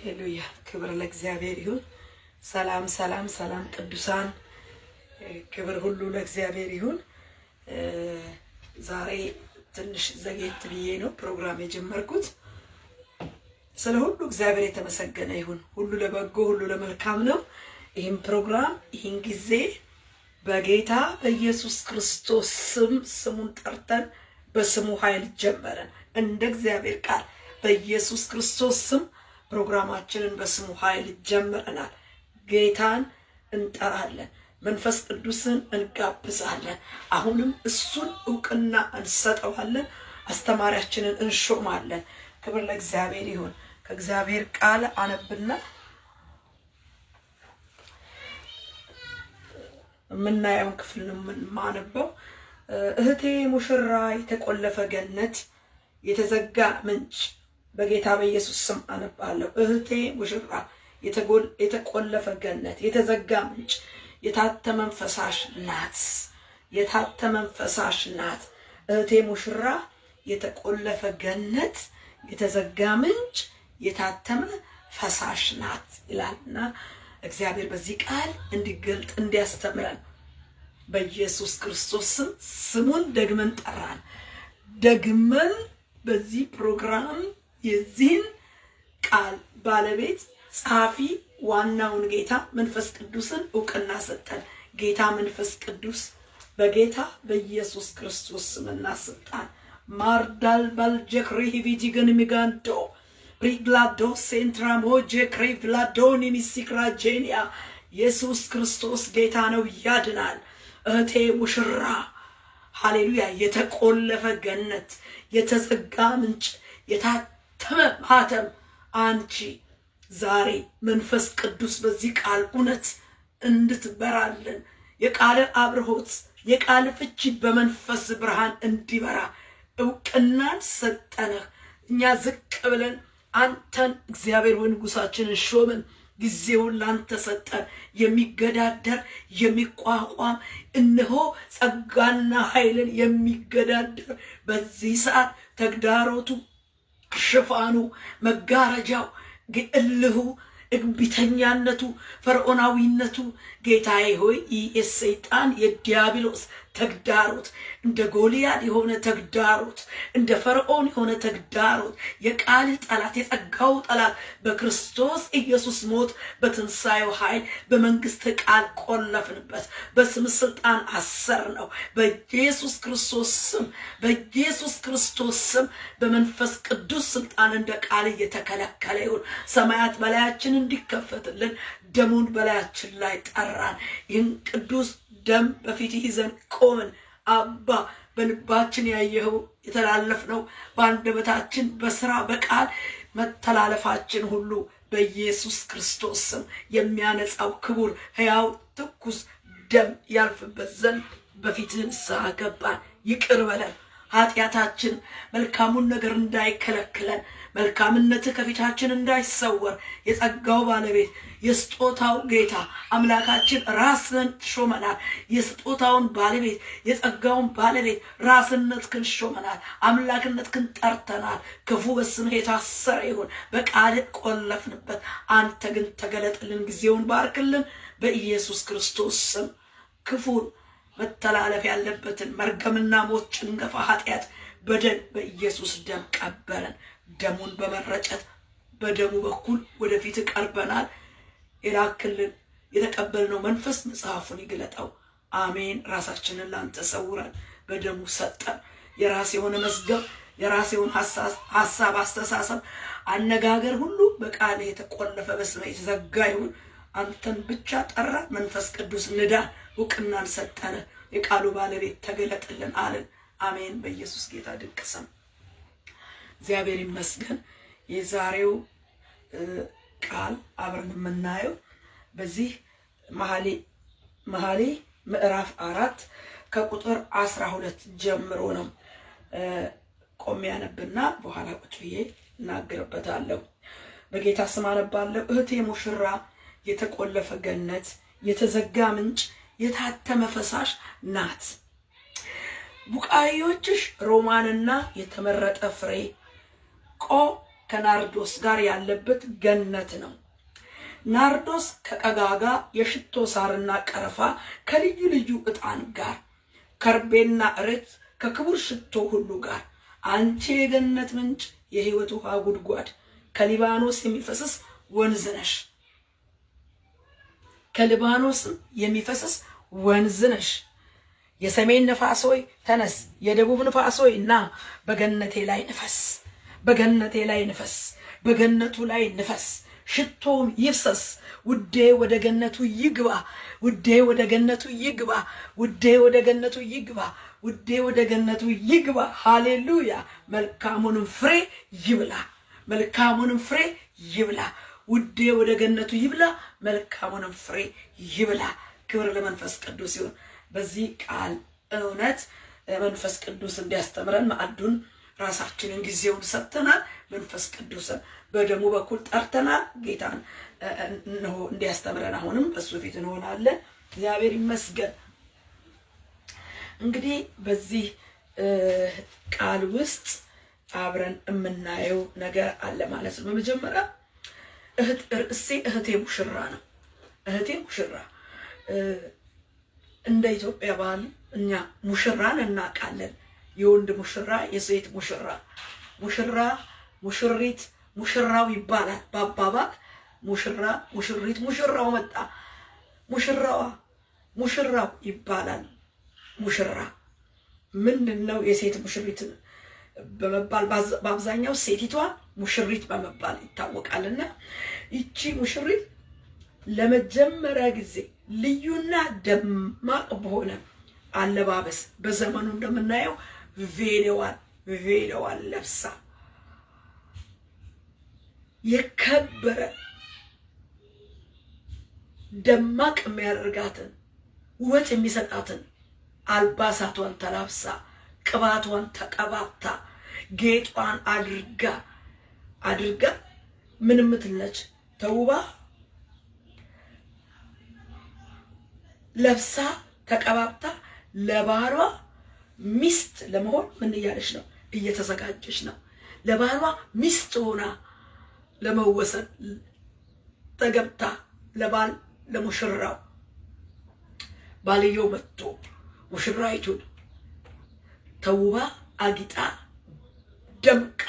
ሃሌሉያ ክብር ለእግዚአብሔር ይሁን። ሰላም ሰላም ሰላም ቅዱሳን፣ ክብር ሁሉ ለእግዚአብሔር ይሁን። ዛሬ ትንሽ ዘግየት ብዬ ነው ፕሮግራም የጀመርኩት። ስለ ሁሉ እግዚአብሔር የተመሰገነ ይሁን። ሁሉ ለበጎ ሁሉ ለመልካም ነው። ይህን ፕሮግራም ይህን ጊዜ በጌታ በኢየሱስ ክርስቶስ ስም ስሙን ጠርተን በስሙ ኃይል ጀመረን። እንደ እግዚአብሔር ቃል በኢየሱስ ክርስቶስ ስም ፕሮግራማችንን በስሙ ኃይል ጀምረናል። ጌታን እንጠራለን፣ መንፈስ ቅዱስን እንጋብዛለን። አሁንም እሱን ዕውቅና እንሰጠዋለን፣ አስተማሪያችንን እንሾማለን። ክብር ለእግዚአብሔር ይሁን። ከእግዚአብሔር ቃል አነብና የምናየውን ክፍል ነው የማነበው። እህቴ ሙሽራ የተቆለፈ ገነት የተዘጋ ምንጭ፣ በጌታ በኢየሱስ ስም አነባለሁ። እህቴ ሙሽራ የተቆለፈ ገነት የተዘጋ ምንጭ የታተመን ፈሳሽ ናት። የታተመን ፈሳሽ ናት። እህቴ ሙሽራ የተቆለፈ ገነት የተዘጋ ምንጭ የታተመ ፈሳሽ ናት ይላልና እግዚአብሔር በዚህ ቃል እንዲገልጥ እንዲያስተምረን በኢየሱስ ክርስቶስ ስም ስሙን ደግመን ጠራን። ደግመን በዚህ ፕሮግራም የዚህን ቃል ባለቤት ጸሐፊ ዋናውን ጌታ መንፈስ ቅዱስን ዕውቅና ሰጠን። ጌታ መንፈስ ቅዱስ በጌታ በኢየሱስ ክርስቶስ ስምና ስልጣን ማርዳል ባልጀክሪ ቪጂገን ሚጋንዶ ሪግላዶ ሴንትራሞ ጀክሪቭላዶኒ ሚሲክራጄኒያ ኢየሱስ ክርስቶስ ጌታ ነው፣ ያድናል። እህቴ ሙሽራ ሃሌሉያ የተቆለፈ ገነት የተዘጋ ምንጭ የታተመ ማህተም አንቺ ዛሬ መንፈስ ቅዱስ በዚህ ቃል እውነት እንድትበራልን የቃል አብርሆት የቃል ፍቺ በመንፈስ ብርሃን እንዲበራ ዕውቅናን ሰጠነህ። እኛ ዝቅ ብለን አንተን እግዚአብሔር ወንጉሳችንን ሾምን። ጊዜውን ላንተ ሰጠን። የሚገዳደር የሚቋቋም እነሆ ጸጋና ኃይልን የሚገዳደር በዚህ ሰዓት ተግዳሮቱ ሽፋኑ መጋረጃው ግዕልሁ እግቢተኛነቱ ፈርዖናዊነቱ ጌታዬ ሆይ የሰይጣን የዲያብሎስ ተግዳሮት እንደ ጎልያድ የሆነ ተግዳሮት እንደ ፈርዖን የሆነ ተግዳሮት የቃል ጠላት የጸጋው ጠላት በክርስቶስ ኢየሱስ ሞት በትንሣኤው ኃይል በመንግስት ቃል ቆለፍንበት። በስም ስልጣን አሰር ነው። በኢየሱስ ክርስቶስ ስም በኢየሱስ ክርስቶስ ስም በመንፈስ ቅዱስ ስልጣን እንደ ቃል እየተከለከለ ይሁን። ሰማያት በላያችን እንዲከፈትልን ደሙን በላያችን ላይ ጠራን። ይህን ቅዱስ ደም በፊት ይዘን ቆምን። አባ በልባችን ያየኸው የተላለፍነው በአንደበታችን በስራ በቃል መተላለፋችን ሁሉ በኢየሱስ ክርስቶስ ስም የሚያነጻው ክቡር ሕያው ትኩስ ደም ያልፍበት ዘንድ በፊትህ ንስሐ ገባን። ይቅር በለን ኃጢአታችን መልካሙን ነገር እንዳይከለክለን መልካምነትህ ከፊታችን እንዳይሰወር የጸጋው ባለቤት የስጦታው ጌታ አምላካችን ራስን ሾመናል። የስጦታውን ባለቤት የጸጋውን ባለቤት ራስነትህን ሾመናል። አምላክነትህን ጠርተናል። ክፉ በስምህ የታሰረ ይሁን። በቃል ቆለፍንበት። አንተ ግን ተገለጥልን፣ ጊዜውን ባርክልን። በኢየሱስ ክርስቶስ ስም ክፉን መተላለፍ ያለበትን መርገምና ሞት ጭንገፋ ኃጢአት በደል በኢየሱስ ደም ቀበረን። ደሙን በመረጨት በደሙ በኩል ወደፊት ቀርበናል። የላክልን የተቀበልነው መንፈስ መጽሐፉን ይግለጠው። አሜን። ራሳችንን ላንተ ሰውረን በደሙ ሰጠን። የራስ የሆነ መዝገብ የራስ የሆነ ሐሳብ አስተሳሰብ አነጋገር ሁሉ በቃል የተቆለፈ በስመ የተዘጋ ይሁን። አንተን ብቻ ጠራ። መንፈስ ቅዱስ ንዳ ዕውቅናን ሰጠን። የቃሉ ባለቤት ተገለጥልን አለን። አሜን። በኢየሱስ ጌታ ድንቅ ስም እግዚአብሔር ይመስገን። የዛሬው ቃል አብረን የምናየው በዚህ መኃልየ ምዕራፍ 4 ከቁጥር 12 ጀምሮ ነው። ቆሜ ያነብና በኋላ ቁጭ ብዬ እናገርበታለሁ። በጌታ ስም አነባለሁ። እህቴ ሙሽራ የተቆለፈ ገነት የተዘጋ ምንጭ የታተመ ፈሳሽ ናት። ቡቃዮችሽ ሮማንና የተመረጠ ፍሬ ከናርዶስ ጋር ያለበት ገነት ነው። ናርዶስ ከቀጋጋ የሽቶ ሳርና ቀረፋ ከልዩ ልዩ ዕጣን ጋር ከርቤና እሬት ከክቡር ሽቶ ሁሉ ጋር አንቺ የገነት ምንጭ የሕይወት ውሃ ጉድጓድ ከሊባኖስ የሚፈስስ ወንዝ ነሽ። ከሊባኖስም የሚፈስስ ወንዝ ነሽ። የሰሜን ነፋስ ሆይ ተነስ፣ የደቡብ ነፋስ ሆይ ና፣ በገነቴ ላይ ንፈስ፣ በገነቴ ላይ ንፈስ፣ በገነቱ ላይ ንፈስ፣ ሽቶም ይፍሰስ። ውዴ ወደ ገነቱ ይግባ፣ ውዴ ወደ ገነቱ ይግባ፣ ውዴ ወደ ገነቱ ይግባ፣ ውዴ ወደ ገነቱ ይግባ። ሃሌሉያ! መልካሙንም ፍሬ ይብላ፣ መልካሙንም ፍሬ ይብላ። ውዴ ወደ ገነቱ ይብላ፣ መልካሙንም ፍሬ ይብላ። ክብር ለመንፈስ ቅዱስ ይሁን። በዚህ ቃል እውነት መንፈስ ቅዱስ እንዲያስተምረን ማዕዱን ራሳችንን ጊዜውን ሰጥተናል። መንፈስ ቅዱስን በደሙ በኩል ጠርተናል። ጌታን ነው እንዲያስተምረን አሁንም በሱ ፊት እንሆናለን። እግዚአብሔር ይመስገን። እንግዲህ በዚህ ቃል ውስጥ አብረን የምናየው ነገር አለ ማለት ነው። በመጀመሪያ እህቴ ሙሽራ ነው። እህቴ ሙሽራ እንደ ኢትዮጵያ ባህል እኛ ሙሽራን እናውቃለን። የወንድ ሙሽራ፣ የሴት ሙሽራ፣ ሙሽራ፣ ሙሽሪት፣ ሙሽራው ይባላል በአባባል። ሙሽራ፣ ሙሽሪት፣ ሙሽራው መጣ፣ ሙሽራዋ፣ ሙሽራው ይባላል። ሙሽራ ምንድነው? የሴት ሙሽሪት በመባል በአብዛኛው ሴቲቷ ሙሽሪት በመባል ይታወቃልና ይቺ ሙሽሪት ለመጀመሪያ ጊዜ ልዩና ደማቅ በሆነ አለባበስ በዘመኑ እንደምናየው ቬሎዋን ለብሳ የከበረ ደማቅ የሚያደርጋትን ውበት የሚሰጣትን አልባሳቷን ተላብሳ ቅባቷን ተቀባታ ጌጧን አድርጋ ምን ምትለች ተውባ ለብሳ ተቀባብታ ለባሏ ሚስት ለመሆን ምን እያለች ነው? እየተዘጋጀች ነው። ለባሏ ሚስት ሆና ለመወሰን ተገብታ ለባል ለሙሽራው ባልየው መጥቶ ሙሽራይቱን ተውባ አጊጣ ደምቃ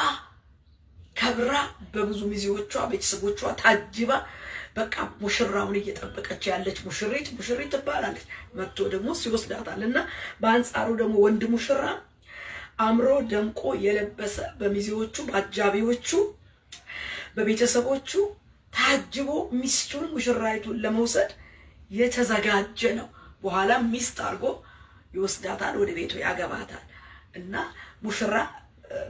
ከብራ በብዙ ሚዜዎቿ ቤተሰቦቿ ታጅባ በቃ ሙሽራውን እየጠበቀች ያለች ሙሽሪት ትባላለች። መጥቶ ደግሞ ሲወስዳታልና በአንጻሩ ደግሞ ወንድ ሙሽራ አምሮ ደምቆ የለበሰ በሚዜዎቹ በአጃቢዎቹ በቤተሰቦቹ ታጅቦ ሚስቱን ሙሽራይቱን ለመውሰድ የተዘጋጀ ነው። በኋላ ሚስት አድርጎ ይወስዳታል፣ ወደ ቤቱ ያገባታል። እና ሙሽራ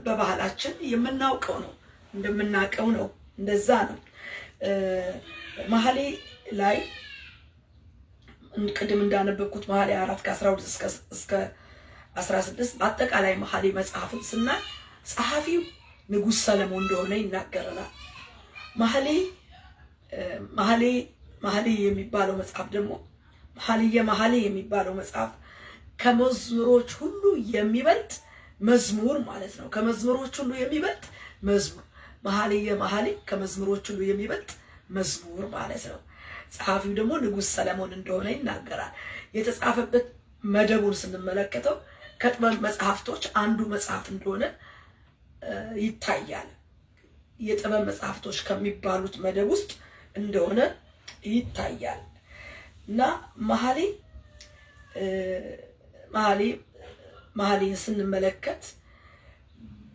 በባህላችን የምናውቀው ነው፣ እንደምናውቀው ነው። እንደዛ ነው። መኃልየ ላይ ቅድም እንዳነበብኩት መኃልየ 4 ከ12 እስከ 16 በአጠቃላይ መኃልየ መጽሐፍን ስናይ ጸሐፊው ንጉሥ ሰለሞን እንደሆነ ይናገረናል። መኃልየ የሚባለው መጽሐፍ ደግሞ መኃልየ የሚባለው መጽሐፍ ከመዝሙሮች ሁሉ የሚበልጥ መዝሙር ማለት ነው። ከመዝሙሮች ሁሉ የሚበልጥ መዝሙር መኃልየ ከመዝሙሮች ሁሉ የሚበልጥ መዝሙር ማለት ነው። ጸሐፊው ደግሞ ንጉሥ ሰለሞን እንደሆነ ይናገራል። የተጻፈበት መደቡን ስንመለከተው ከጥበብ መጽሐፍቶች አንዱ መጽሐፍ እንደሆነ ይታያል። የጥበብ መጽሐፍቶች ከሚባሉት መደብ ውስጥ እንደሆነ ይታያል። እና መኃልይን ስንመለከት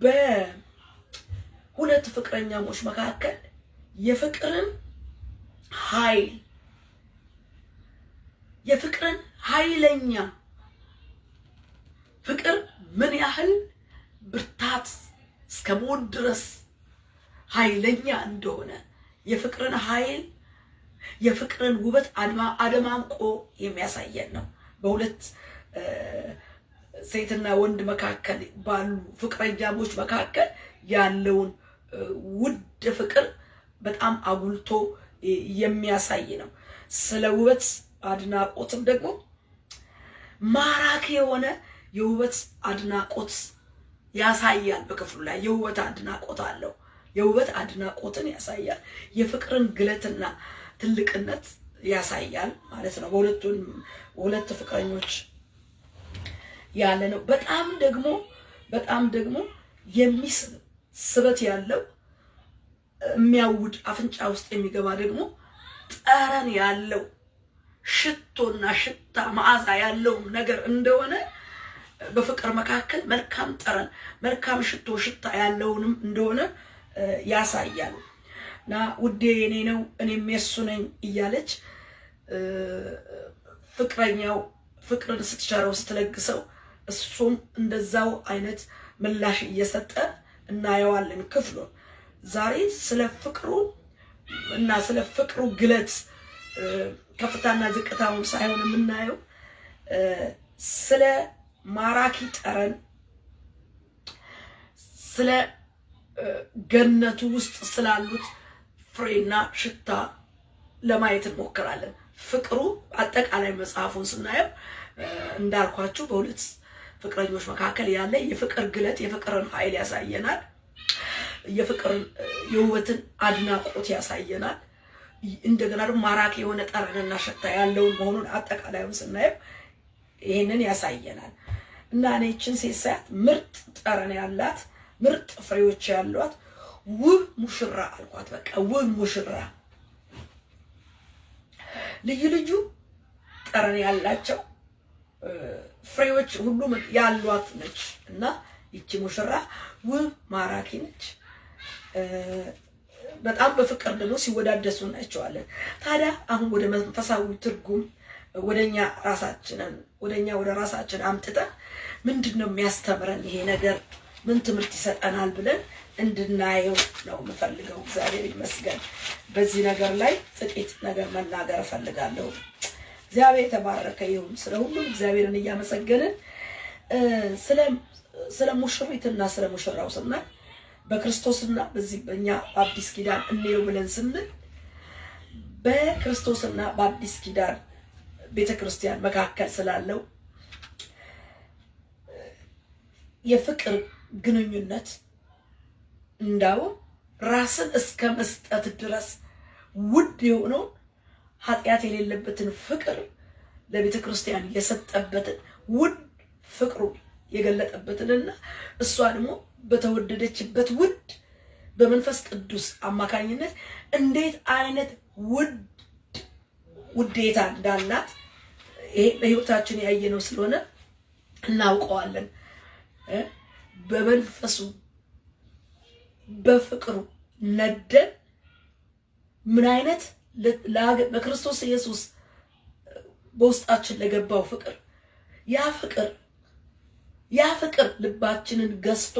በሁለት ፍቅረኛሞች መካከል የፍቅርን ኃይለኛ ፍቅር ምን ያህል ብርታት እስከ ሞት ድረስ ኃይለኛ እንደሆነ የፍቅርን ኃይል የፍቅርን ውበት አደማምቆ የሚያሳየን ነው። በሁለት ሴትና ወንድ መካከል ባሉ ፍቅረኛሞች መካከል ያለውን ውድ ፍቅር በጣም አጉልቶ የሚያሳይ ነው። ስለ ውበት አድናቆትም ደግሞ ማራኪ የሆነ የውበት አድናቆት ያሳያል። በክፍሉ ላይ የውበት አድናቆት አለው። የውበት አድናቆትን ያሳያል። የፍቅርን ግለትና ትልቅነት ያሳያል ማለት ነው። በሁለት ፍቅረኞች ያለ ነው። በጣም ደግሞ የሚስብ ስበት ያለው የሚያውድ አፍንጫ ውስጥ የሚገባ ደግሞ ጠረን ያለው ሽቶና ሽታ መዓዛ ያለው ነገር እንደሆነ በፍቅር መካከል መልካም ጠረን መልካም ሽታ ያለውንም እንደሆነ ያሳያል። እና ውዴ የኔ ነው እኔም የሱ ነኝ እያለች ፍቅረኛው ፍቅርን ስትቸረው ስትለግሰው እሱም እንደዛው አይነት ምላሽ እየሰጠ እናየዋለን ክፍሉን። ዛሬ ስለ ፍቅሩ እና ስለ ፍቅሩ ግለት ከፍታና ዝቅታውን ሳይሆን የምናየው ስለ ማራኪ ጠረን ስለ ገነቱ ውስጥ ስላሉት ፍሬና ሽታ ለማየት እንሞክራለን። ፍቅሩ አጠቃላይ መጽሐፉን ስናየው እንዳልኳችሁ በሁለት ፍቅረኞች መካከል ያለ የፍቅር ግለት የፍቅርን ኃይል ያሳየናል። የፍቅርን የውበትን አድናቆት ያሳየናል። እንደገና ደግሞ ማራኪ የሆነ ጠረንና ሽታ ያለውን መሆኑን አጠቃላዩን ስናየው ይሄንን ያሳየናል። እና እኔችን ሴት ምርጥ ጠረን ያላት ምርጥ ፍሬዎች ያሏት ውብ ሙሽራ አልኳት። በቃ ውብ ሙሽራ ልዩ ጠረን ያላቸው ፍሬዎች ሁሉም ያሏት ነች። እና ይቺ ሙሽራ ውብ ማራኪ ነች። በጣም በፍቅር ደግሞ ሲወዳደሱ እናያቸዋለን። ታዲያ አሁን ወደ መንፈሳዊ ትርጉም ወደ ራሳችን አምጥተን ምንድነው የሚያስተምረን ይሄ ነገር ምን ትምህርት ይሰጠናል ብለን እንድናየው ነው የምፈልገው። እግዚአብሔር ይመስገን። በዚህ ነገር ላይ ጥቂት ነገር መናገር እፈልጋለሁ። እግዚአብሔር የተባረከ ይሁን። ስለ ሁሉም እግዚአብሔርን እያመሰገንን ስለ ሙሽሪትና ስለ ሙሽራው ስናይ በክርስቶስና በዚህ በእኛ በአዲስ ኪዳን እንየው ብለን ስንል በክርስቶስና በአዲስ ኪዳን ቤተክርስቲያን መካከል ስላለው የፍቅር ግንኙነት እንዳው ራስን እስከ መስጠት ድረስ ውድ የሆነው ኃጢአት የሌለበትን ፍቅር ለቤተክርስቲያን የሰጠበትን ውድ ፍቅሩ የገለጠበትንና እሷ ደግሞ በተወደደችበት በመንፈስ ቅዱስ አማካኝነት እንዴት አይነት ውዴታ እንዳላት ይሄ በህይወታችን ያየነው ስለሆነ እናውቀዋለን። በመንፈሱ በፍቅሩ ነደን ምን አይነት በክርስቶስ ኢየሱስ በውስጣችን ለገባው ፍቅር ያ ፍቅር ልባችንን ገዝቶ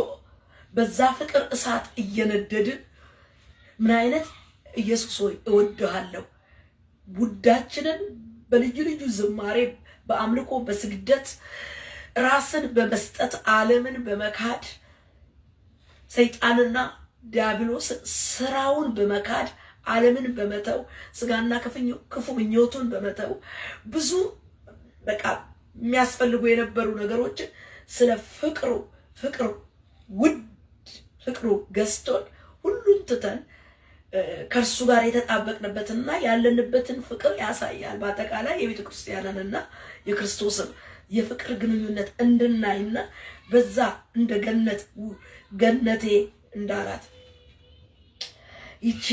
በዛ ፍቅር እሳት እየነደድን ምን አይነት ኢየሱስ ሆይ እወድሃለሁ ውዳችንን በልዩ ዝማሬ በአምልኮ በስግደት ራስን በመስጠት ዓለምን በመካድ ሰይጣንና ዲያብሎስ ስራውን በመካድ ዓለምን በመተው ስጋና ክፉ ምኞቱን በመተው ብዙ በቃ የሚያስፈልጉ የነበሩ ነገሮች ስለ ፍቅሩ ገዝቶን ሁሉን ትተን ከእርሱ ጋር የተጣበቅንበትና ያለንበትን ፍቅር ያሳያል። በአጠቃላይ የቤተ ክርስቲያንንና የክርስቶስን የፍቅር ግንኙነት እንድናይና በዛ እንደ ገነቴ እንዳላት ይቺ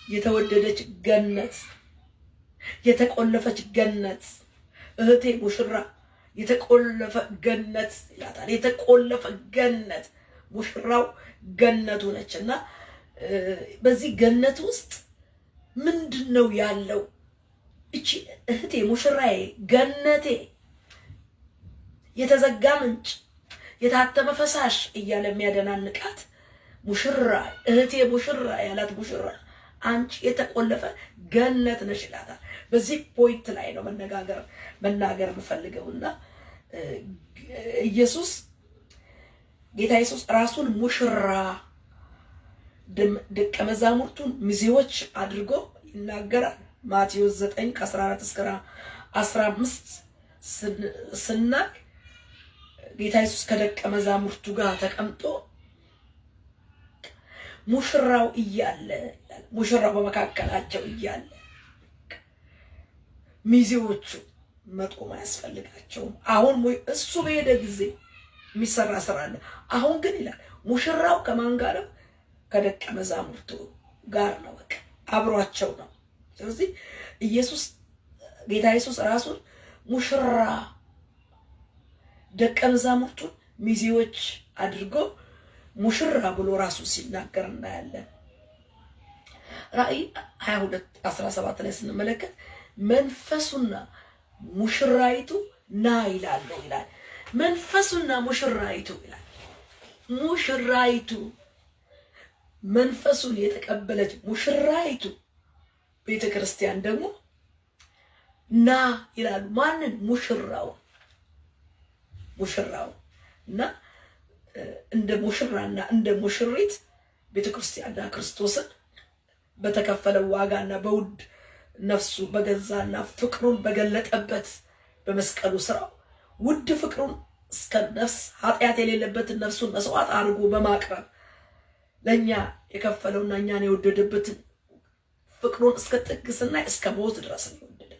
የተወደደች ገነት የተቆለፈች ገነት እህቴ ሙሽራ የተቆለፈ ገነት ይላታል። የተቆለፈ ገነት ሙሽራው ገነቱ ነችና በዚህ ገነት ውስጥ ምንድነው ያለው? እቺ እህቴ ሙሽራዬ ገነቴ የተዘጋ ምንጭ የታተመ ፈሳሽ እያለ የሚያደናንቃት ሙሽራ እህቴ ሙሽራ ያላት ሙሽራ አንቺ የተቆለፈ ገነት ነሽ ይላታል። በዚህ ፖይንት ላይ ነው መናገር የምፈልገውና ጌታ ኢየሱስ ራሱን ሙሽራ ደቀ መዛሙርቱን ሚዜዎች አድርጎ ይናገራል። ማቴዎስ 9:14 እስከ 15 ስናይ ጌታ ኢየሱስ ከደቀ መዛሙርቱ ጋር ተቀምጦ ሙሽራው እያለ ሙሽራው በመካከላቸው እያለ ሚዜዎቹ መቆም አያስፈልጋቸውም። አሁን እሱ በሄደ ጊዜ የሚሰራ ስራ አለ። አሁን ግን ይላል ሙሽራው ከማን ጋር ነው? ከደቀ መዛሙርቱ ጋር ነው። በቃ አብሯቸው ነው። ስለዚህ ጌታ ኢየሱስ ራሱን ሙሽራ ደቀ መዛሙርቱን ሚዜዎች አድርጎ ሙሽራ ብሎ ራሱ ሲናገር እናያለን። ራእይ 22:17 ላይ ስንመለከት መንፈሱና ሙሽራይቱ ና ይላል። መንፈሱና ሙሽራይቱ ይላል። ሙሽራይቱ መንፈሱን የተቀበለች ሙሽራይቱ ቤተክርስቲያን ደግሞ ና ይላሉ። ማንን? ሙሽራው እና እንደ ሙሽራና እንደ ሙሽሪት ቤተክርስቲያንና ክርስቶስን በተከፈለው ዋጋና በውድ ነፍሱ በገዛና ፍቅሩን በገለጠበት በመስቀሉ ስራው ውድ ፍቅሩን እስከ ነፍስ ኃጢአት የሌለበትን ነፍሱን መስዋዕት አድርጎ በማቅረብ ለኛ የከፈለውና እኛን የወደደበትን ፍቅሩን እስከ ጥግስና እስከ ሞት ድረስ ነው የወደደ።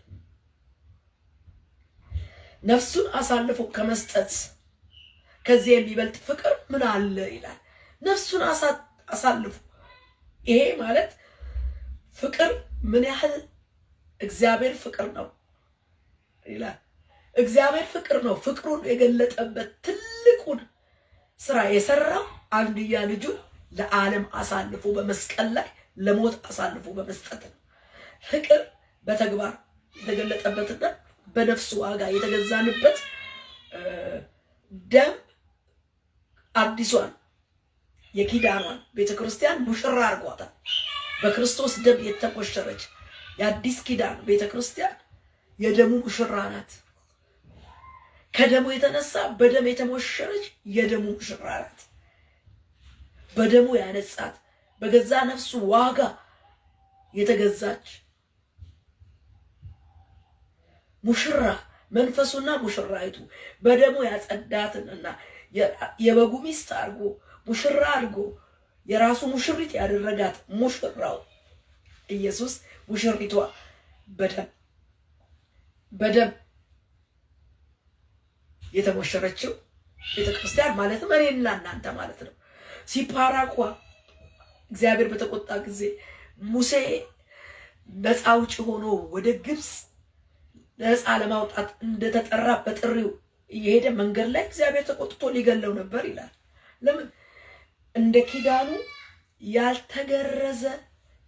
ነፍሱን አሳልፎ ከመስጠት ከዚህ የሚበልጥ ፍቅር ምን አለ ይላል። ነፍሱን አሳልፎ ይሄ ማለት ፍቅር ምን ያህል እግዚአብሔር ፍቅር ነው ይላል። እግዚአብሔር ፍቅር ነው። ፍቅሩን የገለጠበት ትልቁን ስራ የሰራው አንድያ ልጁን ለዓለም አሳልፎ በመስቀል ላይ ለሞት አሳልፎ በመስጠት ነው። ፍቅር በተግባር የተገለጠበትና በነፍሱ ዋጋ የተገዛንበት ደም አዲሷን የኪዳኗን ቤተክርስቲያን ሙሽራ አድርጓታል። በክርስቶስ ደም የተቆሸረች የአዲስ ኪዳን ቤተክርስቲያን የደሙ ሙሽራ ናት። ከደሙ የተነሳ በደም የተሞሸረች የደሙ ሙሽራ ናት። በደሙ ያነጻት በገዛ ነፍሱ ዋጋ የተገዛች ሙሽራ መንፈሱና ሙሽራይቱ በደሙ ያጸዳትንና የበጉ ሚስት አድርጎ ሙሽራ አድርጎ የራሱ ሙሽሪት ያደረጋት ሙሽራው ኢየሱስ ሙሽሪቷ በደም የተሞሸረችው ቤተክርስቲያን ማለት እኔና እናንተ ማለት ነው። ሲፓራቋ እግዚአብሔር በተቆጣ ጊዜ ሙሴ ነፃ አውጪ ሆኖ ወደ ግብጽ ነፃ ለማውጣት እንደተጠራ በጥሪው እየሄደ መንገድ ላይ እግዚአብሔር ተቆጥቶ ሊገለው ነበር ይላል። ለምን? እንደ ኪዳኑ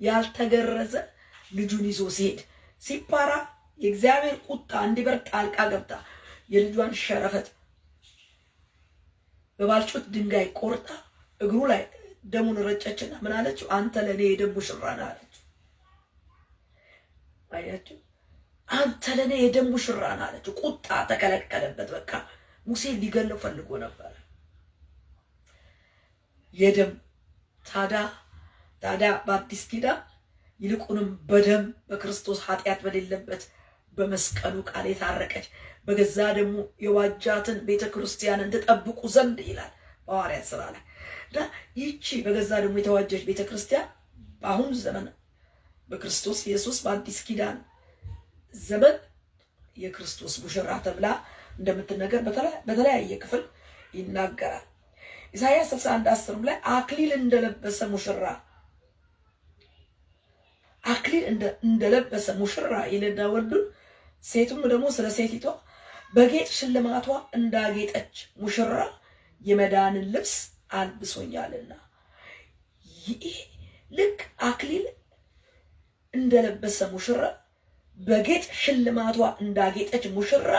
ያልተገረዘ ልጁን ይዞ ሲሄድ ሲፓራ የእግዚአብሔር ቁጣ እንዲበርድ ጣልቃ ገብታ የልጇን ሸረፈት በባልጩት ድንጋይ ቆርጣ እግሩ ላይ ደሙን ረጨችና ምን አለችው? አንተ ለኔ የደም ሙሽራ ነህ አለችው። አያችሁ? አንተ ለኔ የደም ሙሽራ ነህ አለችው። ቁጣ ተከለከለበት። በቃ ሙሴ ሊገለው ፈልጎ ነበር። የደም ታዲያ በአዲስ ኪዳን ይልቁንም በደም በክርስቶስ ኃጢአት በሌለበት በመስቀሉ ቃል የታረቀች በገዛ ደግሞ የዋጃትን ቤተክርስቲያንን ተጠብቁ ዘንድ ይላል በሐዋርያት ሥራ ላይ። ይቺ በገዛ ደግሞ የተዋጀች ቤተክርስቲያን በአሁኑ ዘመን በክርስቶስ ኢየሱስ በአዲስ ኪዳን ዘመን የክርስቶስ ሙሽራ ተብላ እንደምትነገር በተለያየ ክፍል ይናገራል። ኢሳይያስ 61:10 ላይ አክሊል እንደለበሰ ሙሽራ ይልና ወንዱን ሴቱም ደግሞ ስለ ሴቲቷ በጌጥ ሽልማቷ እንዳጌጠች ሙሽራ የመዳንን ልብስ አልብሶኛልና። ይህ ልክ አክሊል እንደለበሰ ሙሽራ በጌጥ ሽልማቷ እንዳጌጠች ሙሽራ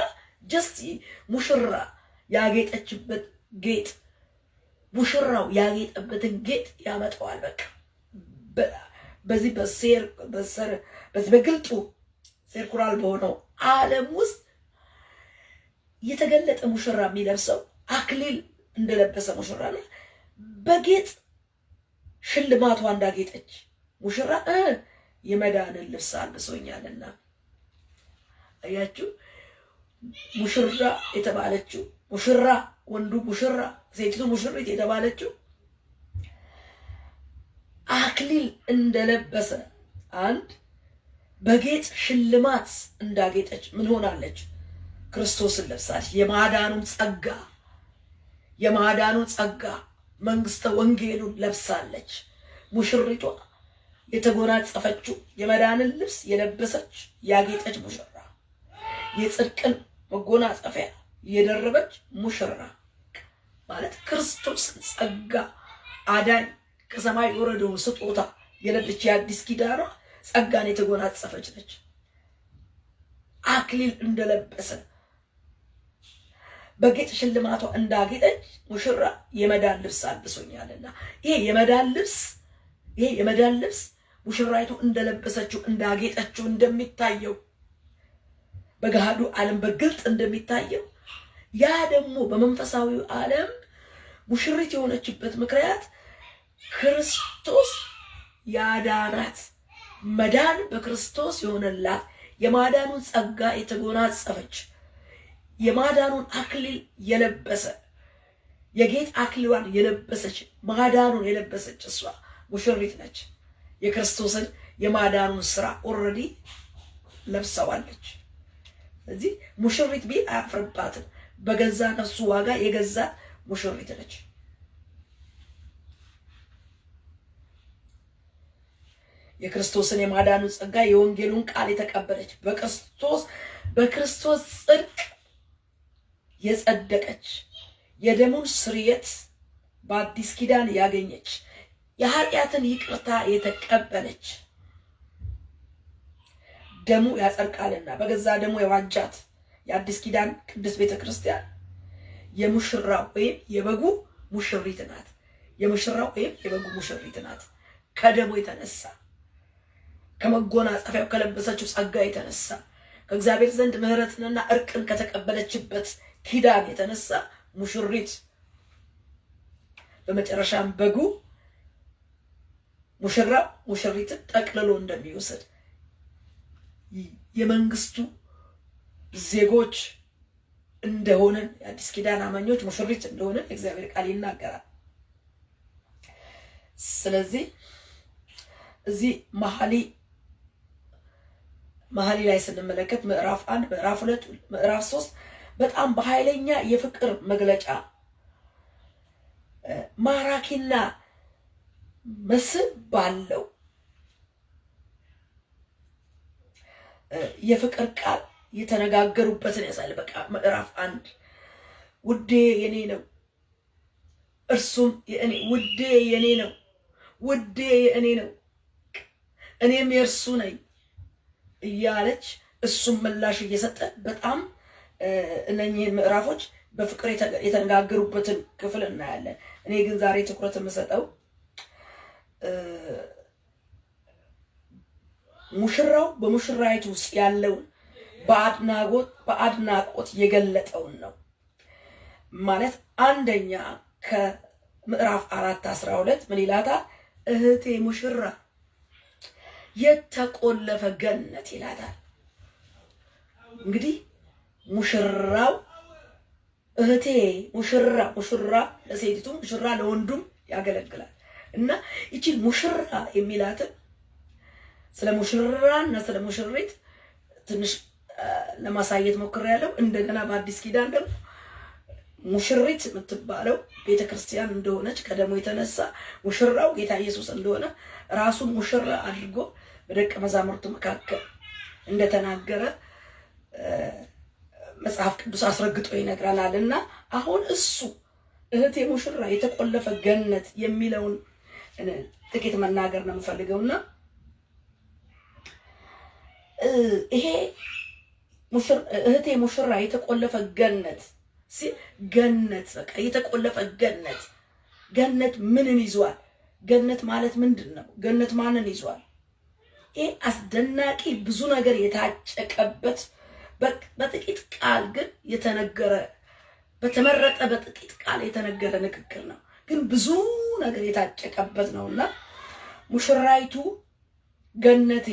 ጀስት ሙሽራ ያጌጠችበት ጌጥ ሙሽራው ያጌጠበትን ጌጥ ያመጣዋል። በቃ በዚህ በግልጡ ሴርኩላር በሆነው ዓለም ውስጥ የተገለጠ ሙሽራ የሚለብሰው አክሊል እንደለበሰ ሙሽራ ነው። በጌጥ ሽልማቷ እንዳጌጠች ሙሽራ የመዳንን ልብስ አልብሶኛልና። አያችሁ? ሙሽራ የተባለችው ሙሽራ ወንዱ ሙሽራ ሴቲቱ ሙሽሪት የተባለችው አክሊል እንደለበሰ አንድ በጌጥ ሽልማት እንዳጌጠች ምን ሆናለች? ክርስቶስን ለብሳለች። የማዳኑን ጸጋ መንግስተ ወንጌሉን ለብሳለች። ሙሽሪቷ የተጎናጸፈችው የመዳንን ልብስ የለበሰች ያጌጠች ሙሽራ፣ የጽድቅን መጎናጸፊያ የደረበች ሙሽራ ማለት ክርስቶስን ጸጋ አዳኝ ከሰማይ የወረደውን ስጦታ የለበሰች የአዲስ ኪዳኗ ጸጋን የተጎናጸፈች ነች። አክሊል እንደለበሰ በጌጥ ሽልማቷ እንዳጌጠች ሙሽራ የመዳን ልብስ አልብሶኛልና ይሄ የመዳን ልብስ ሙሽራይቱ እንደለበሰችው እንዳጌጠችው እንደሚታየው በገሃዱ ዓለም በግልጥ እንደሚታየው ያ ደግሞ በመንፈሳዊው ዓለም ሙሽሪት የሆነችበት ምክንያት ክርስቶስ ያዳናት መዳን በክርስቶስ የሆነላት የማዳኑን ጸጋ የተጎናጸፈች የማዳኑን አክሊል የለበሰ የጌጥ አክሊሏን የለበሰች ማዳኑን የለበሰች እሷ ሙሽሪት ነች። የክርስቶስን የማዳኑን ስራ ኦልሬዲ ለብሰዋለች። ስለዚህ ሙሽሪት ቢል አያፍርባትም። በገዛ ነፍሱ ዋጋ የገዛ ሙሽሪት ነች። የክርስቶስን የማዳኑን ጸጋ የወንጌሉን ቃል የተቀበለች በክርስቶስ ጽድቅ የጸደቀች የደሙን ስርየት በአዲስ ኪዳን ያገኘች የኃጢአትን ይቅርታ የተቀበለች ደሙ ያጸድቃልና በገዛ ደሙ የዋጃት የአዲስ ኪዳን ቅድስት ቤተክርስቲያን የሙሽራው ወይም የበጉ ሙሽሪት ናት። የሙሽራው ወይም የበጉ ሙሽሪት ናት። ከደሙ የተነሳ ከመጎናጸፊያው ከለበሰችው ጸጋ የተነሳ ከእግዚአብሔር ዘንድ ምሕረትንና እርቅን ከተቀበለችበት ኪዳን የተነሳ ሙሽሪት በመጨረሻም በጉ ሙሽራው ሙሽሪትን ጠቅልሎ እንደሚወስድ የመንግስቱ ዜጎች እንደሆነ የአዲስ ኪዳን አማኞች ሙሽሪት እንደሆነ እግዚአብሔር ቃል ይናገራል። ስለዚህ እዚህ መኃልየ ላይ ስንመለከት ምዕራፍ 1 ምዕራፍ 2 ምዕራፍ 3 በጣም በኃይለኛ የፍቅር መግለጫ ማራኪና መስህብ ባለው የፍቅር ቃል የተነጋገሩበትን ያሳያል። በቃ ምዕራፍ 1 ውዴ የኔ ነው እርሱም ውዴ የኔ ነው ውዴ የኔ ነው እኔም የእርሱ ነኝ እያለች እሱም ምላሽ እየሰጠ በጣም እነኚህን ምዕራፎች በፍቅር የተነጋገሩበትን ክፍል እናያለን። እኔ ግን ዛሬ ትኩረት የምሰጠው ሙሽራው በሙሽራይቱ ውስጥ ያለውን በአድናቆት የገለጠውን ነው። ማለት አንደኛ ከምዕራፍ 4:12 ምን ይላታል? እህቴ ሙሽራ የተቆለፈ ገነት ይላታል። እንግዲህ ሙሽራው እህቴ ሙሽራ ለሴቲቱ ሙሽራ ለወንዱም ያገለግላል እና እቺ ሙሽራ የሚላትን ስለ ሙሽራና ስለ ሙሽሪት ትንሽ ለማሳየት ሞክሬያለሁ። እንደገና በአዲስ ኪዳን ደግሞ ሙሽሪት የምትባለው ቤተክርስቲያን እንደሆነች ከደሙ የተነሳ ሙሽራው ጌታ ኢየሱስ እንደሆነ ራሱን ሙሽራ አድርጎ በደቀ መዛሙርቱ መካከል እንደተናገረ መጽሐፍ ቅዱስ አስረግጦ ይነግረናል። እና አሁን እሱ እህቴ ሙሽራ የተቆለፈ ገነት የሚለውን ጥቂት መናገር ነው የምፈልገውና ይሄ እህቴ ሙሽራ የተቆለፈ ገነት ገነት በቃ የተቆለፈ ገነት ምንን ይዟል? ገነት ማለት ምንድን ነው? ገነት ማንን ይዟል? ይሄ አስደናቂ ብዙ ነገር የታጨቀበት በጥቂት ቃል ግን የተነገረ በተመረጠ በጥቂት ቃል የተነገረ ንግግር ነው፣ ግን ብዙ ነገር የታጨቀበት ነውና ሙሽራይቱ ገነቴ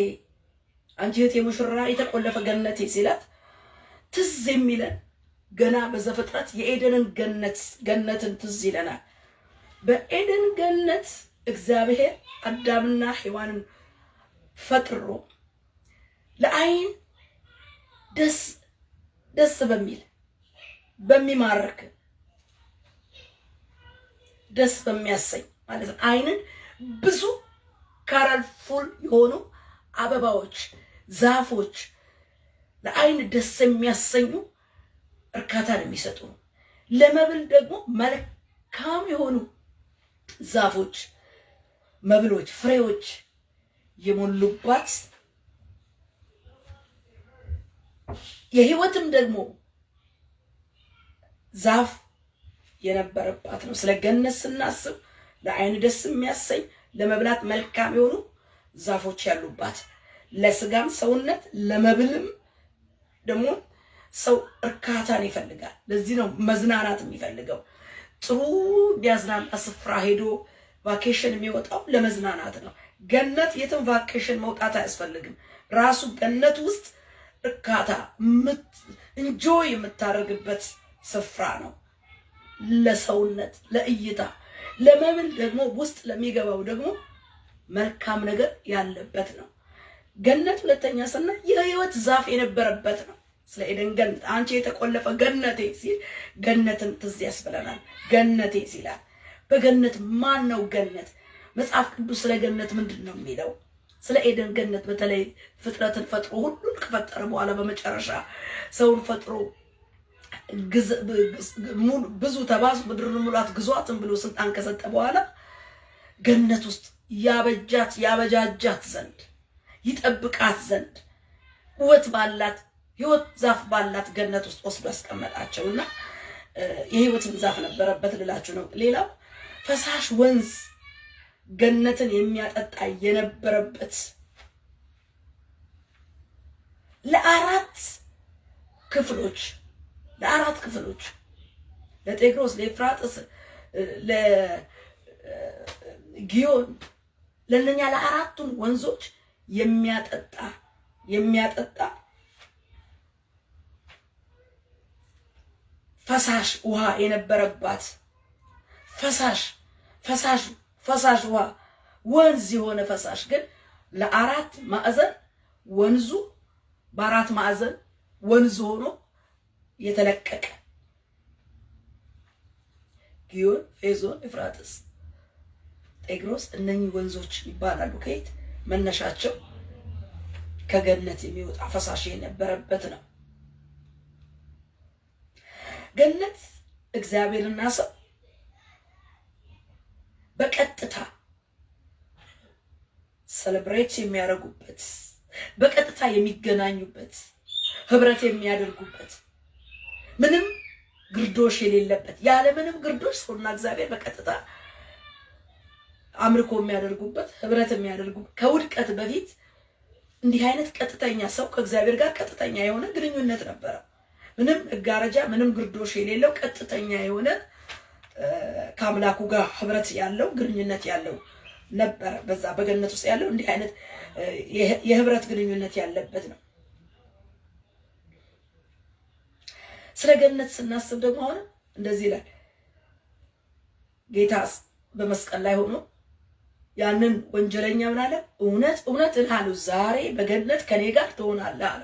አንቺ እህቴ ሙሽራ የተቆለፈ ገነቴ ሲላት ትዝ የሚለን ገና በዘፍጥረት የኤደንን ገነትን ትዝ ይለናል። በኤደን ገነት እግዚአብሔር አዳምና ሔዋንን ፈጥሮ ለአይን ደስ በሚል በሚማርክ ደስ በሚያሰኝ ማለት ነው አይንን ብዙ ካለርፉል የሆኑ አበባዎች፣ ዛፎች ለአይን ደስ የሚያሰኙ እርካታን የሚሰጡ ለመብል ደግሞ መልካም የሆኑ ዛፎች፣ መብሎች፣ ፍሬዎች የሞሉባት የህይወትም ደግሞ ዛፍ የነበረባት ነው። ስለ ገነት ስናስብ ለአይን ደስ የሚያሰኝ ለመብላት መልካም የሆኑ ዛፎች ያሉባት ለስጋም ሰውነት ለመብልም ደግሞ ሰው እርካታን ይፈልጋል። ለዚህ ነው መዝናናት የሚፈልገው። ጥሩ ቢያዝናና ስፍራ ሄዶ ቫኬሽን የሚወጣው ለመዝናናት ነው። ገነት የትም ቫኬሽን መውጣት አያስፈልግም። ራሱ ገነት ውስጥ እርካታ እንጆይ የምታደርግበት ስፍራ ነው። ለሰውነት ለእይታ ለመብል ደግሞ ውስጥ ለሚገባው ደግሞ መልካም ነገር ያለበት ነው። ገነት ሁለተኛ ስናይ የህይወት ዛፍ የነበረበት ነው። ስለ ኤደን ገነት አንቺ የተቆለፈ ገነቴ ሲል ገነትን ትዝ ያስብለናል። ገነቴ ሲላል በገነት ማን ነው ገነት? መጽሐፍ ቅዱስ ስለ ገነት ምንድን ነው የሚለው? ስለ ኤደን ገነት በተለይ ፍጥረትን ፈጥሮ ሁሉን ከፈጠረ በኋላ በመጨረሻ ሰውን ፈጥሮ ብዙ ተባዙ ምድርን ሙላት ግዟትን ብሎ ስልጣን ከሰጠ በኋላ ገነት ውስጥ ያበጃጃት ዘንድ ይጠብቃት ዘንድ ህይወት ባላት ህይወት ዛፍ ባላት ገነት ውስጥ ወስዶ ያስቀመጣቸውና የህይወትን ዛፍ ነበረበት ልላችሁ ነው። ሌላው ፈሳሽ ወንዝ ገነትን የሚያጠጣ የነበረበት ለአራት ክፍሎች ለጤግሮስ፣ ለኤፍራጥስ፣ ለጊዮን ለነኛ ለአራቱን ወንዞች የሚያጠጣ ፈሳሽ ውሃ የነበረባት ፈሳሽ ውሃ ወንዝ የሆነ ፈሳሽ ግን ለአራት ማዕዘን ወንዙ በአራት ማዕዘን ወንዝ ሆኖ የተለቀቀ ጊዮን፣ ፌዞን፣ ኤፍራጥስ፣ ጤግሮስ እነኚህ ወንዞች ይባላሉ። ከየት መነሻቸው? ከገነት የሚወጣ ፈሳሽ የነበረበት ነው። ገነት እግዚአብሔርና ሰው በቀጥታ ሴሌብሬት የሚያደርጉበት፣ በቀጥታ የሚገናኙበት፣ ህብረት የሚያደርጉበት፣ ምንም ግርዶሽ የሌለበት፣ ያለ ምንም ግርዶሽ ሰውና እግዚአብሔር በቀጥታ አምልኮ የሚያደርጉበት፣ ህብረት የሚያደርጉበት። ከውድቀት በፊት እንዲህ አይነት ቀጥተኛ ሰው ከእግዚአብሔር ጋር ቀጥተኛ የሆነ ግንኙነት ነበረ። ምንም እጋረጃ፣ ምንም ግርዶሽ የሌለው ቀጥተኛ የሆነ ከአምላኩ ጋር ህብረት ያለው ግንኙነት ያለው ነበረ። በዛ በገነት ውስጥ ያለው እንዲህ አይነት የህብረት ግንኙነት ያለበት ነው። ስለ ገነት ስናስብ ደግሞ አሁን እንደዚህ ይላል። ጌታ በመስቀል ላይ ሆኖ ያንን ወንጀለኛ ምን አለ? እውነት እውነት እልሃለሁ ዛሬ በገነት ከኔ ጋር ትሆናለህ አለ።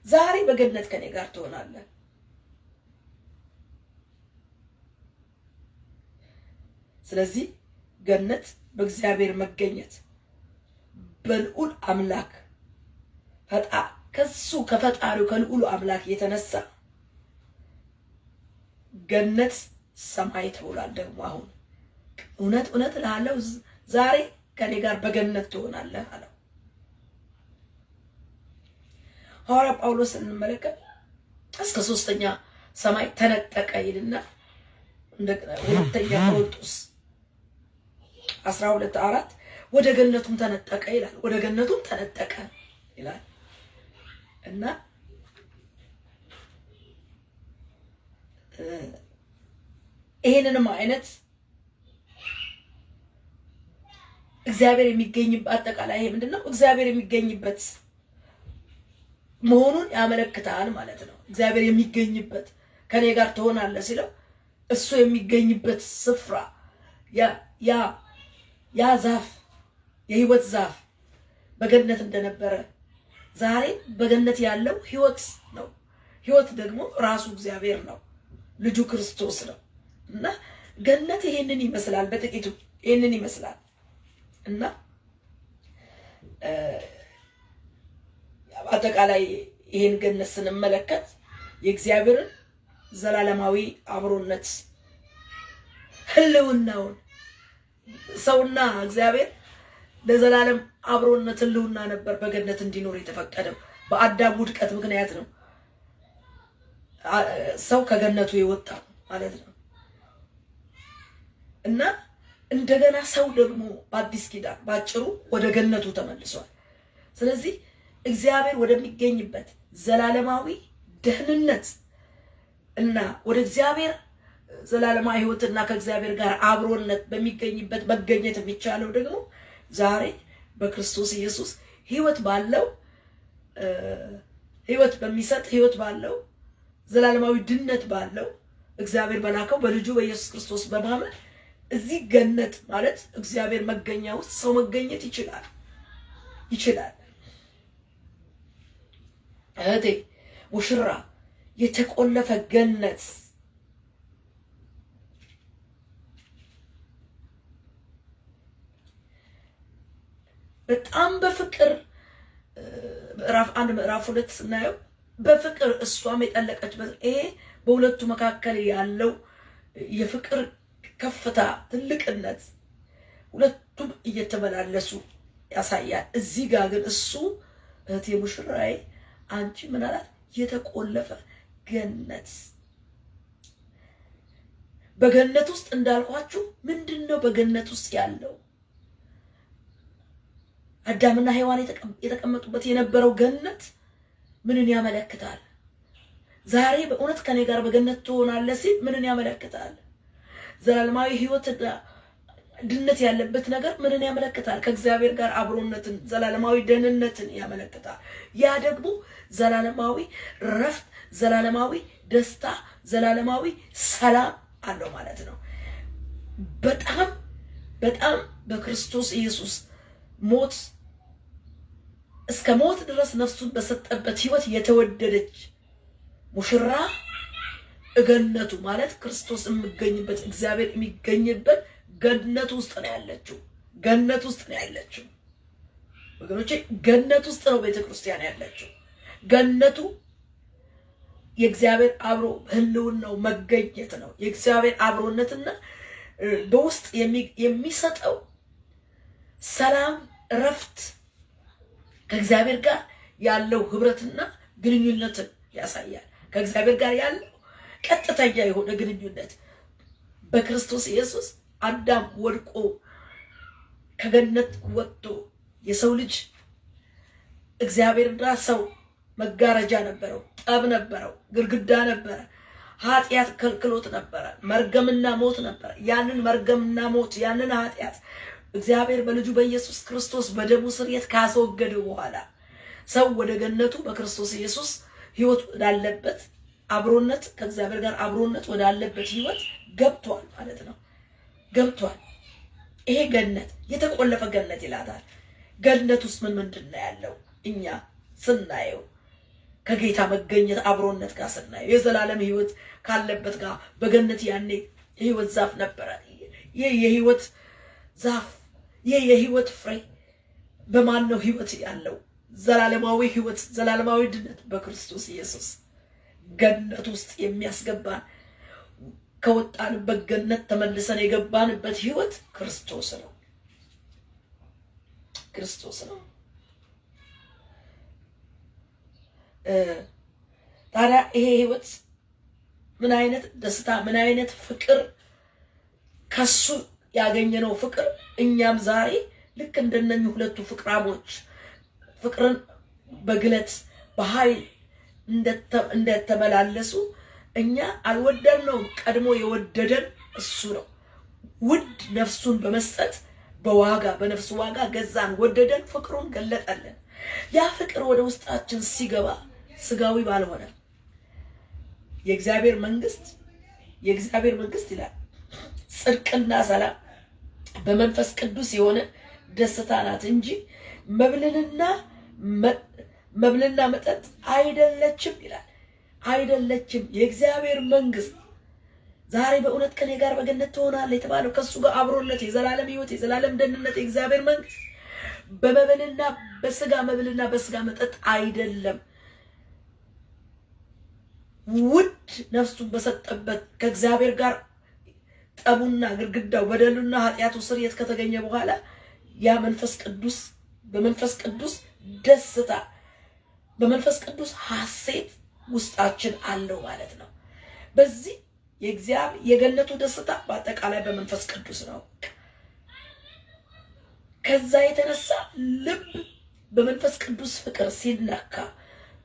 ዛሬ በገነት ከኔ ጋር ትሆናለህ። ስለዚህ ገነት በእግዚአብሔር መገኘት በልዑል አምላክ ከሱ ከፈጣሪው ከልዑል አምላክ የተነሳ ገነት ሰማይ ተውሏል። ደግሞ አሁን እውነት እውነት እልሃለሁ ዛሬ ከኔ ጋር በገነት ትሆናለህ አለው። ሐዋርያ ጳውሎስ እንመለከት እስከ ሶስተኛ ሰማይ ተነጠቀ ይልና እንደገና ሁለተኛ ቆሮንቶስ 12:4 ወደ ገነቱም ተነጠቀ ይላል። ወደ ገነቱም ተነጠቀ ይላል እና ይሄንንም አይነት እግዚአብሔር የሚገኝበት አጠቃላይ ይሄ ምንድነው? እግዚአብሔር የሚገኝበት መሆኑን ያመለክታል ማለት ነው። እግዚአብሔር የሚገኝበት ከኔ ጋር ትሆናለህ ሲለው እሱ የሚገኝበት ስፍራ ያ ዛፍ የህይወት ዛፍ በገነት እንደነበረ ዛሬ በገነት ያለው ህይወት ነው። ህይወት ደግሞ ራሱ እግዚአብሔር ነው፣ ልጁ ክርስቶስ ነው። እና ገነት ይሄንን ይመስላል፣ በጥቂቱ ይሄንን ይመስላል። እና አጠቃላይ ይሄን ገነት ስንመለከት የእግዚአብሔርን ዘላለማዊ አብሮነት ህልውናውን ሰውና እግዚአብሔር ለዘላለም አብሮነት ህልውና ነበር በገነት እንዲኖር የተፈቀደው። በአዳም ውድቀት ምክንያት ነው ሰው ከገነቱ የወጣ ማለት ነው። እና እንደገና ሰው ደግሞ በአዲስ ኪዳን ባጭሩ ወደ ገነቱ ተመልሷል። ስለዚህ እግዚአብሔር ወደሚገኝበት ዘላለማዊ ደህንነት እና ወደ እግዚአብሔር ዘላለማዊ ህይወትና ከእግዚአብሔር ጋር አብሮነት በሚገኝበት መገኘት የሚቻለው ደግሞ ዛሬ በክርስቶስ ኢየሱስ ህይወት ባለው ህይወት በሚሰጥ ህይወት ባለው ዘላለማዊ ድነት ባለው እግዚአብሔር በላከው በልጁ በኢየሱስ ክርስቶስ በማመን እዚህ ገነት ማለት እግዚአብሔር መገኛ ውስጥ ሰው መገኘት ይችላል። እህቴ ሙሽራ የተቆለፈ ገነት በጣም በፍቅር ምዕራፍ 1 ምዕራፍ 2 ስናየው በፍቅር እሷም የጠለቀችበት ይሄ በሁለቱ መካከል ያለው የፍቅር ከፍታ ትልቅነት ሁለቱም እየተመላለሱ ያሳያል። እዚህ ጋር ግን እሱ እህቴ ሙሽራዬ አንቺ ምን አላት? የተቆለፈ ገነት። በገነት ውስጥ እንዳልኳችሁ ምንድነው በገነት ውስጥ ያለው? አዳምና ሔዋን የተቀመጡበት የነበረው ገነት ምንን ያመለክታል? ዛሬ በእውነት ከኔ ጋር በገነት ትሆናለህ ሲል ምንን ያመለክታል? ዘላለማዊ ህይወትና ድነት ያለበት ነገር ምንን ያመለክታል? ከእግዚአብሔር ጋር አብሮነትን፣ ዘላለማዊ ደህንነትን ያመለክታል። ያ ደግሞ ዘላለማዊ ረፍት፣ ዘላለማዊ ደስታ፣ ዘላለማዊ ሰላም አለው ማለት ነው። በጣም በጣም በክርስቶስ ኢየሱስ ሞት እስከ ሞት ድረስ ነፍሱን በሰጠበት ህይወት የተወደደች ሙሽራ ገነቱ ማለት ክርስቶስ የሚገኝበት እግዚአብሔር የሚገኝበት ገነት ውስጥ ነው ያለችው። ገነት ውስጥ ነው ያለችው ወገኖቼ፣ ገነት ውስጥ ነው ቤተክርስቲያን ያለችው። ገነቱ የእግዚአብሔር አብሮ ህልውናው መገኘት ነው። የእግዚአብሔር አብሮነትና በውስጥ የሚሰጠው ሰላም፣ ረፍት፣ ከእግዚአብሔር ጋር ያለው ህብረትና ግንኙነትን ያሳያል። ከእግዚአብሔር ጋር ያለው ቀጥተኛ የሆነ ግንኙነት በክርስቶስ ኢየሱስ አዳም ወድቆ ከገነት ወጥቶ የሰው ልጅ እግዚአብሔርና ሰው መጋረጃ ነበረው፣ ጠብ ነበረው፣ ግርግዳ ነበረ፣ ኃጢአት ከልክሎት ነበረ፣ መርገምና ሞት ነበረ። ያንን መርገምና ሞት ያንን ኃጢአት እግዚአብሔር በልጁ በኢየሱስ ክርስቶስ በደሙ ስርየት ካስወገደው በኋላ ሰው ወደ ገነቱ በክርስቶስ ኢየሱስ ህይወት ወዳለበት አብሮነት ከእግዚአብሔር ጋር አብሮነት ወዳለበት ህይወት ገብቷል ማለት ነው። ገብቷል። ይሄ ገነት የተቆለፈ ገነት ይላታል። ገነት ውስጥ ምንድን ነው ያለው? እኛ ስናየው ከጌታ መገኘት አብሮነት ጋር ስናየው የዘላለም ህይወት ካለበት ጋር በገነት ያኔ የህይወት ዛፍ ነበረ። ይሄ የህይወት ዛፍ ይሄ የህይወት ፍሬ በማን ነው ህይወት ያለው? ዘላለማዊ ህይወት፣ ዘላለማዊ ድነት በክርስቶስ ኢየሱስ ገነት ውስጥ የሚያስገባን ከወጣንበት ገነት ተመልሰን የገባንበት ህይወት ክርስቶስ ነው። ክርስቶስ ነው። ታዲያ ይሄ ህይወት ምን አይነት ደስታ፣ ምን አይነት ፍቅር ከሱ ያገኘነው ፍቅር እኛም ዛሬ ልክ እንደነኚህ ሁለቱ ፍቅራሞች ፍቅርን በግለት በኃይል እንደተመላለሱ እኛ አልወደድነው። ቀድሞ የወደደን እሱ ነው። ውድ ነፍሱን በመስጠት በዋጋ በነፍሱ ዋጋ ገዛን፣ ወደደን፣ ፍቅሩን ገለጠልን። ያ ፍቅር ወደ ውስጣችን ሲገባ ስጋዊ ባልሆነ የእግዚአብሔር መንግስት ይላል ጽድቅና ሰላም በመንፈስ ቅዱስ የሆነ ደስታ ናት እንጂ መብልና መጠጥ አይደለችም ይላል። አይደለችም። የእግዚአብሔር መንግስት ዛሬ በእውነት ከኔ ጋር በገነት ትሆናለህ የተባለው ከሱ ጋር አብሮነት፣ የዘላለም ሕይወት፣ የዘላለም ደህንነት፣ የእግዚአብሔር መንግስት በመብልና በስጋ መጠጥ አይደለም። ውድ ነፍሱን በሰጠበት ከእግዚአብሔር ጋር ጠቡና ግድግዳው በደሉና ኃጢአቱ ስርየት ከተገኘ በኋላ ያ በመንፈስ ቅዱስ ደስታ፣ በመንፈስ ቅዱስ ሐሴት ውስጣችን አለው ማለት ነው። በዚህ የገነቱ ደስታ በአጠቃላይ በመንፈስ ቅዱስ ነው። ከዛ የተነሳ ልብ በመንፈስ ቅዱስ ፍቅር ሲነካ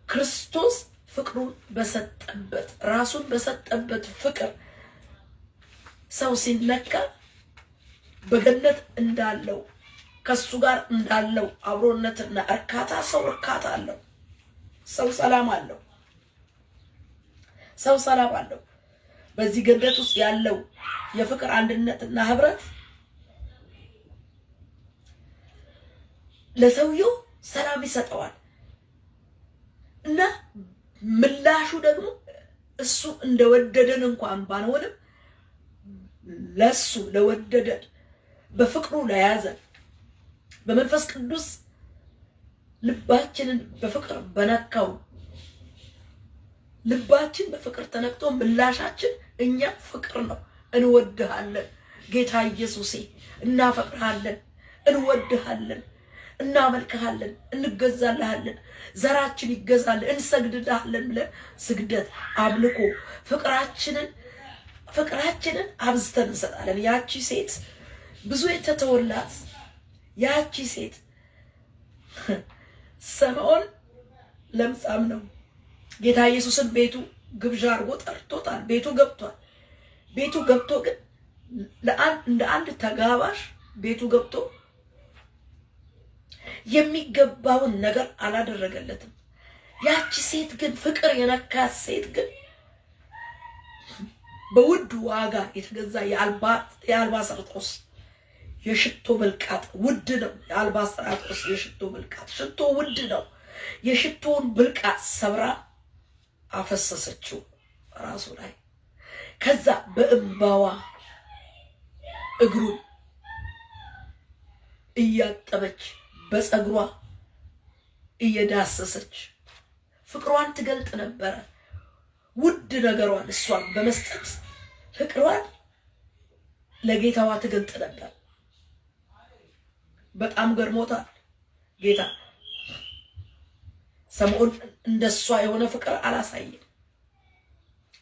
ክርስቶስ ፍቅሩን በሰጠበት ራሱን በሰጠበት ፍቅር ሰው ሲነካ በገነት እንዳለው ከሱ ጋር እንዳለው አብሮነትና እርካታ ሰው እርካታ አለው። ሰው ሰላም አለው። ሰው ሰላም አለው። በዚህ ገነት ውስጥ ያለው የፍቅር አንድነትና ህብረት ለሰውየው ሰላም ይሰጠዋል እና ምላሹ ደግሞ እሱ እንደወደደን እንኳን ባንሆንም ለሱ ለወደደን በፍቅሩ ለያዘን በመንፈስ ቅዱስ ልባችንን በፍቅር በነካው ልባችን በፍቅር ተነክቶ ምላሻችን እኛ ፍቅር ነው። እንወድሃለን ጌታ ኢየሱሴ፣ እናፈቅርሃለን፣ እንወድሃለን፣ እናመልክሃለን፣ እንገዛልሃለን፣ ዘራችን ይገዛል፣ እንሰግድልሃለን ብለን ስግደት፣ አምልኮ፣ ፍቅራችንን አብዝተን እንሰጣለን። ያቺ ሴት ብዙ የተተወላት ያቺ ሴት ስምዖን ለምጻም ነው። ጌታ ኢየሱስን ቤቱ ግብዣ አድርጎ ጠርቶታል። ቤቱ ገብቷል። ቤቱ ገብቶ ግን እንደ አንድ ተጋባዥ ቤቱ ገብቶ የሚገባውን ነገር አላደረገለትም። ያቺ ሴት ግን ፍቅር የነካት ሴት ግን በውድ ዋጋ የተገዛ የአልባስጥሮስ የሽቶ ብልቃጥ ውድ ነው። የአልባስጥሮስ የሽቶ ብልቃጥ ሽቶ ውድ ነው። የሽቶውን ብልቃጥ ሰብራ አፈሰሰችው ራሱ ላይ። ከዛ በእንባዋ እግሩን እያጠበች በፀጉሯ እየዳሰሰች ፍቅሯን ትገልጥ ነበረ። ውድ ነገሯን እሷን በመስጠት ፍቅሯን ለጌታዋ ትገልጥ ነበር። በጣም ገርሞታል ጌታ። ስምዖን እንደሷ የሆነ ፍቅር አላሳየም።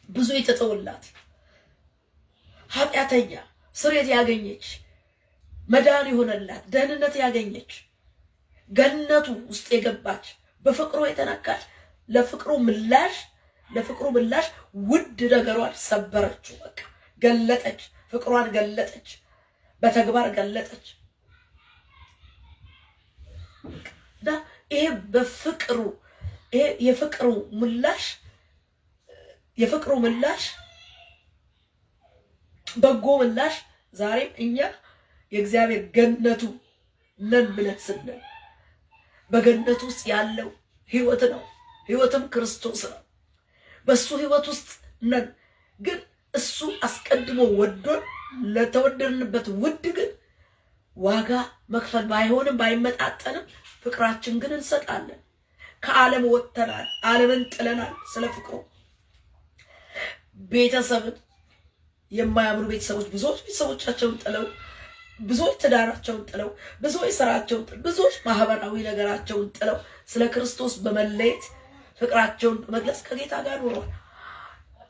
ብዙ የተተወላት ኃጢአተኛ ስርየት ያገኘች መዳን የሆነላት ደህንነት ያገኘች ገነቱ ውስጥ የገባች በፍቅሩ የተነካች ለፍቅሩ ምላሽ ውድ ነገሯን ሰበረችው። በቃ ገለጠች፣ ፍቅሯን ገለጠች፣ በተግባር ገለጠች። ይሄ የፍቅሩ ምላሽ በጎ ምላሽ ዛሬም እኛ የእግዚአብሔር ገነቱ ነን ብለን ስንል በገነቱ ውስጥ ያለው ህይወት ነው። ህይወትም ክርስቶስ ነው። በሱ ህይወት ውስጥ ነን። ግን እሱ አስቀድሞ ወዶን ለተወደድንበት ውድ ግን ዋጋ መክፈል ባይሆንም ባይመጣጠንም ፍቅራችን ግን እንሰጣለን። ከዓለም ወጥተናል፣ ዓለምን ጥለናል። ስለ ፍቅሩ ቤተሰብን የማያምኑ ቤተሰቦች ብዙዎች ቤተሰቦቻቸውን ጥለው፣ ብዙዎች ትዳራቸውን ጥለው፣ ብዙዎች ስራቸውን ጥለው፣ ብዙዎች ማህበራዊ ነገራቸውን ጥለው ስለ ክርስቶስ በመለየት ፍቅራቸውን በመግለጽ ከጌታ ጋር ኖረዋል።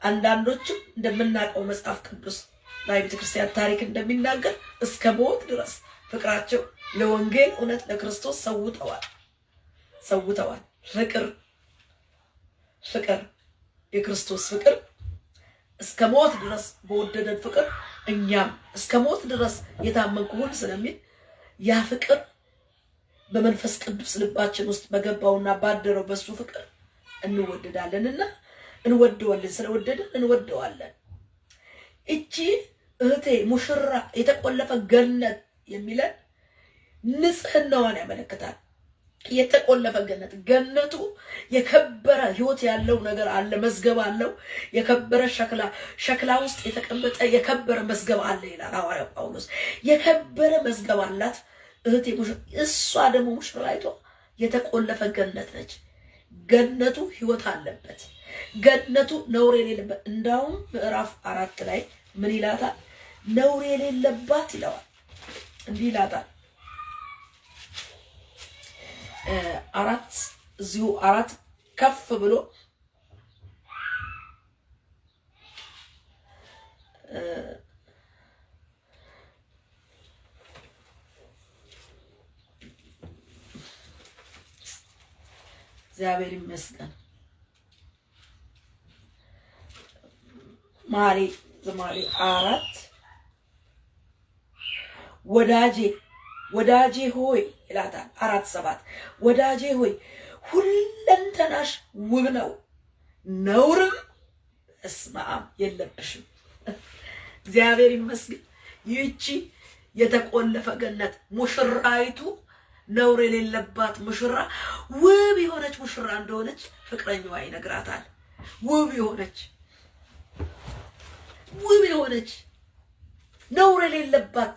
አንዳንዶችም እንደምናውቀው መጽሐፍ ቅዱስ ላይ ቤተክርስቲያን ታሪክ እንደሚናገር እስከ ሞት ድረስ ፍቅራቸው ለወንጌል እውነት ለክርስቶስ ሰውተዋል። ፍቅር የክርስቶስ ፍቅር እስከ ሞት ድረስ በወደደን ፍቅር እኛም እስከ ሞት ድረስ የታመንኩ ሁን ስለሚል ያ ፍቅር በመንፈስ ቅዱስ ልባችን ውስጥ በገባውና ባደረው በሱ ፍቅር እንወደዳለንና እንወደዋለን። ስለወደደን እንወደዋለን። እቺ እህቴ ሙሽራ የተቆለፈ ገነት የሚለን ንጽህናዋን ያመለክታል። የተቆለፈ ገነት ገነቱ የከበረ ህይወት ያለው ነገር አለ፣ መዝገብ አለው። የከበረ ሸክላ ውስጥ የተቀመጠ የከበረ መዝገብ አለ ይላል ሐዋርያው ጳውሎስ። የከበረ መዝገብ አላት እህቴ እሷ ደግሞ ሙሽራይቷ የተቆለፈ ገነት ነች። ገነቱ ህይወት አለበት። ገነቱ ነውር የሌለበት። እንዳውም ምዕራፍ 4 ላይ ምን ይላታል? ነውር የሌለባት ይለዋል። እንዲህ ይላታል 4 ከፍ ብሎ እግዚአብሔር ይመስገን። ዝማሬ 4 ወዳጄ ሆይ ይላታል። 4:7 ወዳጄ ሆይ ሁለንተናሽ ውብ ነው፣ ነውርም እስማም የለብሽም። እግዚአብሔር ይመስገን። ይህቺ የተቆለፈ ገነት ሙሽራይቱ ነውር የሌለባት ሙሽራ ውብ የሆነች ሙሽራ እንደሆነች ፍቅረኛዋ ይነግራታል። ውብ የሆነች ነውር የሌለባት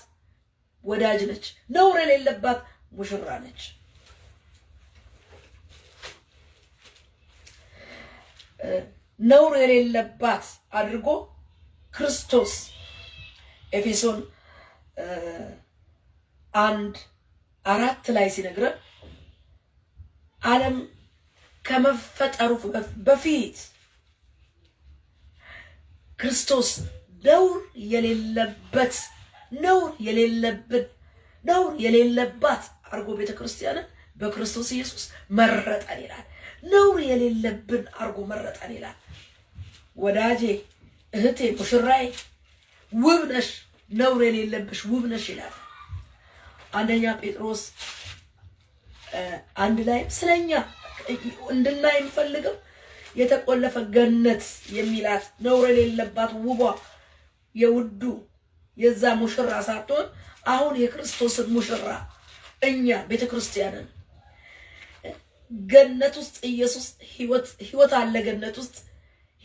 ወዳጅ ነች። ነውር የሌለባት ሙሽራ ነች። ነውር የሌለባት አድርጎ ክርስቶስ ኤፌሶን 1:4 ላይ ሲነግረን ዓለም ከመፈጠሩ በፊት ክርስቶስ ነውር የሌለባት አርጎ ቤተክርስቲያንን በክርስቶስ ኢየሱስ መረጠን ይላል። ነውር የሌለብን አርጎ መረጠን ይላል። ወዳጄ እህቴ ሙሽራዬ ውብ ነሽ፣ ነውር የሌለብሽ ውብ ነሽ ይላል። አንደኛ ጴጥሮስ 1 ላይ ስለኛ እንድናይ የሚፈልገው የተቆለፈ ገነት የሚላት ነውር የሌለባት ውቧ የውዱ የዛ ሙሽራ ሳትሆን አሁን የክርስቶስን ሙሽራ እኛ ቤተክርስቲያንን ገነት ውስጥ ኢየሱስ ህይወት አለ። ገነት ውስጥ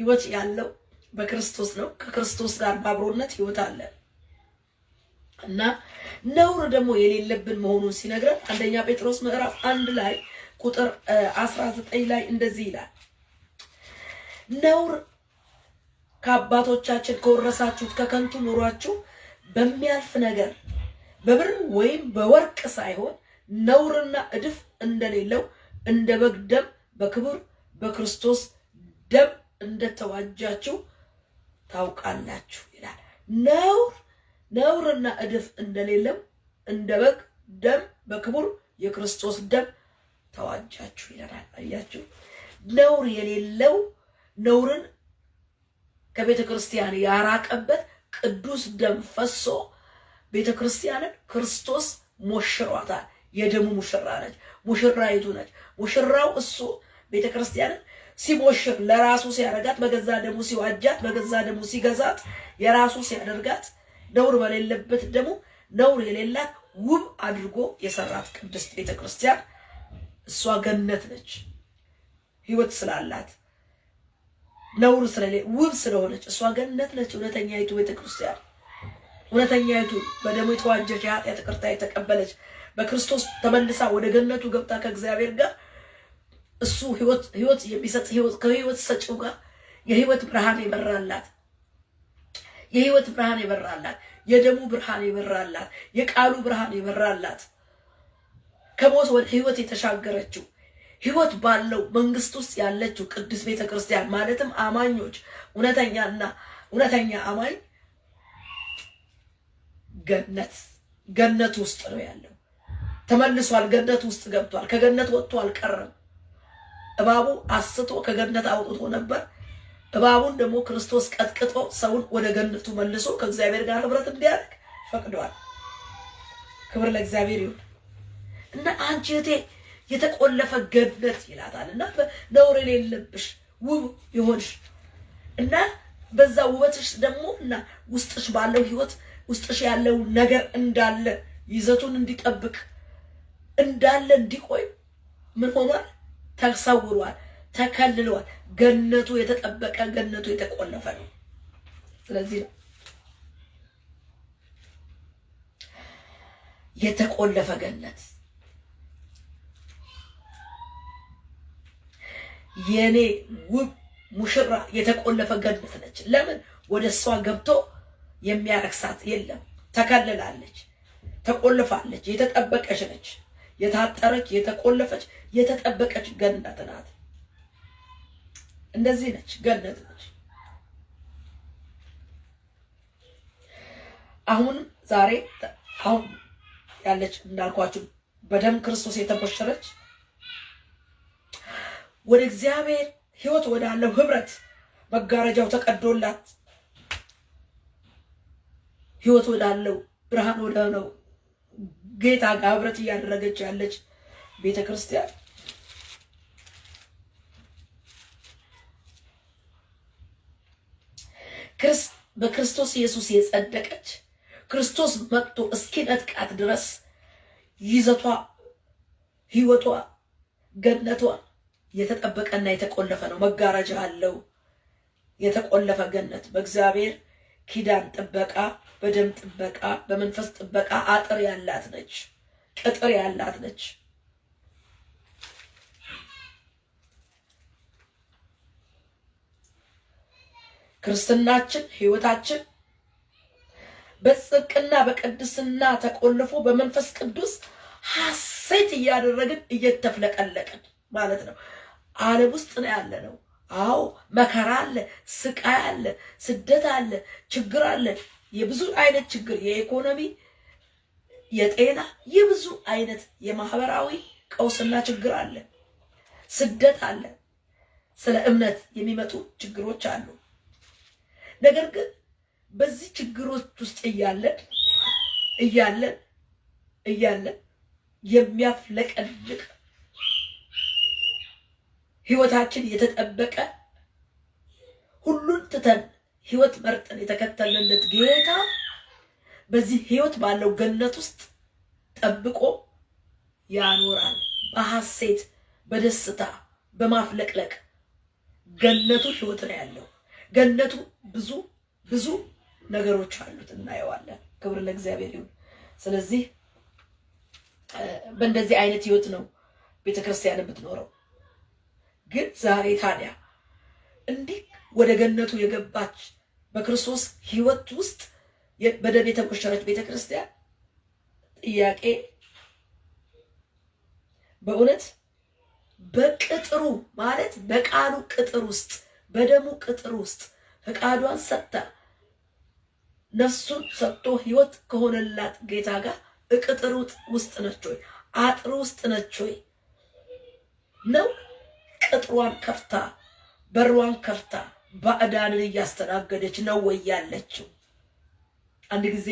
ህይወት ያለው በክርስቶስ ነው። ከክርስቶስ ጋር ባብሮነት ህይወት አለ እና ነውር ደግሞ የሌለብን መሆኑን ሲነግረን አንደኛ ጴጥሮስ ምዕራፍ 1 ላይ ቁጥር 19 ላይ እንደዚህ ይላል፣ ነውር ከአባቶቻችን ከወረሳችሁት ከከንቱ ኑሯችሁ በሚያልፍ ነገር በብር ወይም በወርቅ ሳይሆን ነውርና እድፍ እንደሌለው እንደ በግ ደም በክብር በክርስቶስ ደም እንደተዋጃችሁ ታውቃላችሁ ይላል። ነውርና እድፍ እንደሌለው እንደ በግ ደም በክብር የክርስቶስ ደም ተዋጃችሁ ይላል። አያችሁ፣ ነውር የሌለው ነውርን ከቤተ ክርስቲያን ያራቀበት ቅዱስ ደም ፈሶ ቤተ ክርስቲያንን ክርስቶስ ሞሽሯታል። የደሙ ሙሽራ ነች፣ ሙሽራይቱ ነች። ሙሽራው እሱ ቤተ ክርስቲያንን ሲሞሽር ለራሱ ሲያደርጋት፣ በገዛ ደሙ ሲዋጃት፣ በገዛ ደሙ ሲገዛት፣ የራሱ ሲያደርጋት ነውር በሌለበት ደሙ ነውር የሌላት ውብ አድርጎ የሰራት ቅድስት ቤተ ክርስቲያን እሷ ገነት ነች። ህይወት ስላላት ነውር ስለሌለ ውብ ስለሆነች እሷ ገነት ነች። እውነተኛይቱ ቤተ ክርስቲያን እውነተኛይቱ በደሙ የተዋጀች የኃጢአት ይቅርታ የተቀበለች በክርስቶስ ተመልሳ ወደ ገነቱ ገብታ ከእግዚአብሔር ጋር እሱ ህይወት የሚሰጥ ከህይወት ሰጪው ጋር የህይወት ብርሃን ይበራላት፣ የደሙ ብርሃን ይበራላት፣ የቃሉ ብርሃን ይበራላት፣ ከሞት ወደ ህይወት የተሻገረችው ህይወት ባለው መንግስት ውስጥ ያለችው ቅዱስ ቤተክርስቲያን ማለትም አማኞች እውነተኛ አማኝ ገነት ውስጥ ነው ያለው። ተመልሷል፣ ገነት ውስጥ ገብቷል። ከገነት ወጥቶ አልቀረም። እባቡ አስቶ ከገነት አውጥቶ ነበር። እባቡን ደግሞ ክርስቶስ ቀጥቅጦ ሰውን ወደ ገነቱ መልሶ ከእግዚአብሔር ጋር ህብረት እንዲያደርግ ፈቅዷል። ክብር ለእግዚአብሔር ይሁን እና አንቺ እህቴ የተቆለፈ ገነት ይላታል እና ነውር የሌለብሽ ውብ ይሆንሽ እና በዛ ውበትሽ ደግሞ እና ውስጥሽ ባለው ህይወት ውስጥሽ ያለው ነገር እንዳለ ይዘቱን እንዲጠብቅ እንዳለ እንዲቆይ ምን ሆኗል? ተሰውሯል፣ ተከልሏል። ገነቱ የተጠበቀ ገነቱ የተቆለፈ ነው። ስለዚህ ነው የተቆለፈ ገነት የኔ ውብ ሙሽራ የተቆለፈ ገነት ነች። ለምን? ወደ እሷ ገብቶ የሚያረክሳት የለም። ተከልላለች፣ ተቆልፋለች፣ የተጠበቀች ነች። የታጠረች፣ የተቆለፈች፣ የተጠበቀች ገነት ናት። እንደዚህ ነች፣ ገነት ነች። አሁን ዛሬ አሁን ያለች እንዳልኳችሁ በደም ክርስቶስ የተቆሸረች ወደ እግዚአብሔር ሕይወት ወዳለው ህብረት መጋረጃው ተቀዶላት ሕይወት ወዳለው ብርሃን ወዳለው ጌታ ጋር ህብረት እያደረገች ያለች ቤተክርስቲያን በክርስቶስ ኢየሱስ የጸደቀች ክርስቶስ መጥቶ እስኪነጥቃት ድረስ ይዘቷ፣ ህይወቷ፣ ገነቷ የተጠበቀና የተቆለፈ ነው። መጋረጃ አለው። የተቆለፈ ገነት በእግዚአብሔር ኪዳን ጥበቃ፣ በደም ጥበቃ፣ በመንፈስ ጥበቃ አጥር ያላት ነች፣ ቅጥር ያላት ነች። ክርስትናችን ህይወታችን በጽድቅና በቅድስና ተቆልፎ በመንፈስ ቅዱስ ሐሴት እያደረግን እየተፍለቀለቅን ማለት ነው። ዓለም ውስጥ ነው ያለነው። አዎ መከራ አለ፣ ስቃይ አለ፣ ስደት አለ፣ ችግር አለ። የብዙ አይነት ችግር፣ የኢኮኖሚ፣ የጤና፣ የብዙ አይነት የማህበራዊ ቀውስና ችግር አለ፣ ስደት አለ። ስለ እምነት የሚመጡ ችግሮች አሉ። ነገር ግን በዚህ ችግሮች ውስጥ እያለን የሚያፍለቀልቅ ህይወታችን የተጠበቀ ሁሉን ትተን ህይወት መርጠን የተከተልንለት ጌታ በዚህ ህይወት ባለው ገነት ውስጥ ጠብቆ ያኖራል። በሐሴት፣ በደስታ፣ በማፍለቅለቅ ገነቱ ህይወት ነው ያለው። ገነቱ ብዙ ነገሮች አሉት፣ እናየዋለን። ክብር ለእግዚአብሔር ይሁን። ስለዚህ በእንደዚህ አይነት ህይወት ነው ቤተክርስቲያን የምትኖረው። ግን ዛሬ ታዲያ እንዲህ ወደ ገነቱ የገባች በክርስቶስ ህይወት ውስጥ በደም የተቆሸረች ቤተክርስቲያን ጥያቄ በእውነት በቅጥሩ ማለት በቃሉ ቅጥር ውስጥ በደሙ ቅጥር ውስጥ ፈቃዷን ሰጥታ ነፍሱን ሰጥቶ ህይወት ከሆነላት ጌታ ጋር እቅጥሩ ውስጥ ነች ወይ? አጥሩ ውስጥ ነች ወይ? ነው ቅጥሯን ከፍታ በሯን ከፍታ ባዕዳንን እያስተናገደች ነው ወይ ያለችው? አንድ ጊዜ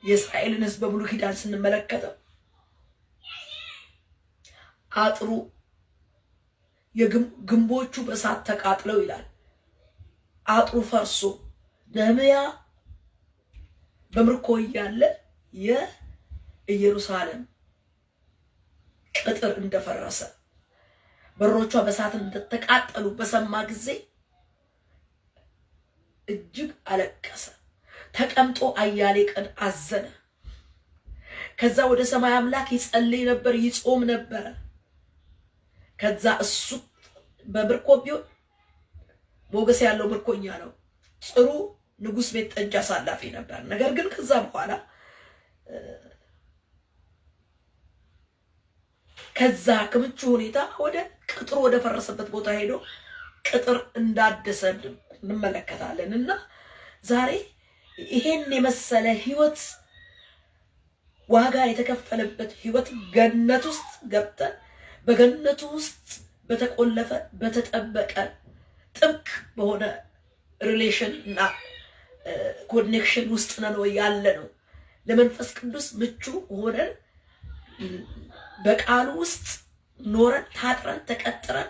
የእስራኤልን ህዝብ በብሉይ ኪዳን ስንመለከተው አጥሩ የግንቦቹ በእሳት ተቃጥለው ይላል። አጥሩ ፈርሶ ነህምያ በምርኮ እያለ የኢየሩሳሌም ቅጥር እንደፈረሰ በሮቿ በእሳት እንደተቃጠሉ በሰማ ጊዜ እጅግ አለቀሰ። ተቀምጦ አያሌ ቀን አዘነ። ከዛ ወደ ሰማይ አምላክ ይጸልይ ነበር፣ ይጾም ነበር። ከዛ እሱ በምርኮ ቢሆን ሞገስ ያለው ምርኮኛ ነው። ጥሩ ንጉስ ቤት ጠጅ አሳላፊ ነበር። ነገር ግን ከዛ በኋላ ከዛ ከምቹ ሁኔታ ወደ ቅጥሩ ወደ ፈረሰበት ቦታ ሄዶ ቅጥር እንዳደሰ እንመለከታለን። እና ዛሬ ይሄን የመሰለ ህይወት ዋጋ የተከፈለበት ህይወት ገነት ውስጥ ገብተን በገነቱ ውስጥ በተቆለፈ በተጠበቀ ጥብቅ በሆነ ሪሌሽን እና ኮኔክሽን ውስጥ ነን ወይ ያለ ነው? ለመንፈስ ቅዱስ ምቹ ሆነን በቃሉ ውስጥ ኖረን ታጥረን ተቀጥረን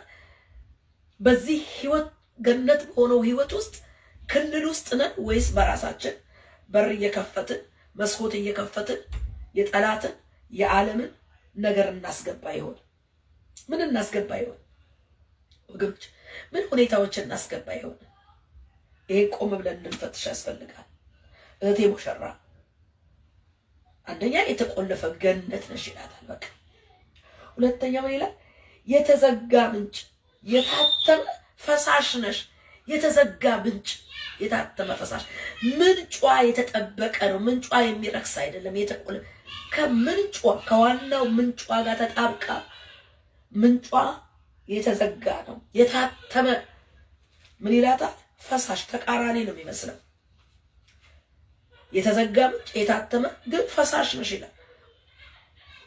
በዚህ ህይወት ገነት በሆነው ህይወት ውስጥ ክልል ውስጥ ነን ወይስ በራሳችን በር እየከፈትን መስኮት እየከፈትን የጠላትን የዓለምን ነገር እናስገባ ይሆን? ምን እናስገባ ይሆን ወገኖች? ምን ሁኔታዎችን እናስገባ ይሆን? ይሄ ቆም ብለን እንድንፈትሽ ያስፈልጋል። እህቴ ሙሽራ አንደኛ የተቆለፈ ገነት ነሽ ይላታል። በቃ ሁለተኛ ምን ይላል? የተዘጋ ምንጭ የታተመ ፈሳሽ ነሽ። የተዘጋ ምንጭ የታተመ ፈሳሽ፣ ምንጯ የተጠበቀ ነው። ምንጯ የሚረክስ አይደለም። ከምንጯ ከዋናው ምንጯ ጋር ተጣብቃ ምንጯ የተዘጋ ነው። የታተመ ምን ይላታል? ፈሳሽ። ተቃራኒ ነው የሚመስለው። የተዘጋ ምንጭ የታተመ ግን ፈሳሽ ነሽ ይላል።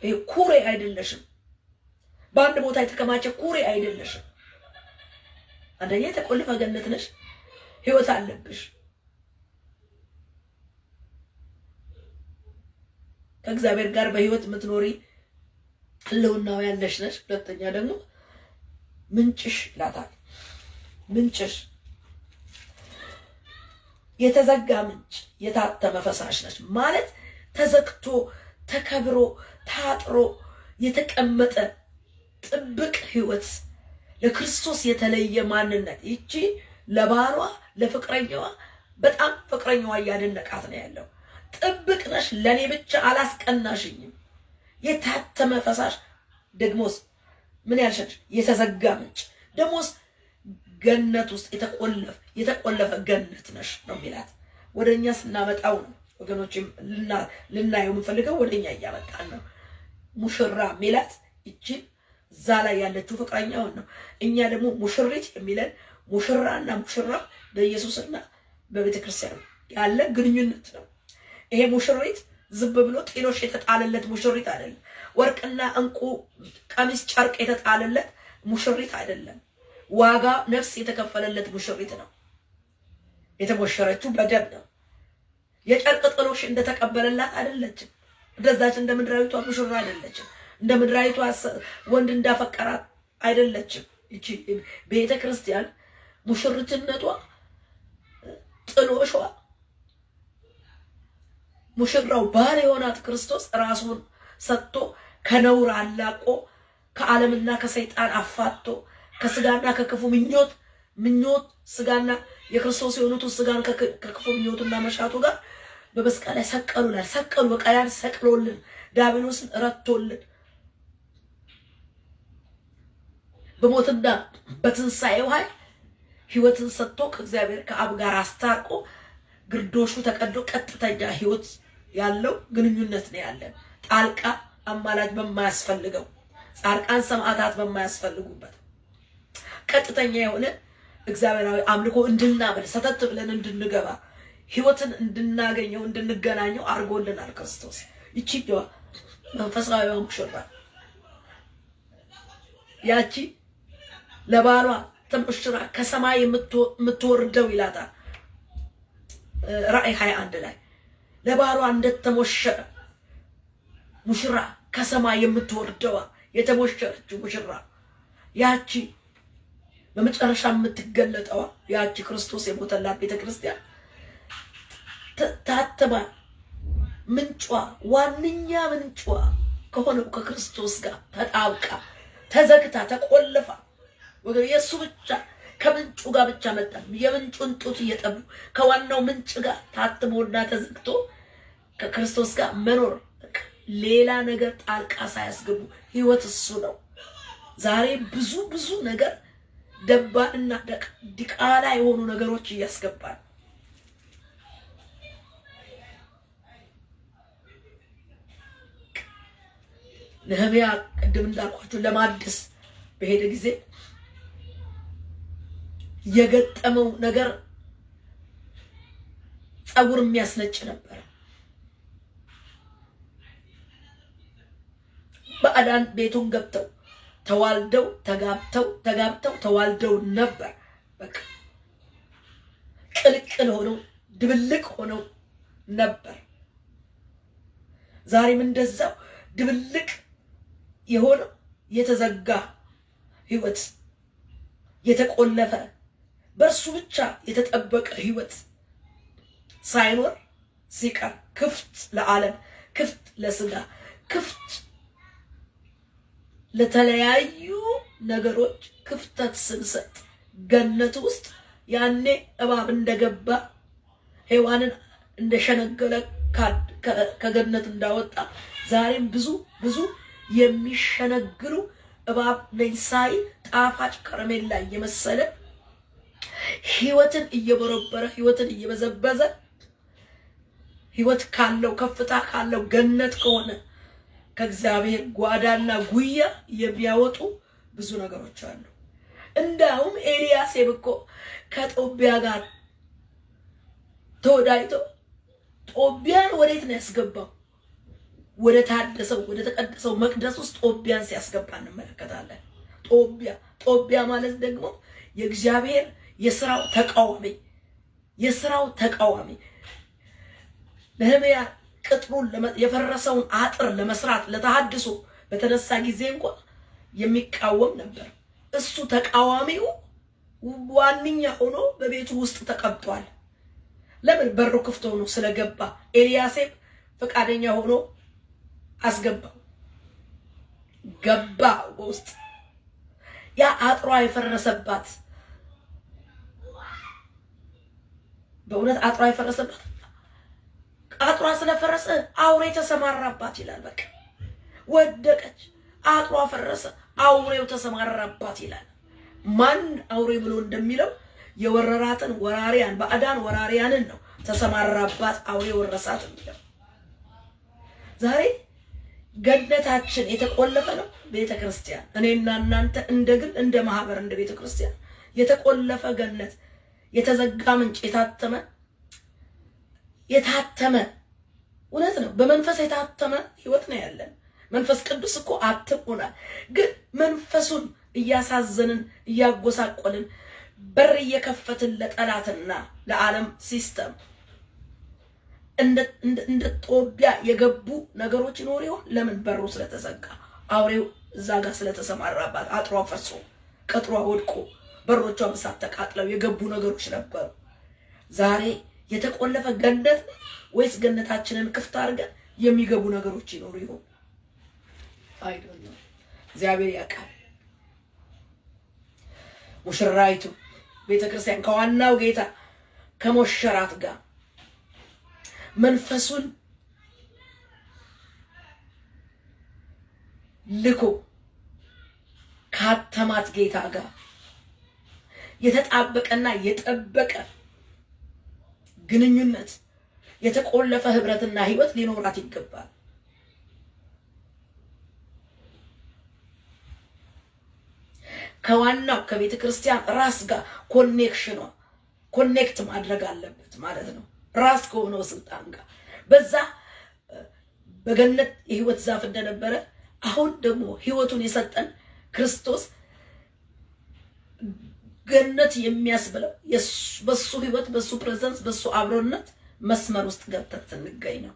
ይሄ ኩሬ አይደለሽም። በአንድ ቦታ የተከማቸ ኩሬ አይደለሽም። አንደኛ የተቆለፈ ገነት ነሽ። ህይወት አለብሽ። ከእግዚአብሔር ጋር በህይወት የምትኖሪ ህልውናው ያለሽ ነሽ። ሁለተኛ ደግሞ ምንጭሽ ይላታል። ምንጭሽ የተዘጋ ምንጭ የታተመ ፈሳሽ ነች ማለት ተዘግቶ ተከብሮ ታጥሮ የተቀመጠ ጥብቅ ህይወት፣ ለክርስቶስ የተለየ ማንነት። ይቺ ለባሏ ለፍቅረኛዋ በጣም ፍቅረኛዋ እያደነቃት ነው ያለው። ጥብቅ ነሽ፣ ለኔ ብቻ አላስቀናሽኝም። የታተመ ፈሳሽ ደግሞስ ምን ያልሸሽ? የተዘጋ ምንጭ ደግሞስ ገነት ውስጥ የተቆለፈ ገነት ነሽ ነው የሚላት። ወደኛ ስናመጣው ነው ወገኖች ልናየው የምንፈልገው፣ ወደኛ እያመጣን ነው። ሙሽራ የሚላት እቺ እዛ ላይ ያለችው ፍቅረኛውን ነው። እኛ ደግሞ ሙሽሪት የሚለን ሙሽራና ሙሽራ በኢየሱስና በቤተ ክርስቲያን ያለ ግንኙነት ነው። ይሄ ሙሽሪት ዝም ብሎ ጤኖሽ የተጣለለት ሙሽሪት አይደለም። ወርቅና እንቁ ቀሚስ ጨርቅ የተጣለለት ሙሽሪት አይደለም። ዋጋ ነፍስ የተከፈለለት ሙሽሪት ነው። የተሞሸረችው በደም ነው። የጨርቅ ጥሎሽ እንደተቀበለላት አይደለችም። እንደዛች እንደ ምድራዊቷ ሙሽራ አይደለችም። እንደ ምድራዊቷ ወንድ እንዳፈቀራት አይደለችም። እቺ ቤተ ክርስቲያን ሙሽርትነቷ ጥሎሿ ሙሽራው ባል የሆናት ክርስቶስ ራሱን ሰጥቶ ከነውር አላቆ ከዓለምና ከሰይጣን አፋቶ ከስጋና ከክፉ ምኞት ስጋና የክርስቶስ የሆኑት ስጋን ከክፉ ምኞቱና መሻቱ ጋር በመስቀል ላይ ሰቀሉ። በቀያን ሰቅሎልን ዲያብሎስን ረቶልን በሞትና በትንሳኤው ኃይል ህይወትን ሰጥቶ ከእግዚአብሔር ከአብ ጋር አስታርቆ ግርዶሹ ተቀዶ ቀጥተኛ ህይወት ያለው ግንኙነት ነው ያለን። ጣልቃ አማላጅ በማያስፈልገው፣ ጻድቃን ሰማዕታት በማያስፈልጉበት ቀጥተኛ የሆነ እግዚአብሔራዊ አምልኮ እንድናበል ሰተት ብለን እንድንገባ ህይወትን እንድናገኘው እንድንገናኘው አድርጎልናል ክርስቶስ። ይቺው መንፈሳዊ ሙሽራ ያቺ ለባሏ ተሙሽራ ከሰማይ የምትወርደው ይላታል ራእይ 21 ላይ ለባሏ እንደተሞሸረ ሙሽራ ከሰማይ የምትወርደዋ የተሞሸረችው ሙሽራ ያቺ በመጨረሻ የምትገለጠዋ ያቺ ክርስቶስ የሞተላት ቤተ ክርስቲያን ታተማ ምንጯ ዋንኛ ምንጯ ከሆነው ከክርስቶስ ጋር ተጣብቃ ተዘግታ ተቆልፋ ወገን የሱ ብቻ ከምንጩ ጋር ብቻ መጣ። የምንጩን ጡት እየጠቡ ከዋናው ምንጭ ጋር ታትሞና ተዘግቶ ከክርስቶስ ጋር መኖር፣ ሌላ ነገር ጣልቃ ሳያስገቡ ህይወት እሱ ነው። ዛሬ ብዙ ነገር ደባልና ዲቃላ የሆኑ ነገሮች እያስገባል። ነህምያ ቅድም እንዳልኳችሁ ለማደስ በሄደ ጊዜ የገጠመው ነገር ጸጉር የሚያስነጭ ነበር። በአዳን ቤቱን ገብተው ተዋልደው ተጋብተው ተዋልደው ነበር። በቃ ቅልቅል ሆነው ድብልቅ ሆነው ነበር። ዛሬም እንደዛው ድብልቅ የሆነው የተዘጋ ህይወት፣ የተቆለፈ በእርሱ ብቻ የተጠበቀ ህይወት ሳይኖር ሲቀር ክፍት ለዓለም ክፍት ለስጋ ክፍት ለተለያዩ ነገሮች ክፍተት ስንሰጥ ገነት ውስጥ ያኔ እባብ እንደገባ ሔዋንን እንደሸነገለ ከገነት እንዳወጣ ዛሬም ብዙ የሚሸነግሉ እባብ ነኝ ሳይ ጣፋጭ ከረሜላ እየመሰለ ህይወትን እየበረበረ ህይወትን እየበዘበዘ ህይወት ካለው ከፍታ ካለው ገነት ከሆነ ከእግዚአብሔር ጓዳና ጉያ የሚያወጡ ብዙ ነገሮች አሉ። እንዳውም ኤልያስ እኮ ከጦቢያ ጋር ተወዳይቶ ጦቢያን ወዴት ነው ያስገባው? ወደ ታደሰው ወደ ተቀደሰው መቅደስ ውስጥ ጦቢያን ሲያስገባ እንመለከታለን። ጦቢያ ማለት ደግሞ የእግዚአብሔር የሥራው ተቃዋሚ ነህምያ ቅጥሩን የፈረሰውን አጥር ለመስራት ለተሐድሶ በተነሳ ጊዜ እንኳን የሚቃወም ነበር። እሱ ተቃዋሚው ዋንኛ ሆኖ በቤቱ ውስጥ ተቀምጧል። ለምን? በሩ ክፍት ሆኖ ስለገባ ኤልያሴም ፈቃደኛ ሆኖ አስገባው። ገባ ውስጥ ያ አጥሯ የፈረሰባት በእውነት አጥሯ የፈረሰባት አጥሯ ስለፈረሰ አውሬ ተሰማራባት ይላል። በቃ ወደቀች፣ አጥሯ ፈረሰ፣ አውሬው ተሰማራባት ይላል። ማን አውሬ ብሎ እንደሚለው የወረራትን ወራሪያን ባዕዳን ወራሪያንን ነው ተሰማራባት አውሬ ወረሳት የሚለው። ዛሬ ገነታችን የተቆለፈ ነው። ቤተክርስቲያን እኔና እናንተ እንደግል እንደ ማህበር እንደ ቤተክርስቲያን የተቆለፈ ገነት፣ የተዘጋ ምንጭ፣ የታተመ እውነት ነው። በመንፈስ የታተመ ህይወት ነው ያለን። መንፈስ ቅዱስ እኮ አትሞናል። ግን መንፈሱን እያሳዘንን እያጎሳቆልን በር እየከፈትን ለጠላትና ለዓለም ሲስተም እንደ ጦቢያ የገቡ ነገሮች ይኖር ይሆን? ለምን? በሩ ስለተዘጋ፣ አውሬው እዛ ጋር ስለተሰማራባት፣ አጥሯ ፈርሶ ቅጥሯ ወድቆ በሮቿ በሳት ተቃጥለው የገቡ ነገሮች ነበሩ። ዛሬ የተቆለፈ ገነት ወይስ ገነታችንን ክፍት አድርገን የሚገቡ ነገሮች ይኖሩ ይሆን? አይደለም። እግዚአብሔር ያውቃል። ሙሽራይቱ ቤተክርስቲያን ከዋናው ጌታ ከሞሸራት ጋር መንፈሱን ልኮ ካተማት ጌታ ጋር የተጣበቀና የጠበቀ ግንኙነት የተቆለፈ ህብረትና ህይወት ሊኖራት ይገባል። ከዋናው ከቤተ ክርስቲያን ራስ ጋር ኮኔክት ማድረግ አለበት ማለት ነው። ራስ ከሆነው ስልጣን ጋር በዛ በገነት የህይወት ዛፍ እንደነበረ አሁን ደግሞ ህይወቱን የሰጠን ክርስቶስ ገነት የሚያስብለው በሱ ህይወት በሱ ፕሬዘንስ በሱ አብሮነት መስመር ውስጥ ገብተን ስንገኝ ነው።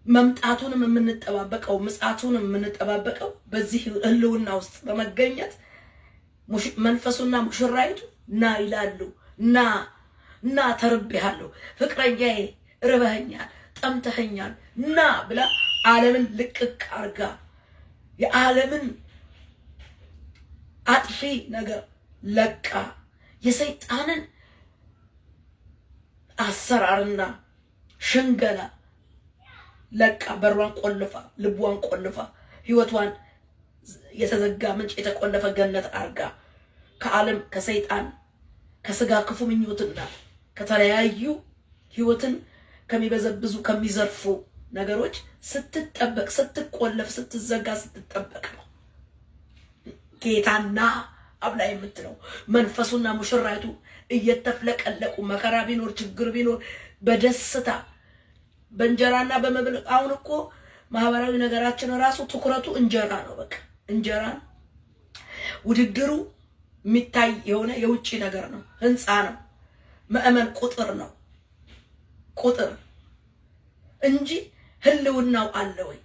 መምጣቱንም የምንጠባበቀው ምጽአቱንም የምንጠባበቀው በዚህ ህልውና ውስጥ በመገኘት መንፈሱና ሙሽራይቱ ና ይላሉ። ና ተርቤሃለሁ፣ ፍቅረኛዬ ርበኸኛል፣ ጠምተኸኛል፣ ና ብላ ዓለምን ልቅቅ አርጋ የዓለምን አጥፊ ነገር ለቃ የሰይጣንን አሰራርና ሽንገላ ለቃ በሯን ቆልፋ ልቧን ቆልፋ ህይወቷን የተዘጋ ምንጭ የተቆለፈ ገነት አርጋ ከዓለም ከሰይጣን ከስጋ ክፉ ምኞትና ከተለያዩ ህይወትን ከሚበዘብዙ ከሚዘርፉ ነገሮች ስትጠበቅ ስትቆለፍ ስትዘጋ ስትጠበቅ ነው ጌታና አብላ የምትለው መንፈሱና ሙሽራይቱ እየተፍለቀለቁ መከራ ቢኖር ችግር ቢኖር በደስታ በእንጀራና በመብል። አሁን እኮ ማህበራዊ ነገራችን ራሱ ትኩረቱ እንጀራ ነው። በቃ እንጀራ ነው። ውድድሩ የሚታይ የሆነ የውጪ ነገር ነው፣ ህንፃ ነው፣ ምእመን ቁጥር ነው ቁጥር እንጂ ህልውናው አለ ወይ?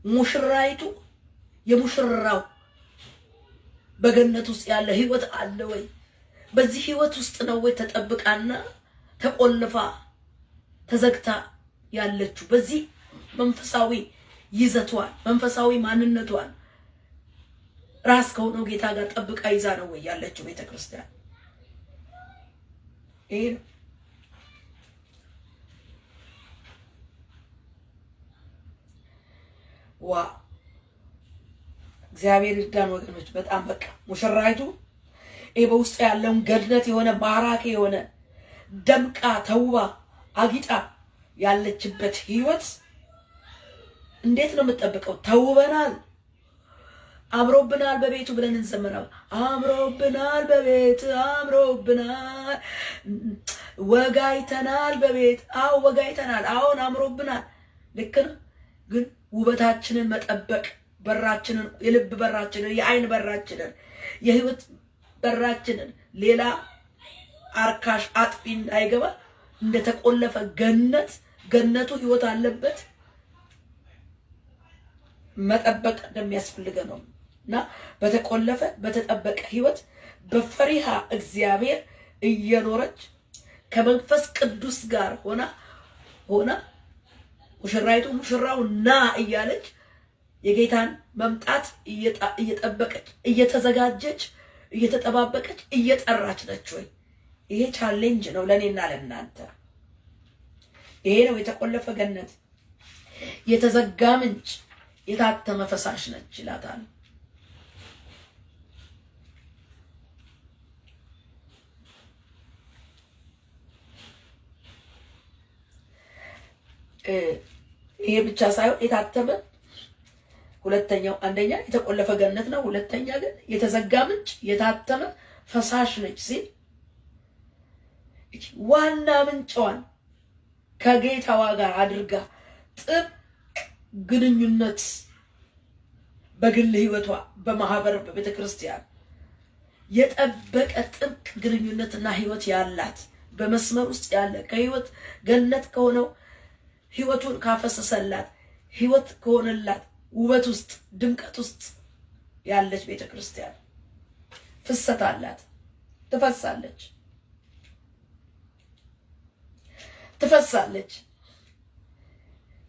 ሙሽራይቱ የሙሽራው በገነት ውስጥ ያለ ህይወት አለ ወይ? በዚህ ህይወት ውስጥ ነው ወይ ተጠብቃና ተቆልፋ ተዘግታ ያለችው? በዚህ መንፈሳዊ ይዘቷን መንፈሳዊ ማንነቷን ራስ ከሆነው ጌታ ጋር ጠብቃ ይዛ ነው ወይ ያለችው ቤተክርስቲያን? ይሄ ዋ እግዚአብሔር ይርዳን ወገኖች። በጣም በቃ ሙሽራይቱ ይሄ በውስጥ ያለውን ገድነት የሆነ ማራኪ የሆነ ደምቃ ተውባ አጊጣ ያለችበት ህይወት እንዴት ነው የምትጠብቀው? ተውበናል፣ አምሮብናል በቤቱ ብለን እንዘምራለን። አምሮብናል በቤት አምሮብናል፣ ወጋይተናል በቤት። አዎ ወጋይተናል፣ አዎን አምሮብናል። ልክ ነው። ግን ውበታችንን መጠበቅ በራችንን፣ የልብ በራችንን፣ የአይን በራችንን፣ የህይወት በራችንን ሌላ አርካሽ አጥፊ እንዳይገባ እንደተቆለፈ ገነት፣ ገነቱ ህይወት አለበት መጠበቅ እንደሚያስፈልገ ነው። እና በተቆለፈ በተጠበቀ ህይወት በፈሪሃ እግዚአብሔር እየኖረች ከመንፈስ ቅዱስ ጋር ሆና ሙሽራይቱ ሙሽራው ና እያለች የጌታን መምጣት እየጠበቀች እየተዘጋጀች እየተጠባበቀች እየጠራች ነች ወይ? ይሄ ቻሌንጅ ነው ለኔና ለእናንተ። ይሄ ነው የተቆለፈ ገነት፣ የተዘጋ ምንጭ፣ የታተመ ፈሳሽ ነች ይላታል። ይሄ ብቻ ሳይሆን የታተመ ሁለተኛው፣ አንደኛ የተቆለፈ ገነት ነው፣ ሁለተኛ ግን የተዘጋ ምንጭ የታተመ ፈሳሽ ነች ሲል ዋና ምንጭዋን ከጌታዋ ጋር አድርጋ ጥብቅ ግንኙነት በግል ህይወቷ በማህበር በቤተክርስቲያን የጠበቀ ጥብቅ ግንኙነትና ህይወት ያላት በመስመር ውስጥ ያለ ከህይወት ገነት ከሆነው ህይወቱን ካፈሰሰላት ህይወት ከሆነላት ውበት ውስጥ ድምቀት ውስጥ ያለች ቤተክርስቲያን ፍሰት አላት። ትፈሳለች ትፈሳለች።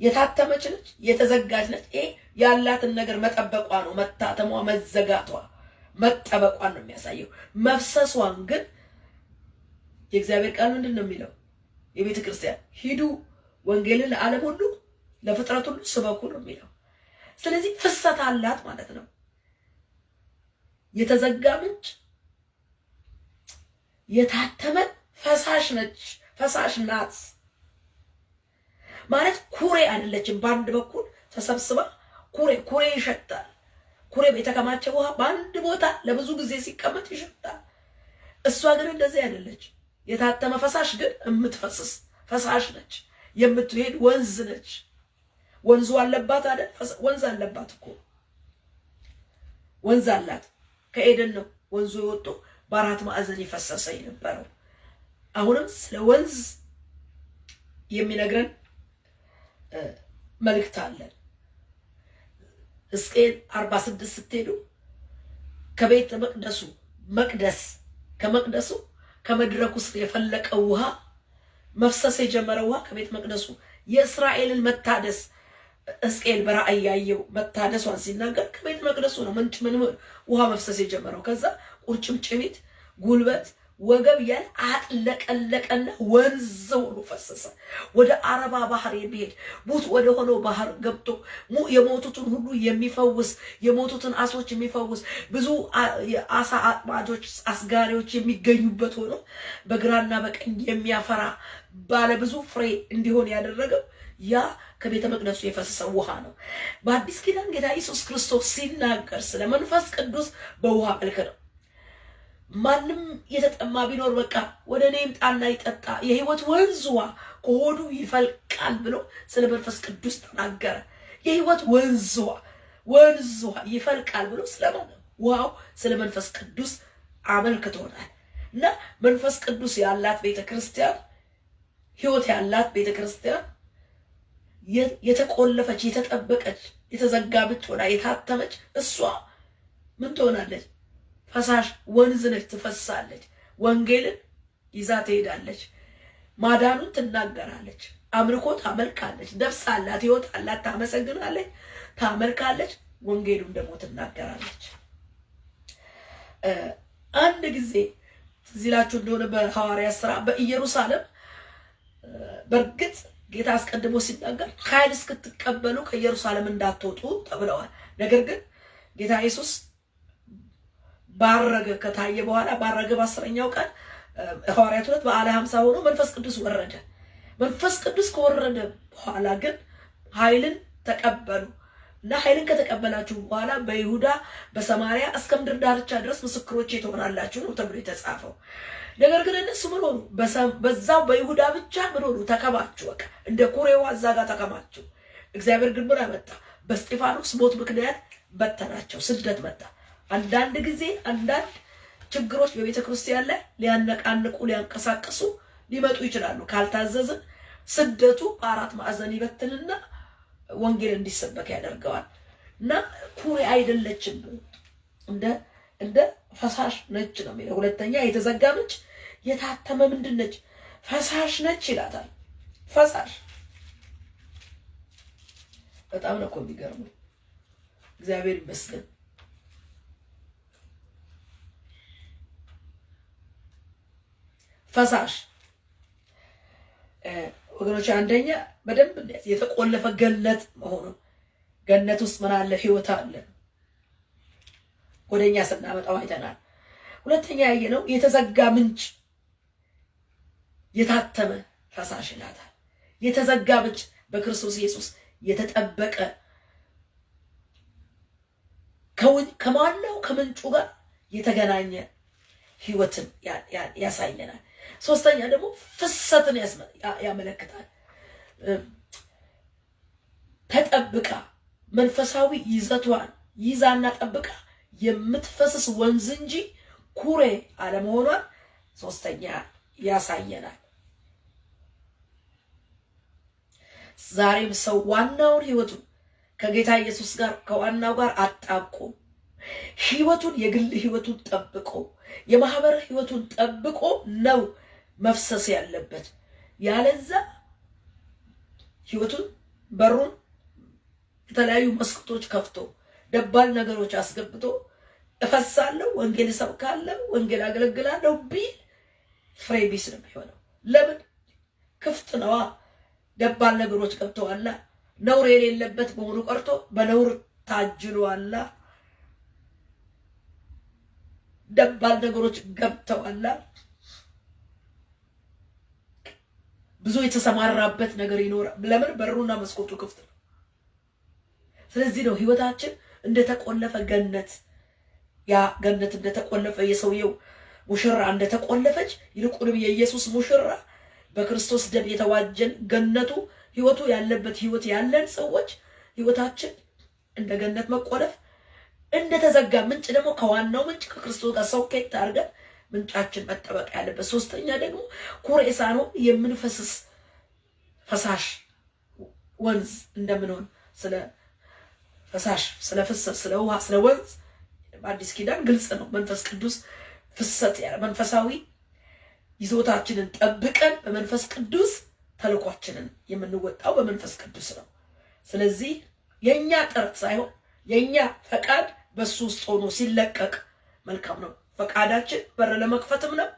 የታተመች ነች፣ የተዘጋች ነች። ይሄ ያላትን ነገር መጠበቋ ነው። መታተሟ፣ መዘጋቷ፣ መጠበቋን ነው የሚያሳየው። መፍሰሷን ግን የእግዚአብሔር ቃል ምንድን ነው የሚለው? የቤተ ክርስቲያን ሂዱ ወንጌልን ለዓለም ሁሉ ለፍጥረት ሁሉ ስበኩ ነው የሚለው። ስለዚህ ፍሰት አላት ማለት ነው። የተዘጋ ምንጭ የታተመ ፈሳሽ ነች፣ ፈሳሽ ናት ማለት ኩሬ አይደለችም። በአንድ በኩል ተሰብስባ ኩሬ ይሸታል። ኩሬ የተከማቸ ውሃ በአንድ ቦታ ለብዙ ጊዜ ሲቀመጥ ይሸታል። እሷ ግን እንደዚህ አይደለች። የታተመ ፈሳሽ ግን የምትፈስስ ፈሳሽ ነች፣ የምትሄድ ወንዝ ነች። ወንዙ አለባት አይደል? ወንዝ አለባት እኮ ወንዝ አላት። ከኤደን ነው ወንዙ የወጡ በአራት ማዕዘን የፈሰሰ የነበረው። አሁንም ስለ ወንዝ የሚነግረን መልእክት አለን። ሕዝቅኤል 46 ስትሄዱ ከቤተ መቅደሱ ከመድረኩ ስር የፈለቀው ውሃ መፍሰስ የጀመረው ውሃ ከቤተ መቅደሱ የእስራኤልን መታደስ ሕዝቅኤል በራእይ ያየው መታደሷን ሲናገር ከቤተ መቅደሱ ነው ምን ውሃ መፍሰስ የጀመረው። ከዛ ቁርጭምጭሚት፣ ጉልበት፣ ወገብ ያለ አጥለቀለቀና ወንዝ ሆኖ ፈሰሰ። ወደ አረባ ባህር የሚሄድ ቡት ወደ ሆነው ባህር ገብቶ የሞቱትን ሁሉ የሚፈውስ የሞቱትን አሶች የሚፈውስ ብዙ አሳ አጥማጆች አስጋሪዎች የሚገኙበት ሆኖ በግራና በቀኝ የሚያፈራ ባለ ብዙ ፍሬ እንዲሆን ያደረገው ያ ከቤተ መቅደሱ የፈሰሰው ውሃ ነው። በአዲስ ኪዳን ጌታ ኢየሱስ ክርስቶስ ሲናገር ስለ መንፈስ ቅዱስ በውሃ መልክ ነው። ማንም የተጠማ ቢኖር በቃ ወደ እኔ ይምጣና ይጠጣ፣ የህይወት ወንዝ ውሃ ከሆዱ ይፈልቃል ብሎ ስለ መንፈስ ቅዱስ ተናገረ። የህይወት ወንዝ ውሃ ይፈልቃል ብሎ ስለማን? ውሃው ስለ መንፈስ ቅዱስ አመልክቶናል። እና መንፈስ ቅዱስ ያላት ቤተክርስቲያን፣ ህይወት ያላት ቤተክርስቲያን የተቆለፈች የተጠበቀች የተዘጋበች ሆና የታተመች እሷ ምን ትሆናለች? ፈሳሽ ወንዝ ነች፣ ትፈሳለች። ወንጌልን ይዛ ትሄዳለች። ማዳኑን ትናገራለች። አምልኮ ታመልካለች። ነፍስ አላት፣ ሕይወት አላት፣ ታመሰግናለች፣ ታመልካለች። ወንጌሉን ደግሞ ትናገራለች። አንድ ጊዜ ትዝ ይላችሁ እንደሆነ በሐዋርያት ሥራ በኢየሩሳሌም በእርግጥ ጌታ አስቀድሞ ሲናገር ኃይል እስክትቀበሉ ከኢየሩሳሌም እንዳትወጡ ተብለዋል። ነገር ግን ጌታ ኢየሱስ ባረገ ከታየ በኋላ ባረገ በ10ኛው ቀን ሐዋርያት 2 በዓለ 50 ሆኖ መንፈስ ቅዱስ ወረደ። መንፈስ ቅዱስ ከወረደ በኋላ ግን ኃይልን ተቀበሉ እና ኃይልን ከተቀበላችሁ በኋላ በይሁዳ በሰማርያ እስከ ምድር ዳርቻ ድረስ ምስክሮቼ ትሆናላችሁ ነው ተብሎ የተጻፈው። ነገር ግን እነሱ ምን ሆኑ? በዛው በይሁዳ ብቻ ምን ሆኑ? ተከማቹ። በቃ እንደ ኩሬዋ እዛ ጋር ተከማቹ። እግዚአብሔር ግን ምን አመጣ? በስጢፋኖስ ሞት ምክንያት በተናቸው። ስደት መጣ። አንዳንድ ጊዜ አንዳንድ ችግሮች በቤተ ክርስቲያን ላይ ሊያነቃንቁ ሊያንቀሳቅሱ ሊመጡ ይችላሉ። ካልታዘዝን ስደቱ በአራት ማዕዘን ይበትንና ወንጌል እንዲሰበክ ያደርገዋል። እና ኩሬ አይደለችም፣ እንደ ፈሳሽ ነች ነው የሚለው። ሁለተኛ የተዘጋ ምንጭ የታተመ ምንድን ነች? ፈሳሽ ነች ይላታል። ፈሳሽ በጣም ነው እኮ የሚገርመው። እግዚአብሔር ይመስገን። ፈሳሽ ወገኖች፣ አንደኛ በደንብ የተቆለፈ ገነት መሆኑን፣ ገነት ውስጥ ምን አለ? ሕይወት አለ። ወደኛ ስናመጣው አይተናል። ሁለተኛ ያየነው የተዘጋ ምንጭ የታተመ ፈሳሽ ይላታል። የተዘጋ ምንጭ በክርስቶስ ኢየሱስ የተጠበቀ ከማናው ከምንጩ ጋር የተገናኘ ሕይወትን ያሳየናል። ሶስተኛ ደግሞ ፍሰትን ያመለክታል። ተጠብቃ መንፈሳዊ ይዘቷን ይዛና ጠብቃ የምትፈስስ ወንዝ እንጂ ኩሬ አለመሆኗን ሶስተኛ ያሳየናል። ዛሬም ሰው ዋናውን ሕይወቱን ከጌታ ኢየሱስ ጋር ከዋናው ጋር አጣብቆ ሕይወቱን የግል ሕይወቱን ጠብቆ የማህበር ሕይወቱን ጠብቆ ነው መፍሰስ ያለበት። ያለዛ ሕይወቱን በሩን የተለያዩ መስኮቶች ከፍቶ ደባል ነገሮች አስገብቶ እፈሳለሁ፣ ወንጌል እሰብካለሁ፣ ወንጌል አገለግላለሁ ቢል ፍሬ ቢስ ነው የሚሆነው። ለምን? ክፍት ነዋ። ደባል ነገሮች ገብተዋላ። ነውር የሌለበት በሆኑ ቀርቶ በነውር ታጅሏላ። ደባል ነገሮች ገብተዋላ። ብዙ የተሰማራበት ነገር ይኖራል። ለምን? በሩና መስኮቱ ክፍት ነው። ስለዚህ ነው ህይወታችን እንደተቆለፈ ገነት፣ ያ ገነት እንደተቆለፈ የሰውየው ሙሽራ እንደተቆለፈች፣ ይልቁንም የኢየሱስ ሙሽራ በክርስቶስ ደም የተዋጀን ገነቱ ህይወቱ ያለበት ህይወት ያለን ሰዎች ህይወታችን እንደ ገነት መቆለፍ እንደተዘጋ ምንጭ ደግሞ ከዋናው ምንጭ ከክርስቶስ ጋር ሶኬት አድርገን ምንጫችን መጠበቅ ያለበት። ሶስተኛ ደግሞ ኩሬ ሳይሆን የምንፈስስ ፈሳሽ ወንዝ እንደምንሆን ስለ ፈሳሽ ስለ ፍሰት ስለ ውሃ ስለ ወንዝ በአዲስ ኪዳን ግልጽ ነው። መንፈስ ቅዱስ ፍሰት ያለ መንፈሳዊ ይዞታችንን ጠብቀን በመንፈስ ቅዱስ ተልኳችንን የምንወጣው በመንፈስ ቅዱስ ነው። ስለዚህ የኛ ጥረት ሳይሆን የኛ ፈቃድ በሱ ውስጥ ሆኖ ሲለቀቅ መልካም ነው። ፈቃዳችን በር ለመክፈትም ነው።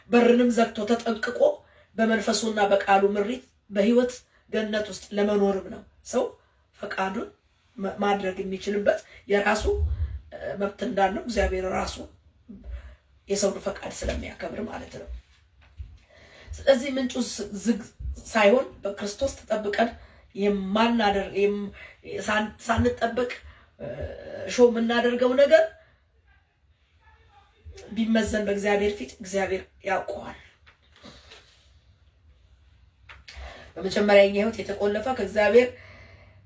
በርንም ዘግቶ ተጠንቅቆ በመንፈሱና በቃሉ ምሪት በህይወት ገነት ውስጥ ለመኖርም ነው። ሰው ፈቃዱን ማድረግ የሚችልበት የራሱ መብት እንዳለው እግዚአብሔር ራሱ የሰውን ፈቃድ ስለሚያከብር ማለት ነው። ስለዚህ ምንጩ ዝግ ሳይሆን በክርስቶስ ተጠብቀን ሳንጠብቅ ሾው የምናደርገው ነገር ቢመዘን በእግዚአብሔር ፊት እግዚአብሔር ያውቀዋል። በመጀመሪያ ህይወት የተቆለፈ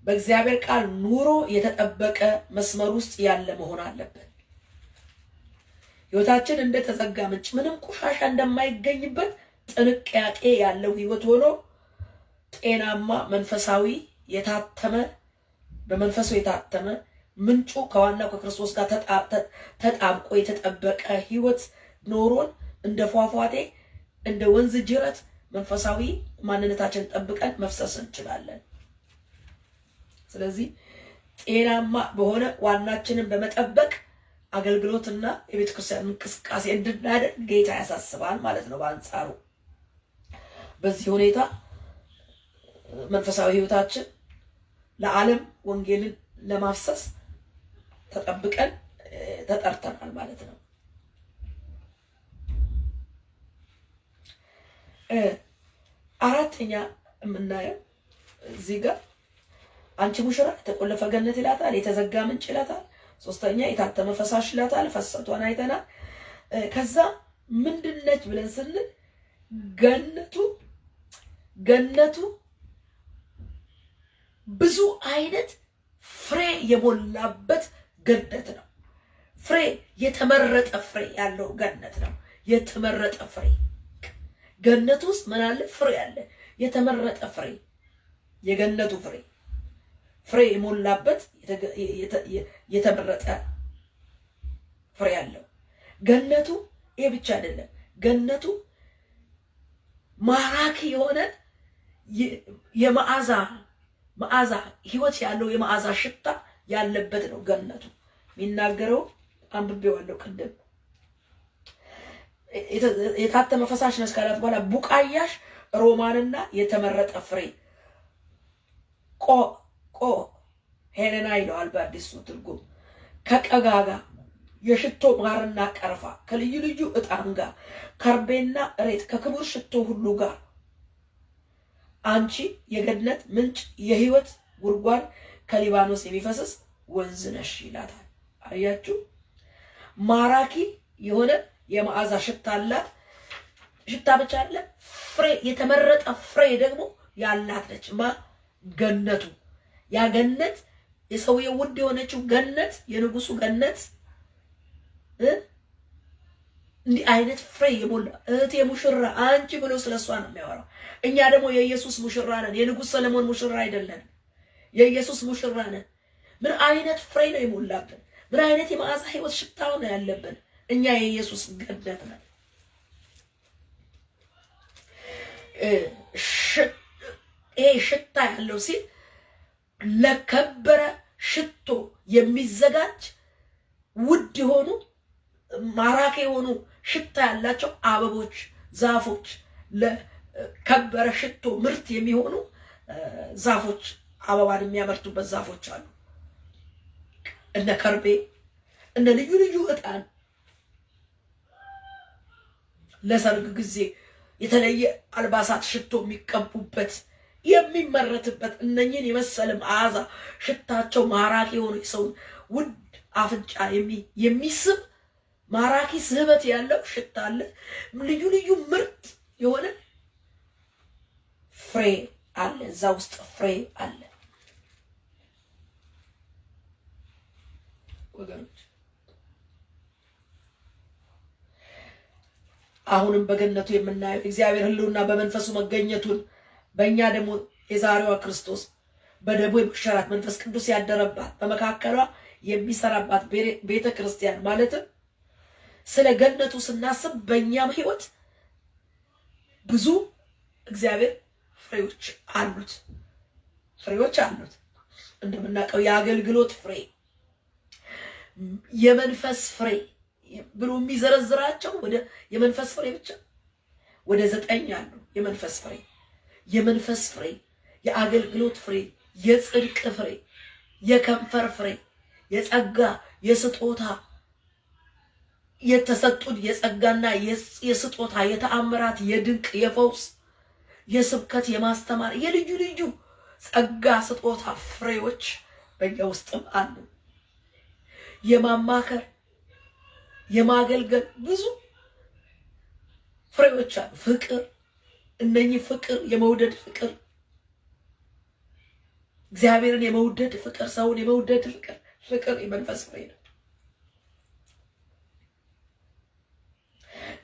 በእግዚአብሔር ቃል ኑሮ የተጠበቀ መስመር ውስጥ ያለ መሆን አለበት። ህይወታችን እንደተዘጋ ምንጭ ምንም ቆሻሻ እንደማይገኝበት ጥንቃቄ ያለው ህይወት ሆኖ ጤናማ መንፈሳዊ የታተመ በመንፈሱ የታተመ ምንጩ ከዋናው ከክርስቶስ ጋር ተጣብቆ የተጠበቀ ህይወት ኖሮን እንደ ፏፏቴ እንደ ወንዝ ጅረት መንፈሳዊ ማንነታችንን ጠብቀን መፍሰስ እንችላለን። ስለዚህ ጤናማ በሆነ ዋናችንን በመጠበቅ አገልግሎትና የቤተ ክርስቲያን እንቅስቃሴ እንድናደርግ ጌታ ያሳስባል ማለት ነው። በአንጻሩ በዚህ ሁኔታ መንፈሳዊ ህይወታችን ለዓለም ወንጌልን ለማፍሰስ ተጠብቀን ተጠርተናል ማለት ነው። አራተኛ የምናየው እዚህ ጋር አንቺ ሙሽራ የተቆለፈ ገነት ይላታል፣ የተዘጋ ምንጭ ይላታል። ሶስተኛ የታተመ ፈሳሽ ይላታል፣ ፈሰቷን አይተናል። ከዛ ምንድነች ብለን ስንል ገነቱ ብዙ አይነት ፍሬ የሞላበት ገነት ነው። ፍሬ የተመረጠ ፍሬ ያለው ገነት ነው። የተመረጠ ፍሬ ገነት ውስጥ ምን አለ? ፍሬ አለ። የተመረጠ ፍሬ፣ የገነቱ ፍሬ የሞላበት የተመረጠ ፍሬ አለው ገነቱ። ይሄ ብቻ አይደለም፣ ገነቱ ማራኪ የሆነ የመዓዛ ህይወት ያለው የመዓዛ ሽታ ያለበት ነው ገነቱ። የሚናገረው አንብቤዋለሁ ቅድም። የታተመ ፈሳሽ ነሽ ካላት በኋላ ቡቃያሽ ሮማንና የተመረጠ ፍሬ ሄለና ይለዋል በአዲሱ ትርጉም። ከቀጋጋ የሽቶ ማርና ቀርፋ ከልዩ ልዩ ዕጣን ጋር ከርቤና እሬት ከክቡር ሽቶ ሁሉ ጋር አንቺ የገነት ምንጭ የህይወት ጉድጓድ ከሊባኖስ የሚፈስስ ወንዝ ነሽ ይላታል። አያችሁ፣ ማራኪ የሆነ የመዓዛ ሽታ አላት። ሽታ ብቻ አለ፣ ፍሬ የተመረጠ ፍሬ ደግሞ ያላት ነች። ገነቱ ያ ገነት የሰውየው ውድ የሆነችው ገነት የንጉሱ ገነት እንዲህ አይነት ፍሬ የሞላ እህቴ ሙሽራ አንቺ ብሎ ስለሷ ነው የሚያወራው። እኛ ደግሞ የኢየሱስ ሙሽራ ነን። የንጉስ ሰለሞን ሙሽራ አይደለን፣ የኢየሱስ ሙሽራ ነን። ምን አይነት ፍሬ ነው የሞላብን? ምን አይነት የመዓዛ ህይወት ሽታው ነው ያለብን? እኛ የኢየሱስ ገነት ነን። ይሄ ሽታ ያለው ሲል ለከበረ ሽቶ የሚዘጋጅ ውድ የሆኑ ማራኪ የሆኑ ሽታ ያላቸው አበቦች፣ ዛፎች፣ ለከበረ ሽቶ ምርት የሚሆኑ ዛፎች፣ አበባን የሚያመርቱበት ዛፎች አሉ። እነ ከርቤ፣ እነ ልዩ ልዩ ዕጣን ለሰርግ ጊዜ የተለየ አልባሳት ሽቶ የሚቀቡበት የሚመረትበት እነኝን የመሰለ መዓዛ ሽታቸው ማራኪ የሆኑ የሰውን ውድ አፍንጫ የሚስብ ማራኪ ስህበት ያለው ሽታ አለ። ልዩ ልዩ ምርት የሆነ ፍሬ አለ፣ እዛ ውስጥ ፍሬ አለ። ወገኖች አሁንም በገነቱ የምናየው እግዚአብሔር ሕልውና በመንፈሱ መገኘቱን በእኛ ደግሞ የዛሬዋ ክርስቶስ በደሙ የመሸራት መንፈስ ቅዱስ ያደረባት በመካከሏ የሚሰራባት ቤተ ክርስቲያን ማለትም ስለ ገነቱ ስናስብ በእኛም ህይወት ብዙ እግዚአብሔር ፍሬዎች አሉት። እንደምናውቀው የአገልግሎት ፍሬ፣ የመንፈስ ፍሬ ብሎ የሚዘረዝራቸው ወደ የመንፈስ ፍሬ ብቻ ወደ 9 አሉ። የመንፈስ ፍሬ፣ የአገልግሎት ፍሬ፣ የጽድቅ ፍሬ፣ የከንፈር ፍሬ፣ የጸጋ የስጦታ የተሰጡን የጸጋና የስጦታ የተአምራት የድንቅ የፈውስ የስብከት የማስተማር የልዩ ልዩ ጸጋ ስጦታ ፍሬዎች በእኛ ውስጥም አሉ። የማማከር የማገልገል ብዙ ፍሬዎች አሉ። ፍቅር፣ እነኚህ ፍቅር፣ የመውደድ ፍቅር፣ እግዚአብሔርን የመውደድ ፍቅር፣ ሰውን የመውደድ ፍቅር የመንፈስ ፍሬ ነው።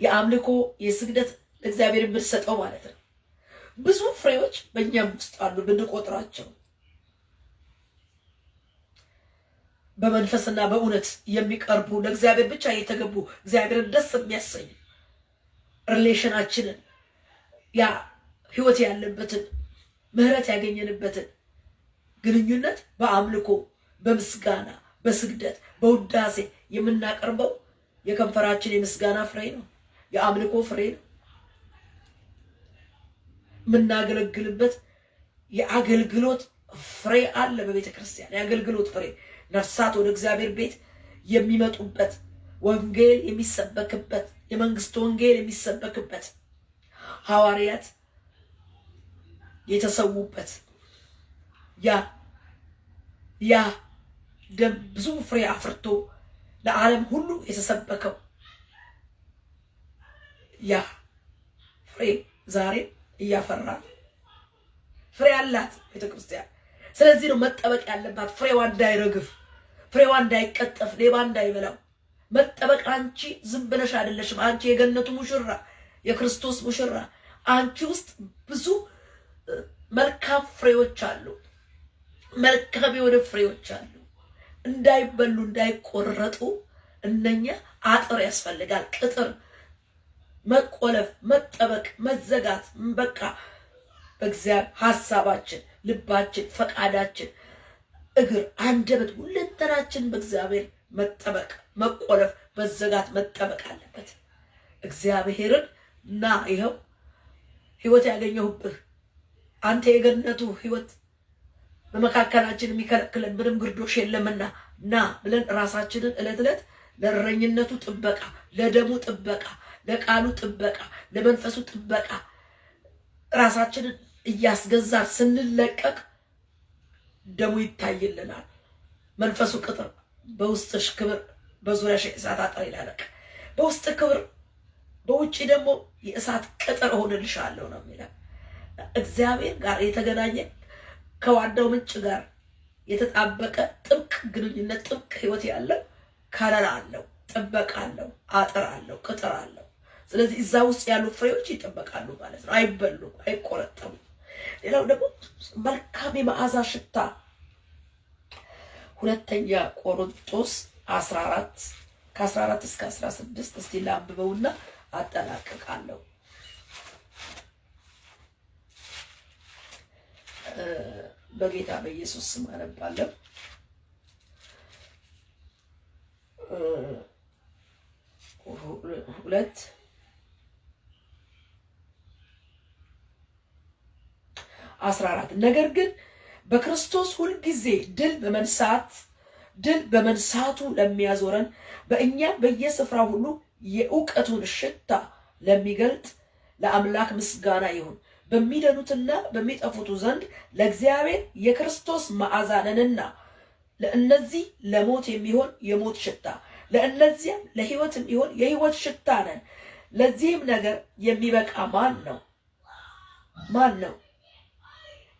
የአምልኮ የስግደት ለእግዚአብሔር የምንሰጠው ማለት ነው። ብዙ ፍሬዎች በእኛም ውስጥ አሉ ብንቆጥራቸው። በመንፈስና በእውነት የሚቀርቡ ለእግዚአብሔር ብቻ የተገቡ እግዚአብሔርን ደስ የሚያሰኙ ሪሌሽናችንን ያ ህይወት ያለበትን ምህረት ያገኘንበትን ግንኙነት በአምልኮ በምስጋና በስግደት በውዳሴ የምናቀርበው የከንፈራችን የምስጋና ፍሬ ነው፣ የአምልኮ ፍሬ ነው። የምናገለግልበት የአገልግሎት ፍሬ አለ በቤተ ክርስቲያን። የአገልግሎት ፍሬ ነፍሳት ወደ እግዚአብሔር ቤት የሚመጡበት፣ ወንጌል የሚሰበክበት፣ የመንግስት ወንጌል የሚሰበክበት፣ ሐዋርያት የተሰዉበት ያ ደም ብዙ ፍሬ አፍርቶ ለዓለም ሁሉ የተሰበከው ያ ፍሬ ዛሬ እያፈራ ፍሬ አላት ቤተ ክርስቲያን። ስለዚህ ነው መጠበቅ ያለባት፣ ፍሬዋ እንዳይረግፍ፣ ፍሬዋ እንዳይቀጠፍ፣ ሌባ እንዳይበላው መጠበቅ። አንቺ ዝም ብለሽ አይደለሽም። አንቺ የገነቱ ሙሽራ፣ የክርስቶስ ሙሽራ፣ አንቺ ውስጥ ብዙ መልካም ፍሬዎች አሉ፣ መልካም የሆነ ፍሬዎች አሉ። እንዳይበሉ እንዳይቆረጡ እነኛ አጥር ያስፈልጋል። ቅጥር፣ መቆለፍ፣ መጠበቅ፣ መዘጋት። በቃ በእግዚአብሔር ሐሳባችን፣ ልባችን፣ ፈቃዳችን፣ እግር፣ አንደበት፣ ሁለንተናችን በእግዚአብሔር መጠበቅ፣ መቆለፍ፣ መዘጋት፣ መጠበቅ አለበት። እግዚአብሔርን ና ይኸው ህይወት ያገኘሁብህ አንተ የገነቱ ህይወት በመካከላችን የሚከለክለን ምንም ግርዶሽ የለምና ና ብለን ራሳችንን ዕለት ዕለት ለእረኝነቱ ጥበቃ፣ ለደሙ ጥበቃ፣ ለቃሉ ጥበቃ፣ ለመንፈሱ ጥበቃ ራሳችንን እያስገዛን ስንለቀቅ ደሙ ይታይልናል። መንፈሱ ቅጥር፣ በውስጥሽ ክብር፣ በዙሪያሽ የእሳት አጥር ይላል። በውስጥ ክብር፣ በውጪ ደግሞ የእሳት ቅጥር እሆንልሻለሁ ነው የሚለው። እግዚአብሔር ጋር የተገናኘ ከዋናው ምንጭ ጋር የተጣበቀ ጥብቅ ግንኙነት፣ ጥብቅ ህይወት ያለው ከለላ አለው፣ ጥበቃ አለው፣ አጥር አለው፣ ቅጥር አለው። ስለዚህ እዛ ውስጥ ያሉ ፍሬዎች ይጠበቃሉ ማለት ነው። አይበሉም፣ አይቆረጠሙም። ሌላው ደግሞ መልካም የመዓዛ ሽታ ሁለተኛ ቆሮንቶስ 14 ከ14 እስከ 16 እስቲ ላንብበውና አጠናቅቃለሁ። በጌታ በኢየሱስ ስም አነባለሁ። ሁለት 14 ነገር ግን በክርስቶስ ሁልጊዜ ድል በመንሳቱ ለሚያዞረን በእኛም በየስፍራው ሁሉ የእውቀቱን ሽታ ለሚገልጥ ለአምላክ ምስጋና ይሁን። በሚደኑትና በሚጠፉቱ ዘንድ ለእግዚአብሔር የክርስቶስ መዓዛ ነንና፣ ለእነዚህ ለሞት የሚሆን የሞት ሽታ፣ ለእነዚያም ለሕይወት የሚሆን የሕይወት ሽታ ነን። ለዚህም ነገር የሚበቃ ማን ነው?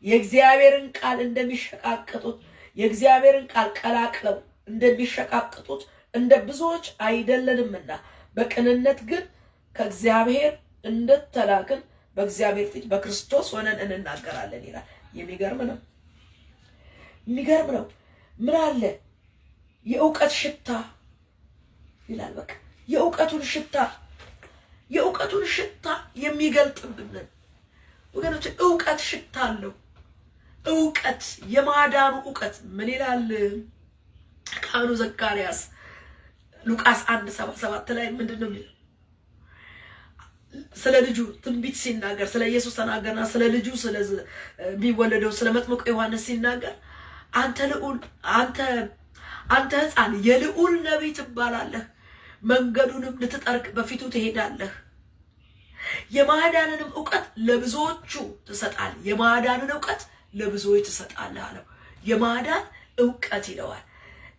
የእግዚአብሔርን ቃል እንደሚሸቃቅጡት የእግዚአብሔርን ቃል ቀላቅለው እንደሚሸቃቅጡት እንደ ብዙዎች አይደለንምና፣ በቅንነት ግን ከእግዚአብሔር እንደተላክን በእግዚአብሔር ፊት በክርስቶስ ሆነን እንናገራለን ይላል። የሚገርም ነው። ምን አለ? የእውቀት ሽታ ይላል። በቃ የእውቀቱን ሽታ የሚገልጥብንን ወገኖች፣ እውቀት ሽታ አለው። እውቀት፣ የማዳኑ እውቀት ምን ይላል ካህኑ ዘካርያስ ሉቃስ 1:77 ላይ ምንድነው የሚለው? ስለ ልጁ ትንቢት ሲናገር ስለ ኢየሱስ ተናገረና ስለ ልጁ ስለሚወለደው ስለ መጥምቁ ዮሐንስ ሲናገር አንተ ሕፃን የልዑል ነቢይ ትባላለህ፣ መንገዱንም ልትጠርግ በፊቱ ትሄዳለህ፣ የማዳንንም እውቀት ለብዙዎቹ ትሰጣለህ። የማዳንን እውቀት ለብዙዎች ትሰጣለህ አለው። የማዳን እውቀት ይለዋል።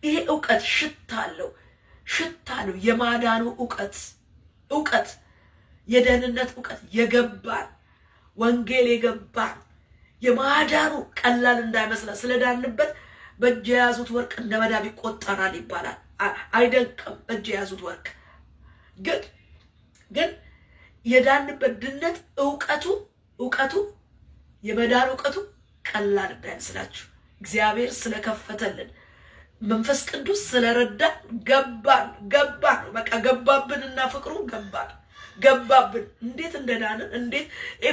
ይሄ እውቀት ሽታ አለው። የማዳኑ እውቀት የደህንነት እውቀት የገባን ወንጌል የገባን የማዳኑ ቀላል እንዳይመስለን ስለዳንበት በእጅ የያዙት ወርቅ እንደ መዳብ ይቆጠራል ይባላል። አይደንቅም? በእጅ የያዙት ወርቅ ግን የዳንበት ድነት እውቀቱ የመዳን እውቀቱ ቀላል እንዳይመስላችሁ እግዚአብሔር ስለከፈተልን መንፈስ ቅዱስ ስለረዳን ገባን። በቃ ገባብንና ፍቅሩ ገባን። ገባብን። እንዴት እንደዳንን እንዴት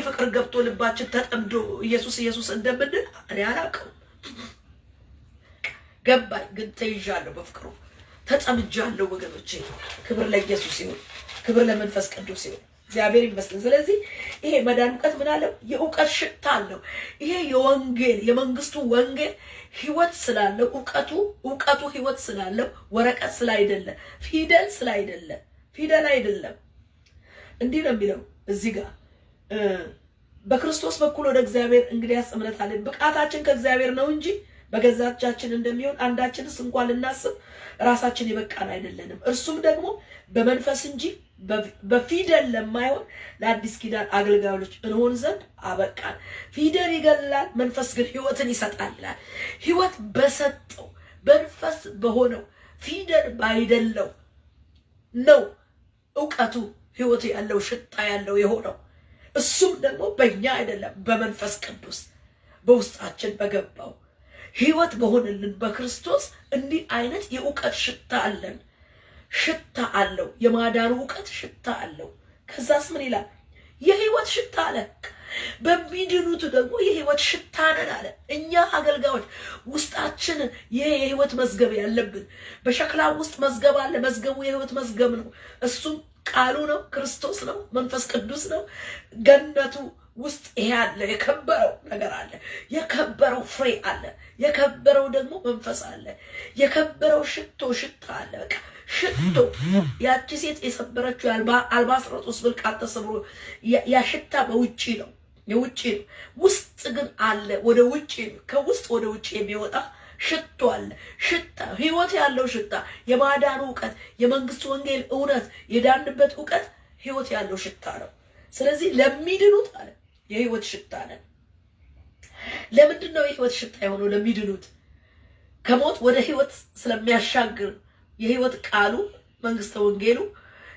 ፍቅር ገብቶ ልባችን ተጠምዶ ኢየሱስ ኢየሱስ እንደምንል እኔ አላውቅም። ገባኝ ግን ተይዣለሁ፣ በፍቅሩ ተጠምጃለሁ ወገኖቼ። ክብር ለኢየሱስ ይሁን፣ ክብር ለመንፈስ ቅዱስ ይሁን። እግዚአብሔር ይመስገን። ስለዚህ ይሄ መዳን ዕውቀት ምን አለው? የዕውቀት ሽታ አለው። ይሄ የወንጌል የመንግስቱ ወንጌል ህይወት ስላለው ዕውቀቱ ህይወት ስላለው ወረቀት ስላይደለ ፊደል አይደለም። እንዲህ ነው የሚለው እዚህ ጋር በክርስቶስ በኩል ወደ እግዚአብሔር እንግዲያስ እምነት አለን። ብቃታችን ከእግዚአብሔር ነው እንጂ በገዛቻችን እንደሚሆን አንዳችንስ እንኳን ልናስብ ራሳችን የበቃን አይደለንም። እርሱም ደግሞ በመንፈስ እንጂ በፊደል ለማይሆን ለአዲስ ኪዳን አገልጋዮች እንሆን ዘንድ አበቃን። ፊደል ይገላል፣ መንፈስ ግን ህይወትን ይሰጣል ይላል። ህይወት በሰጠው መንፈስ በሆነው ፊደል ባይደለው ነው ዕውቀቱ ህይወት ያለው ሽታ ያለው የሆነው። እሱም ደግሞ በእኛ አይደለም፣ በመንፈስ ቅዱስ በውስጣችን በገባው ህይወት በሆነልን በክርስቶስ እንዲህ አይነት የዕውቀት ሽታ አለን። ሽታ አለው። የማዳኑ ዕውቀት ሽታ አለው። ከዛስ ምን ይላል? የህይወት ሽታ አለ። በሚድኑት ደግሞ የህይወት ሽታ ነን አለ። እኛ አገልጋዮች ውስጣችን ይሄ የህይወት መዝገብ ያለብን፣ በሸክላ ውስጥ መዝገብ አለ። መዝገቡ የህይወት መዝገብ ነው። እሱም ቃሉ ነው፣ ክርስቶስ ነው፣ መንፈስ ቅዱስ ነው። ገነቱ ውስጥ ይሄ አለ። የከበረው ነገር አለ። የከበረው ፍሬ አለ። የከበረው ደግሞ መንፈስ አለ። የከበረው ሽታ አለ። በቃ ሽቶ ያቺ ሴት የሰበረችው አልባስጥሮስ ብልቃጥ ተሰብሮ ያ ሽታ በውጪ ነው፣ የውጪ ነው። ውስጥ ግን አለ። ወደ ውጪ ከውስጥ ወደ ውጪ የሚወጣ ሽቶ አለ። ሽታ ህይወት ያለው ሽታ፣ የማዳኑ ዕውቀት፣ የመንግስቱ ወንጌል እውነት፣ የዳንበት ዕውቀት ህይወት ያለው ሽታ ነው። ስለዚህ ለሚድኑት አለ የህይወት ሽታ ነን። ለምንድን ነው የህይወት ሽታ የሆነው? ለሚድኑት ከሞት ወደ ህይወት ስለሚያሻግር የህይወት ቃሉ መንግስተ ወንጌሉ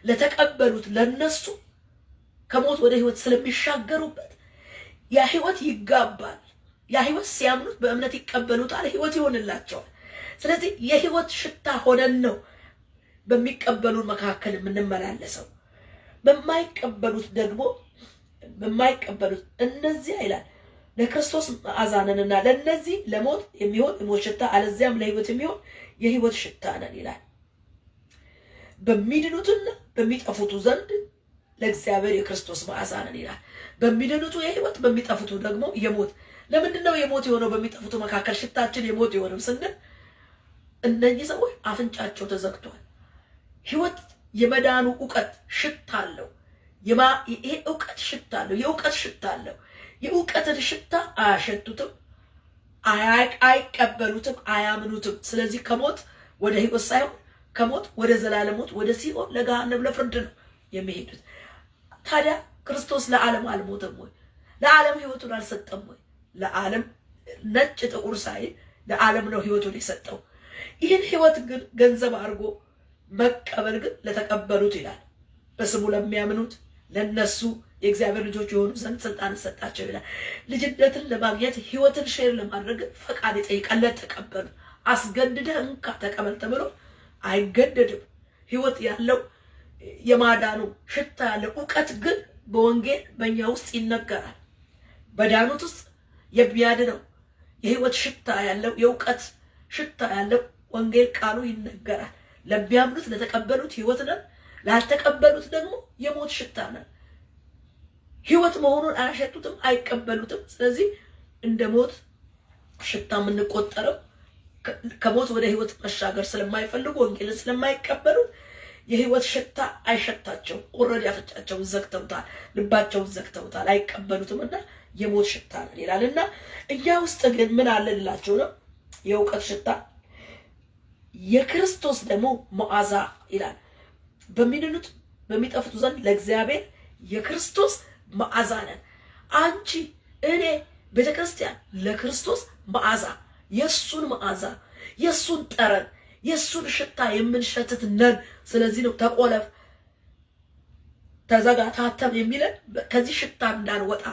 ለተቀበሉት ለነሱ ከሞት ወደ ህይወት ስለሚሻገሩበት ያ ህይወት ይጋባል። ያ ህይወት ሲያምኑት በእምነት ይቀበሉታል፣ ህይወት ይሆንላቸዋል። ስለዚህ የህይወት ሽታ ሆነን ነው በሚቀበሉን መካከል የምንመላለሰው። በማይቀበሉት ደግሞ እነዚህ ይላል ለክርስቶስ መዓዛ ነንና ለነዚህ ለሞት የሚሆን የሞት ሽታ አለዚያም ለህይወት የሚሆን የህይወት ሽታ ነን ይላል። በሚድኑትና በሚጠፉቱ ዘንድ ለእግዚአብሔር የክርስቶስ መዓዛ ነን ይላል። በሚድኑቱ የህይወት በሚጠፉቱ ደግሞ የሞት። ለምንድነው የሞት የሆነው? በሚጠፉቱ መካከል ሽታችን የሞት የሆነው ስንል እነዚህ ሰዎች አፍንጫቸው ተዘግቷል። ህይወት የመዳኑ ዕውቀት ሽታ አለው። ይሄ ዕውቀት ሽታ አለው። የዕውቀት ሽታ አለው። የዕውቀትን ሽታ አያሸቱትም፣ አይቀበሉትም፣ አያምኑትም። ስለዚህ ከሞት ወደ ህይወት ሳይሆን ከሞት ወደ ዘላለም ሞት፣ ወደ ሲኦል ለገሃነም ለፍርድ ነው የሚሄዱት። ታዲያ ክርስቶስ ለዓለም አልሞተም ወይ? ለዓለም ህይወቱን አልሰጠም ወይ? ለዓለም ነጭ ጥቁር ሳይል ለዓለም ነው ህይወቱን የሰጠው። ይህን ህይወት ግን ገንዘብ አድርጎ መቀበል ግን ለተቀበሉት ይላል። በስሙ ለሚያምኑት ለነሱ የእግዚአብሔር ልጆች የሆኑ ዘንድ ስልጣን ሰጣቸው ይላል። ልጅነትን ለማግኘት ህይወትን ሼር ለማድረግ ፈቃድ ይጠይቃል። ለተቀበሉ አስገድደህ እንካ ተቀበል ተብሎ አይገደድም። ህይወት ያለው የማዳኑ ሽታ ያለው ዕውቀት ግን በወንጌል በእኛ ውስጥ ይነገራል። በዳኑት ውስጥ የሚያድነው የህይወት ሽታ ያለው የዕውቀት ሽታ ያለው ወንጌል ቃሉ ይነገራል። ለሚያምኑት ለተቀበሉት ህይወት ነን፣ ላልተቀበሉት ደግሞ የሞት ሽታ ነን። ህይወት መሆኑን አያሸቱትም፣ አይቀበሉትም። ስለዚህ እንደ ሞት ሽታ የምንቆጠረው ከሞት ወደ ህይወት መሻገር ስለማይፈልጉ ወንጌልን ስለማይቀበሉ የህይወት ሽታ አይሸታቸው። ኦልሬዲ አፍንጫቸውን ዘግተውታል፣ ልባቸውን ዘግተውታል፣ አይቀበሉትምና የሞት ሽታ ነን ይላልና እኛ ውስጥ ግን ምን አለ ልላቸው ነው? የዕውቀት ሽታ የክርስቶስ ደግሞ መዓዛ ይላል። በሚድኑት በሚጠፉት ዘንድ ለእግዚአብሔር የክርስቶስ መዓዛ ነን። አንቺ እኔ ቤተክርስቲያን ለክርስቶስ መዓዛ፣ የሱን መዓዛ፣ የሱን ጠረን፣ የሱን ሽታ የምንሸትት ነን። ስለዚህ ነው ተቆለፍ፣ ተዘጋ፣ ታተም የሚለን ከዚህ ሽታ እንዳንወጣ፣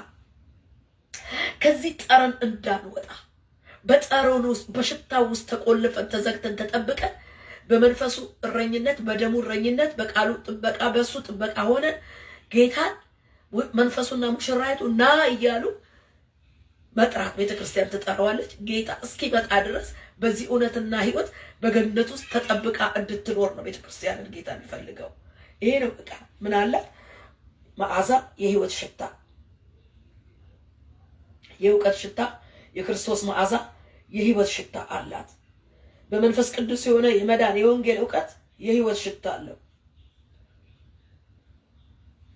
ከዚህ ጠረን እንዳንወጣ፣ በጠረኑ ውስጥ በሽታው ውስጥ ተቆልፈን ተዘግተን ተጠብቀን በመንፈሱ እረኝነት፣ በደሙ እረኝነት፣ በቃሉ ጥበቃ፣ በሱ ጥበቃ ሆነን ጌታን መንፈሱና ሙሽራይቱ ና እያሉ መጥራት ቤተክርስቲያን ትጠራዋለች። ጌታ እስኪመጣ ድረስ በዚህ እውነትና ህይወት በገነት ውስጥ ተጠብቃ እንድትኖር ነው ቤተክርስቲያንን ጌታ የሚፈልገው። ይሄ ነው በቃ ምን አለ መዓዛ፣ የህይወት ሽታ፣ የእውቀት ሽታ፣ የክርስቶስ መዓዛ፣ የህይወት ሽታ አላት። በመንፈስ ቅዱስ የሆነ የመዳን የወንጌል እውቀት የህይወት ሽታ አለው።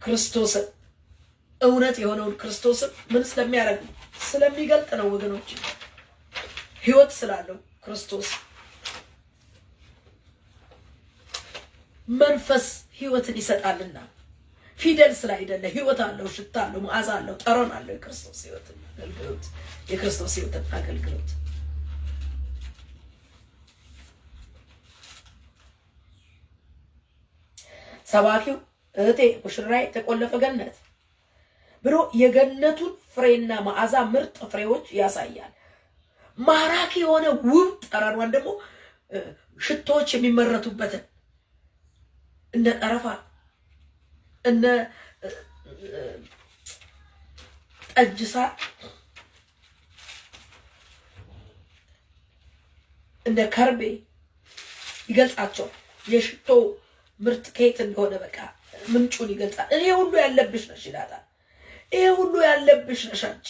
ክርስቶስን እውነት የሆነውን ክርስቶስን ምን ስለሚያደርግ ስለሚገልጥ ነው ወገኖች። ህይወት ስላለው ክርስቶስ መንፈስ ህይወትን ይሰጣልና ፊደል ስላይደለ ህይወት አለው፣ ሽታ አለው፣ መዓዛ አለው፣ ጠረን አለው። የክርስቶስ ህይወትን አገልግሎት የክርስቶስ ህይወትን አገልግሎት ሰባኪው እህቴ ሙሽራዬ ተቆለፈ ገነት ብሎ የገነቱን ፍሬና መዓዛ ምርጥ ፍሬዎች ያሳያል። ማራኪ የሆነ ውብ ጠረኗን ደግሞ ሽቶዎች የሚመረቱበትን እነ ጠረፋ እነ ጠጅ ሳር እነ ከርቤ ይገልጻቸዋል። የሽቶ ምርት ከየት እንደሆነ በቃ ምንጩን ይገልጻል። ይሄ ሁሉ ያለብሽ ነሽ ይላታል። ይሄ ሁሉ ያለብሽ ነሽ አንቺ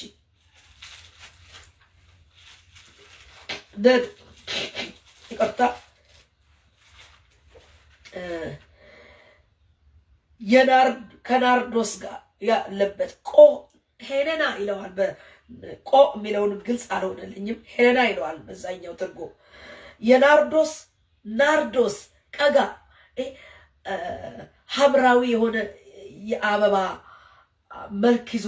ይቅርታ ከናርዶስ ጋር ያለበት ሄለና ይለዋል። በቆ የሚለውን ግልጽ አልሆነልኝም። ሄለና ይለዋል በዛኛው ትርጉም። ናርዶስ ቀጋ ሐምራዊ የሆነ የአበባ መልክ ይዞ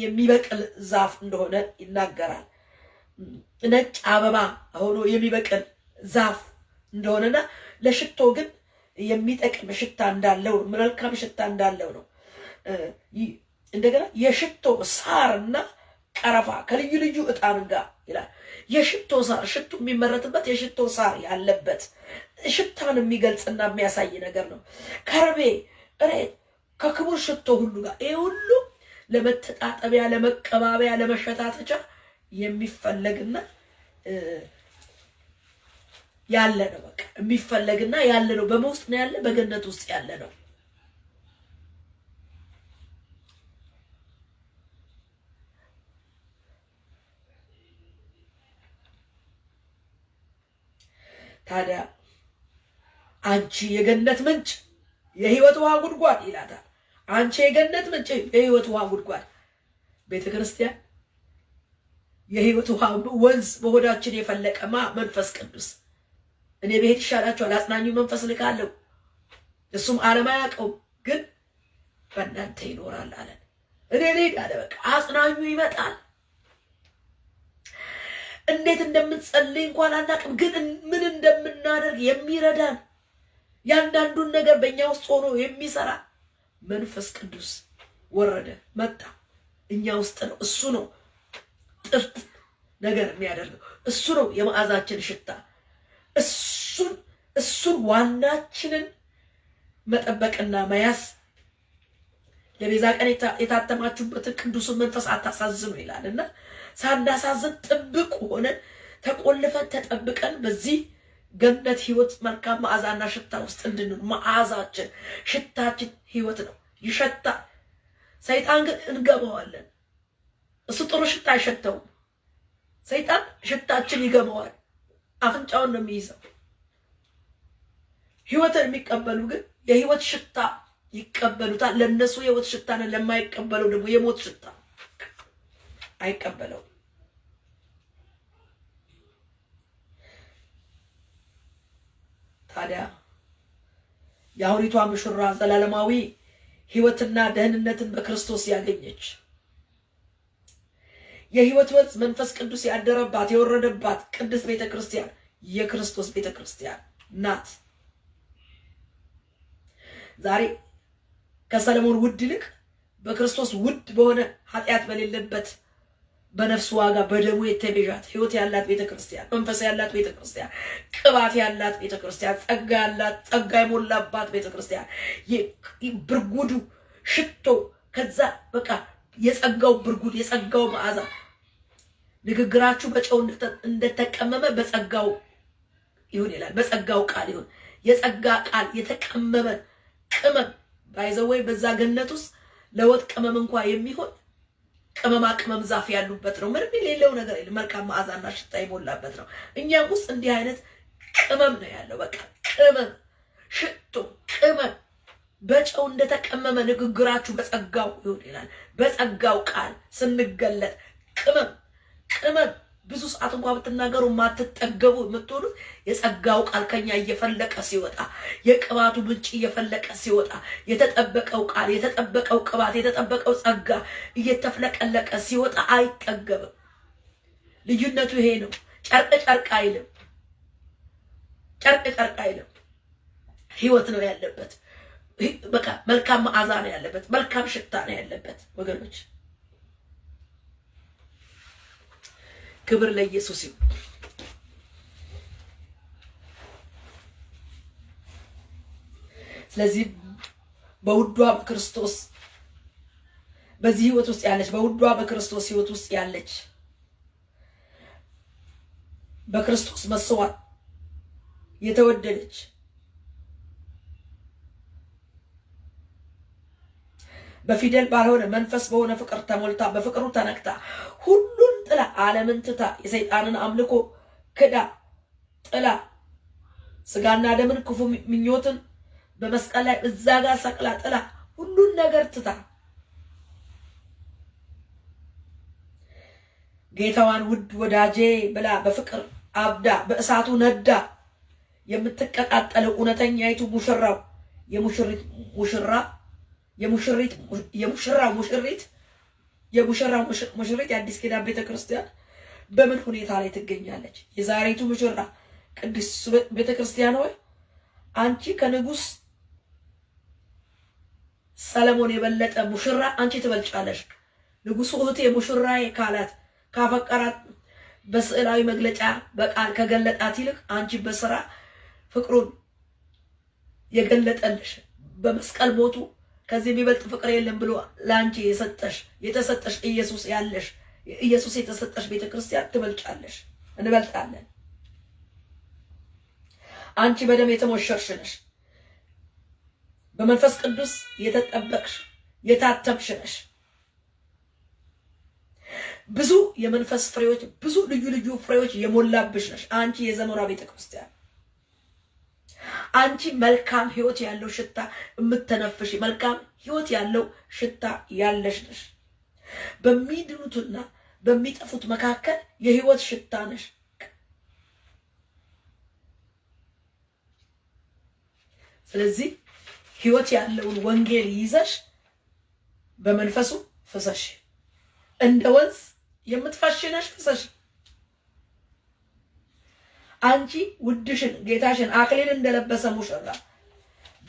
የሚበቅል ዛፍ እንደሆነ ይናገራል። ነጭ አበባ ሆኖ የሚበቅል ዛፍ እንደሆነና ለሽቶ ግን የሚጠቅም ሽታ እንዳለው መልካም ሽታ እንዳለው ነው። እንደገና የሽቶ ሳርና ቀረፋ ከልዩ ልዩ ዕጣን ጋር ይላል። የሽቶ ሳር ሽቶ የሚመረትበት የሽቶ ሳር ያለበት ሽታን የሚገልጽና የሚያሳይ ነገር ነው። ከርቤ እሬት ከክቡር ሽቶ ሁሉ ጋር ይሄ ሁሉ ለመተጣጠቢያ፣ ለመቀባቢያ፣ ለመሸታተቻ የሚፈለግና ያለ ነው። በቃ የሚፈለግና ያለ ነው። በመውስጥ ነው ያለ፣ በገነት ውስጥ ያለ ነው። ታዲያ አንቺ የገነት ምንጭ የህይወት ውሃ ጉድጓድ ይላታል። አንቺ የገነት ምንጭ የህይወት ውሃ ጉድጓድ። ቤተክርስቲያን የህይወት ውሃ ወንዝ በሆዳችን የፈለቀማ መንፈስ ቅዱስ እኔ ብሄድ ይሻላችኋል፣ አጽናኙ መንፈስ ልካለሁ፣ እሱም ዓለም አያውቀውም ግን በእናንተ ይኖራል አለን። እኔ ልሄድ አለ። በቃ አጽናኙ ይመጣል። እንዴት እንደምንጸልይ እንኳን አናውቅም፣ ግን ምን እንደምናደርግ የሚረዳን ያንዳንዱን ነገር በእኛ ውስጥ ሆኖ የሚሰራ መንፈስ ቅዱስ ወረደ፣ መጣ፣ እኛ ውስጥ ነው። እሱ ነው ጥርት ነገር የሚያደርገው። እሱ ነው የመዓዛችን ሽታ። እሱን ዋናችንን መጠበቅና መያዝ። ለቤዛ ቀን የታተማችሁበትን ቅዱሱን መንፈስ አታሳዝኑ ይላልና ሳናሳዝን ጥብቅ ሆነን ተቆልፈን ተጠብቀን በዚህ ገነት ህይወት መልካም መዓዛና ሽታ ውስጥ እንድንኖር። መዓዛችን ሽታችን ህይወት ነው፣ ይሸታል። ሰይጣን ግን እንገባዋለን። እሱ ጥሩ ሽታ አይሸተውም። ሰይጣን ሽታችን ይገባዋል፣ አፍንጫውን ነው የሚይዘው። ህይወትን የሚቀበሉ ግን የህይወት ሽታ ይቀበሉታል። ለነሱ የህይወት ሽታ ነው፣ ለማይቀበለው ደግሞ የሞት ሽታ አይቀበለው። ታዲያ የአሁኒቷ ሙሽራ ዘላለማዊ ህይወትና ደህንነትን በክርስቶስ ያገኘች የህይወት ወንዝ መንፈስ ቅዱስ ያደረባት የወረደባት ቅድስት ቤተክርስቲያን የክርስቶስ ቤተክርስቲያን ናት። ዛሬ ከሰለሞን ውድ ይልቅ በክርስቶስ ውድ በሆነ ኃጢአት በሌለበት በነፍስ ዋጋ በደሙ የተቤዣት ህይወት ያላት ቤተክርስቲያን፣ መንፈስ ያላት ቤተክርስቲያን፣ ቅባት ያላት ቤተክርስቲያን፣ ጸጋ ያላት ጸጋ የሞላባት ቤተክርስቲያን፣ ብርጉዱ ሽቶ ከዛ በቃ የጸጋው ብርጉድ የጸጋው መዓዛ ንግግራችሁ በጨው እንደተቀመመ በጸጋው ይሁን ይላል። በጸጋው ቃል ይሁን። የጸጋ ቃል የተቀመመ ቅመም ባይዘወይ በዛ ገነት ውስጥ ለወጥ ቅመም እንኳን የሚሆን ቅመማ ቅመም ዛፍ ያሉበት ነው። ምንም የሌለው ነገር የለም። መልካም መዓዛና ሽታ ይሞላበት ነው። እኛም ውስጥ እንዲህ አይነት ቅመም ነው ያለው። በቃ ቅመም፣ ሽቶ፣ ቅመም በጨው እንደተቀመመ ንግግራችሁ በጸጋው ይሁን ይላል። በጸጋው ቃል ስንገለጥ ቅመም ብዙ ሰዓት እንኳን ብትናገሩ ማትጠገቡ የምትሆኑት የጸጋው ቃል ከኛ እየፈለቀ ሲወጣ፣ የቅባቱ ምንጭ እየፈለቀ ሲወጣ፣ የተጠበቀው ቃል፣ የተጠበቀው ቅባት፣ የተጠበቀው ጸጋ እየተፍለቀለቀ ሲወጣ አይጠገብም። ልዩነቱ ይሄ ነው። ጨርቅ ጨርቅ አይልም። ጨርቅ ጨርቅ አይልም። ህይወት ነው ያለበት። በቃ መልካም መዓዛ ነው ያለበት። መልካም ሽታ ነው ያለበት ወገኖች። ክብር ለኢየሱስ ይሁን። ስለዚህ በውዷ በክርስቶስ በዚህ ህይወት ውስጥ ያለች በውዷ በክርስቶስ ህይወት ውስጥ ያለች በክርስቶስ መስዋዕት የተወደደች በፊደል ባልሆነ መንፈስ በሆነ ፍቅር ተሞልታ በፍቅሩ ተነክታ ሁሉን ጥላ ዓለምን ትታ የሰይጣንን አምልኮ ክዳ ጥላ ስጋና ደምን ክፉ ምኞትን በመስቀል ላይ እዛ ጋር ሰቅላ ጥላ ሁሉን ነገር ትታ ጌታዋን ውድ ወዳጄ ብላ በፍቅር አብዳ በእሳቱ ነዳ የምትቀጣጠለው እውነተኛይቱ ሙሽራው የሙሽራው ሙሽሪት የአዲስ ኪዳን ቤተክርስቲያን በምን ሁኔታ ላይ ትገኛለች? የዛሬቱ ሙሽራ ቅድስት ቤተክርስቲያን ሆይ አንቺ ከንጉስ ሰለሞን የበለጠ ሙሽራ አንቺ ትበልጫለሽ። ንጉሱ እህቴ ሙሽራዬ ካላት ካፈቀራት በስዕላዊ መግለጫ በቃል ከገለጣት ይልቅ አንቺ በስራ ፍቅሩን የገለጠልሽ በመስቀል ሞቱ ከዚህ የሚበልጥ ፍቅር የለም ብሎ ላንቺ የተሰጠሽ ኢየሱስ የተሰጠሽ ቤተክርስቲያን ትበልጫለሽ። እንበልጣለን። አንቺ በደም የተሞሸርሽ ነሽ። በመንፈስ ቅዱስ የተጠበቅሽ የታተምሽ ነሽ። ብዙ የመንፈስ ፍሬዎች፣ ብዙ ልዩ ልዩ ፍሬዎች የሞላብሽ ነሽ። አንቺ የዘመኗ ቤተክርስቲያን አንቺ መልካም ህይወት ያለው ሽታ የምትተነፍሽ መልካም ህይወት ያለው ሽታ ያለሽ ነሽ። በሚድኑትና በሚጠፉት መካከል የህይወት ሽታ ነሽ። ስለዚህ ህይወት ያለውን ወንጌል ይዘሽ በመንፈሱ ፍሰሽ፣ እንደ ወንዝ የምትፈሽ ነሽ። ፍሰሽ። አንቺ ውድሽን ጌታሽን አክሊል እንደለበሰ ሙሽራ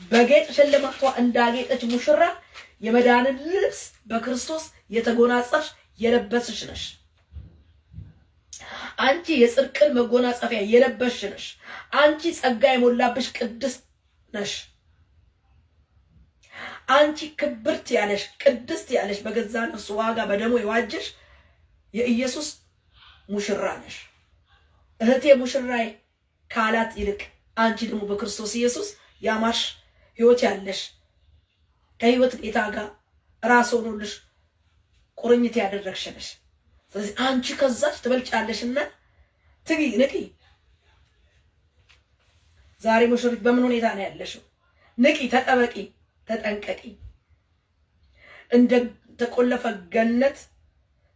በጌጥ ሽልማቷ እንዳጌጠች ሙሽራ የመዳንን ልብስ በክርስቶስ የተጎናጸፍሽ የለበስሽ ነሽ። አንቺ የጽድቅን መጎናጸፊያ የለበስሽ ነሽ። አንቺ ጸጋ የሞላብሽ ቅድስት ነሽ። አንቺ ክብርት ያለሽ ቅድስት ያለሽ በገዛ ነፍሱ ዋጋ በደሙ የዋጀሽ የኢየሱስ ሙሽራ ነሽ። እህቴ ሙሽራዬ ካላት ይልቅ አንቺ ደግሞ በክርስቶስ ኢየሱስ ያማሽ ህይወት ያለሽ ከህይወት ጌታ ጋር ራስ ሆኖልሽ ቁርኝት ያደረግሽ ነሽ። ስለዚህ አንቺ ከዛች ትበልጫለሽና ትጊ ንቂ። ዛሬ ሙሽሪት በምን ሁኔታ ነው ያለሽው? ንቂ፣ ተጠበቂ፣ ተጠንቀቂ። እንደ ተቆለፈ ገነት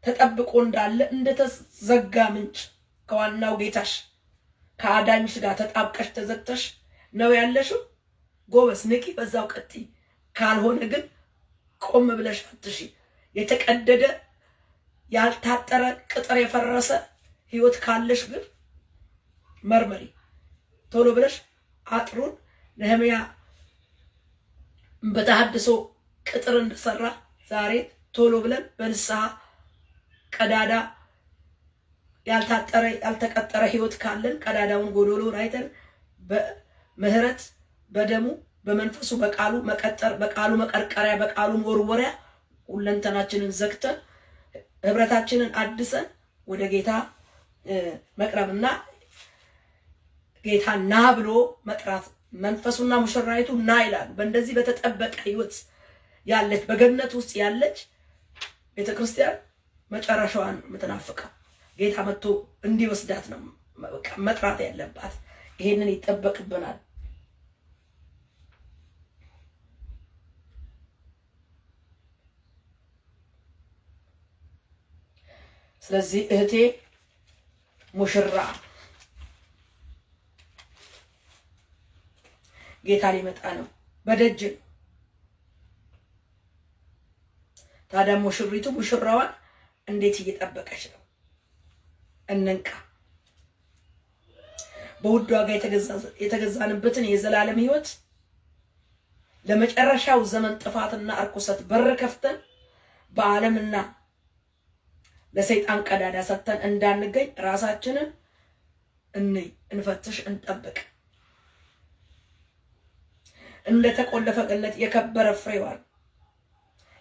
ተጠብቆ እንዳለ እንደተዘጋ ምንጭ ከዋናው ጌታሽ ከአዳኝሽ ጋር ተጣብቀሽ ተዘግተሽ ነው ያለሽው። ጎበስ ንቂ፣ በዛው ቀጥይ። ካልሆነ ግን ቆም ብለሽ ፈትሺ። የተቀደደ ያልታጠረ ቅጥር የፈረሰ ህይወት ካለሽ ግን መርመሪ። ቶሎ ብለሽ አጥሩን ነህምያ በተሐድሶ ቅጥር እንደሰራ ዛሬ ቶሎ ብለን በንስሐ ቀዳዳ ያልታጠረ ያልተቀጠረ ህይወት ካለን ቀዳዳውን ጎዶሎን አይተን በምህረት በደሙ በመንፈሱ በቃሉ መቀጠር፣ በቃሉ መቀርቀሪያ፣ በቃሉ ወርወሪያ ሁለንተናችንን ዘግተን ህብረታችንን አድሰን ወደ ጌታ መቅረብና ጌታ ና ብሎ መጥራት። መንፈሱና ሙሽራይቱ ና ይላሉ። በእንደዚህ በተጠበቀ ህይወት ያለች በገነት ውስጥ ያለች ቤተክርስቲያን መጨረሻዋን የምትናፍቀው ጌታ መጥቶ እንዲወስዳት ነው መጥራት ያለባት። ይሄንን ይጠበቅብናል። ስለዚህ እህቴ ሙሽራ ጌታ ሊመጣ ነው፣ በደጅ ነው። ታዲያ ሙሽሪቱ ሙሽራዋን እንዴት እየጠበቀች ነው? እንንቃ። በውድ ዋጋ የተገዛንበትን የዘላለም ህይወት ለመጨረሻው ዘመን ጥፋትና እርኩሰት በር ከፍተን በዓለምና ለሰይጣን ቀዳዳ ሰጥተን እንዳንገኝ ራሳችንን እንፈትሽ፣ እንጠብቅ። እንደተቆለፈ ገነት የከበረ ፍሬዋን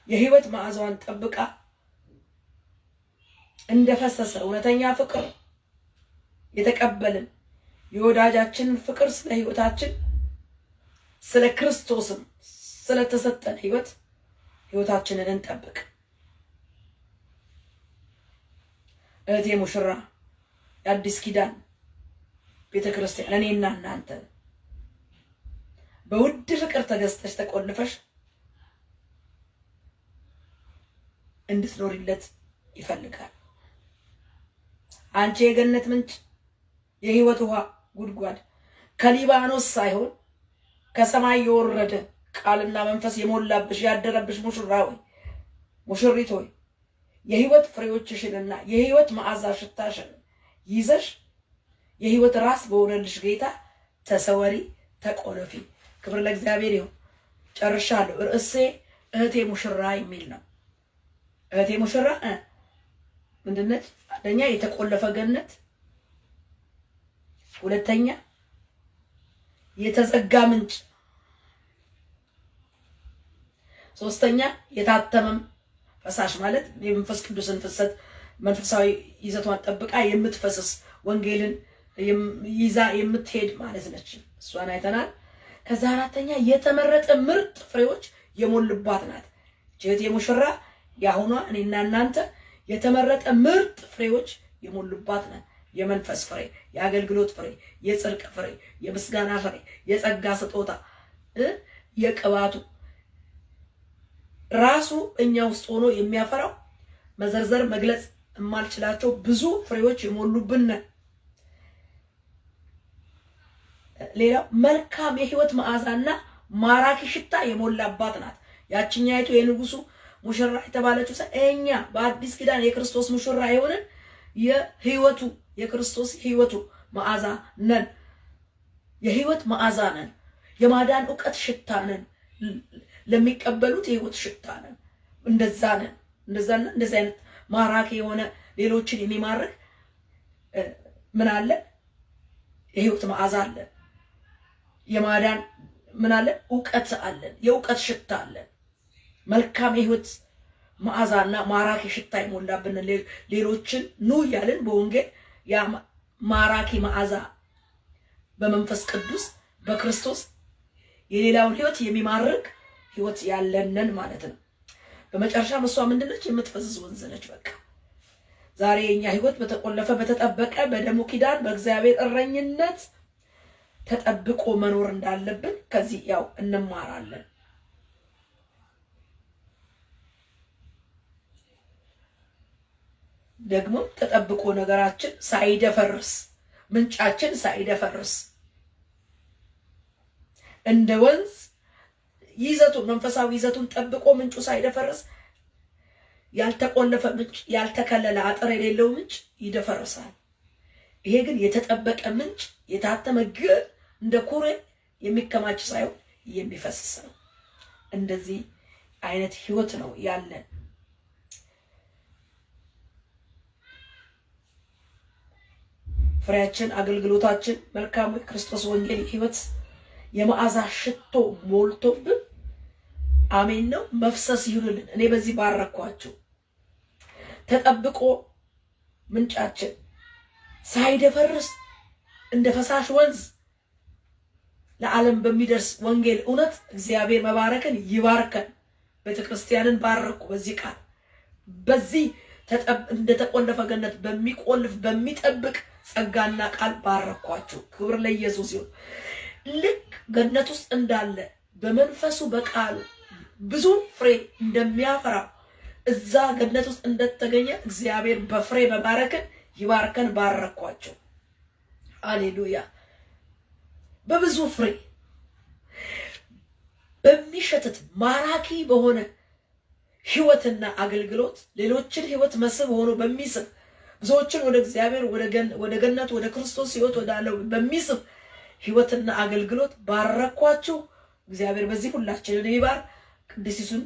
የህይወት መዓዛዋን ጠብቃ እንደፈሰሰ እውነተኛ ፍቅር የተቀበልን የወዳጃችንን ፍቅር ስለ ህይወታችን ስለ ክርስቶስም ስለተሰጠን ህይወታችንን እንጠብቅ። እህቴ ሙሽራ የአዲስ ኪዳን ቤተክርስቲያን እኔና እናንተ በውድ ፍቅር ተገዝተሽ ተቆልፈሽ እንድትኖሪለት ይፈልጋል። አንቺ የገነት ምንጭ የህይወት ውሃ ጉድጓድ ከሊባኖስ ሳይሆን ከሰማይ የወረደ ቃልና መንፈስ የሞላብሽ ያደረብሽ ሙሽራ ሆይ ሙሽሪት ሆይ የህይወት ፍሬዎችሽንና የህይወት መዓዛ ሽታሽን ይዘሽ የህይወት ራስ በሆነልሽ ጌታ ተሰወሪ፣ ተቆለፊ። ክብር ለእግዚአብሔር ይሁን። ጨርሻለሁ። ርዕሴ እህቴ ሙሽራ የሚል ነው። እህቴ ሙሽራ ምንድነች? አንደኛ የተቆለፈ ገነት፣ ሁለተኛ የተዘጋ ምንጭ፣ ሶስተኛ የታተመም ፈሳሽ ማለት የመንፈስ ቅዱስን ፍሰት መንፈሳዊ ይዘቷን ጠብቃ የምትፈስስ ወንጌልን ይዛ የምትሄድ ማለት ነች። እሷን አይተናል። ከዛ አራተኛ የተመረጠ ምርጥ ፍሬዎች የሞሉባት ናት። እህቴ ሙሽራ ያሁኗ እኔና እናንተ የተመረጠ ምርጥ ፍሬዎች የሞሉባት ናት። የመንፈስ ፍሬ፣ የአገልግሎት ፍሬ፣ የጽድቅ ፍሬ፣ የምስጋና ፍሬ፣ የጸጋ ስጦታ፣ የቅባቱ ራሱ እኛ ውስጥ ሆኖ የሚያፈራው መዘርዘር መግለጽ የማልችላቸው ብዙ ፍሬዎች የሞሉብን ነን። ሌላው መልካም የህይወት መዓዛና ማራኪ ሽታ የሞላባት ናት። ያችኛይቱ የንጉሱ ሙሽራ የተባለችው እኛ በአዲስ ኪዳን የክርስቶስ ሙሽራ የሆነን የህይወቱ የክርስቶስ ህይወቱ መዓዛ ነን። የህይወት መዓዛ ነን። የማዳን ዕውቀት ሽታ ነን። ለሚቀበሉት የህይወት ሽታ ነን። እንደዛ ነን። እንደዚህ አይነት ማራኪ የሆነ ሌሎችን የሚማርክ ምን አለ? የህይወት መዓዛ አለ። የማዳን ምን አለ? ዕውቀት አለን። የዕውቀት ሽታ አለን። መልካም የህይወት መዓዛና ማራኪ ሽታ የሞላብን ሌሎችን ኑ እያልን በወንጌል ያ ማራኪ መዓዛ በመንፈስ ቅዱስ በክርስቶስ የሌላውን ህይወት የሚማርክ ህይወት ያለንን ማለት ነው። በመጨረሻ እሷ ምንድነች? የምትፈስስ ወንዝ ነች። በቃ ዛሬ የኛ ህይወት በተቆለፈ በተጠበቀ በደሙ ኪዳን በእግዚአብሔር እረኝነት ተጠብቆ መኖር እንዳለብን ከዚህ ያው እንማራለን። ደግሞ ተጠብቆ ነገራችን ሳይደፈርስ ምንጫችን ሳይደፈርስ እንደ ወንዝ ይዘቱን መንፈሳዊ ይዘቱን ጠብቆ ምንጩ ሳይደፈርስ ያልተቆለፈ ምንጭ ያልተከለለ አጥር የሌለው ምንጭ ይደፈርሳል። ይሄ ግን የተጠበቀ ምንጭ የታተመ ግን እንደ ኩሬ የሚከማች ሳይሆን የሚፈስስ ነው። እንደዚህ አይነት ህይወት ነው ያለን። ፍሬያችን፣ አገልግሎታችን መልካሙ የክርስቶስ ወንጌል ህይወት የመዓዛ ሽቶ ሞልቶብን አሜን ነው መፍሰስ ይሁንልን። እኔ በዚህ ባረኳችሁ። ተጠብቆ ምንጫችን ሳይደፈርስ እንደ ፈሳሽ ወንዝ ለዓለም በሚደርስ ወንጌል እውነት እግዚአብሔር መባረክን ይባርከን። ቤተክርስቲያንን ባረኩ። በዚህ ቃል በዚህ እንደተቆለፈ ገነት በሚቆልፍ በሚጠብቅ ጸጋና ቃል ባረኳችሁ። ክብር ለኢየሱስ ይሁን። ልክ ገነት ውስጥ እንዳለ በመንፈሱ በቃሉ ብዙ ፍሬ እንደሚያፈራ እዛ ገነት ውስጥ እንደተገኘ እግዚአብሔር በፍሬ መባረክን ይባርከን። ባረኳችሁ። ሃሌሉያ። በብዙ ፍሬ በሚሸትት ማራኪ በሆነ ህይወትና አገልግሎት ሌሎችን ህይወት መስህብ ሆኖ በሚስብ ብዙዎችን ወደ እግዚአብሔር ወደ ገነት ወደ ክርስቶስ ህይወት ወዳለው በሚስብ ህይወትና አገልግሎት ባረኳችሁ። እግዚአብሔር በዚህ ሁላችንን ይባርክ። ቅድስቲቱን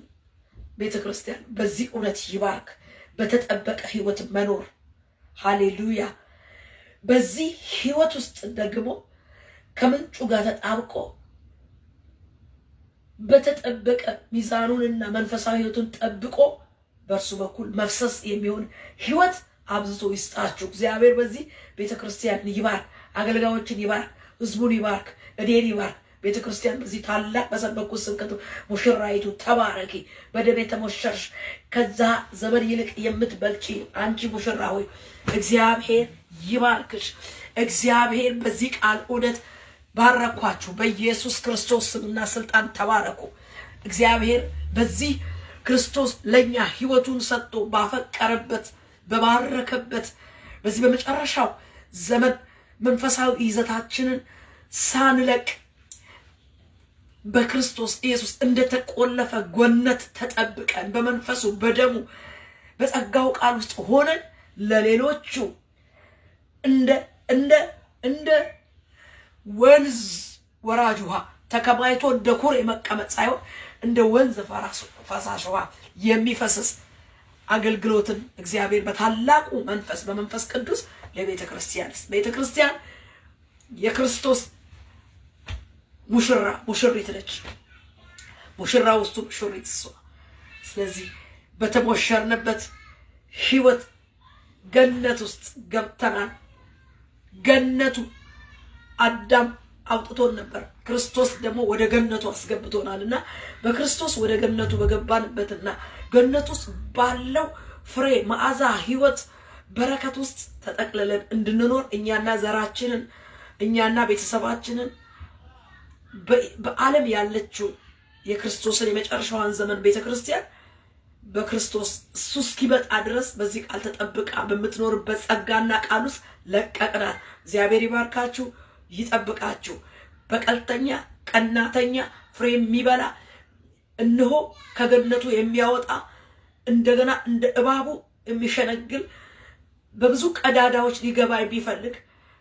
ቤተክርስቲያን በዚህ እውነት ይባርክ። በተጠበቀ ህይወት መኖር ሃሌሉያ። በዚህ ህይወት ውስጥ ደግሞ ከምንጩ ጋር ተጣብቆ በተጠበቀ ሚዛኑንና መንፈሳዊ ህይወቱን ጠብቆ በእርሱ በኩል መፍሰስ የሚሆን ህይወት አብዝቶ ይስጣችሁ። እግዚአብሔር በዚህ ቤተክርስቲያን ይባርክ። አገልጋዮችን ይባርክ። ህዝቡን ይባርክ። እኔን ይባርክ። ቤተክርስቲያን በዚህ ታላቅ በሰበኩት ስብከቱ ሙሽራይቱ ተባረኪ፣ በደም የተሞሸርሽ ከዛ ዘመን ይልቅ የምትበልጪ አንቺ ሙሽራ ሆይ እግዚአብሔር ይባርክሽ። እግዚአብሔር በዚህ ቃል እውነት ባረኳችሁ። በኢየሱስ ክርስቶስ ስምና ስልጣን ተባረኩ። እግዚአብሔር በዚህ ክርስቶስ ለኛ ህይወቱን ሰጥቶ ባፈቀረበት በባረከበት በዚህ በመጨረሻው ዘመን መንፈሳዊ ይዘታችንን ሳንለቅ በክርስቶስ ኢየሱስ እንደተቆለፈ ገነት ተጠብቀን በመንፈሱ በደሙ በጸጋው ቃል ውስጥ ሆነን ለሌሎቹ እንደ ወንዝ ወራጅ ውሃ ተከማይቶ እንደ ኩሬ መቀመጥ ሳይሆን እንደ ወንዝ ፈሳሽ ውሃ የሚፈስስ አገልግሎትን እግዚአብሔር በታላቁ መንፈስ በመንፈስ ቅዱስ ለቤተክርስቲያን የክርስቶስ ሙሽሪት ነች። ሙሽራ ውስጡ ሙሽሪት እሷ። ስለዚህ በተሞሸርንበት ህይወት ገነት ውስጥ ገብተናል። ገነቱ አዳም አውጥቶን ነበር፣ ክርስቶስ ደግሞ ወደ ገነቱ አስገብቶናልና በክርስቶስ ወደ ገነቱ በገባንበትና ገነት ውስጥ ባለው ፍሬ መዓዛ ህይወት በረከት ውስጥ ተጠቅልለን እንድንኖር እኛና ዘራችንን እኛና ቤተሰባችንን በዓለም ያለችው የክርስቶስን የመጨረሻዋን ዘመን ቤተክርስቲያን በክርስቶስ እሱ እስኪመጣ ድረስ በዚህ ቃል ተጠብቃ በምትኖርበት ጸጋና ቃል ውስጥ ለቀቅናል። እግዚአብሔር ይባርካችሁ፣ ይጠብቃችሁ። በቀልተኛ ቀናተኛ ፍሬ የሚበላ እነሆ ከገነቱ የሚያወጣ እንደገና እንደ እባቡ የሚሸነግል በብዙ ቀዳዳዎች ሊገባ የሚፈልግ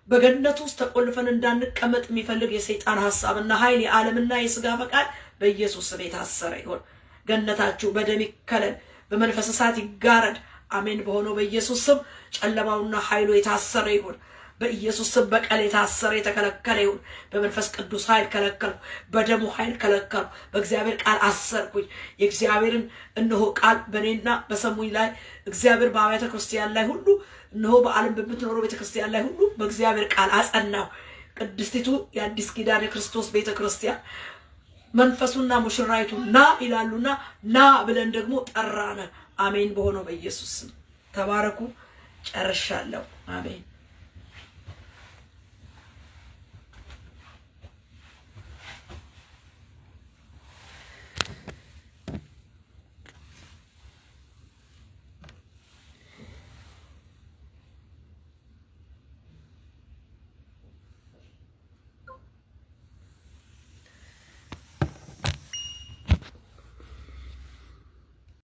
በገነቱ ውስጥ ተቆልፈን እንዳንቀመጥ የሚፈልግ የሰይጣን ሐሳብና ኃይል የዓለምና የሥጋ ፈቃድ በኢየሱስ ስም የታሰረ ይሁን። ገነታችሁ በደም ይከለል፣ በመንፈስ እሳት ይጋረድ። አሜን። በሆነው በኢየሱስ ስም ጨለማውና ኃይሉ የታሰረ ይሁን። በኢየሱስ ስም በቀል የታሰረ የተከለከለ ይሁን። በመንፈስ ቅዱስ ኃይል ከለከልኩ፣ በደሙ ኃይል ከለከልኩ፣ በእግዚአብሔር ቃል አሰርኩኝ። የእግዚአብሔርን እነሆ ቃል በእኔና በሰሙኝ ላይ እግዚአብሔር በአብያተ ክርስቲያን ላይ ሁሉ እነሆ በዓለም በምትኖረው ቤተክርስቲያን ላይ ሁሉ በእግዚአብሔር ቃል አጸናው። ቅድስቲቱ የአዲስ ኪዳን የክርስቶስ ቤተክርስቲያን መንፈሱና ሙሽራይቱ ና ይላሉና ና ብለን ደግሞ ጠራነ። አሜን። በሆነው በኢየሱስ ስም ተባረኩ። ጨርሻለሁ። አሜን።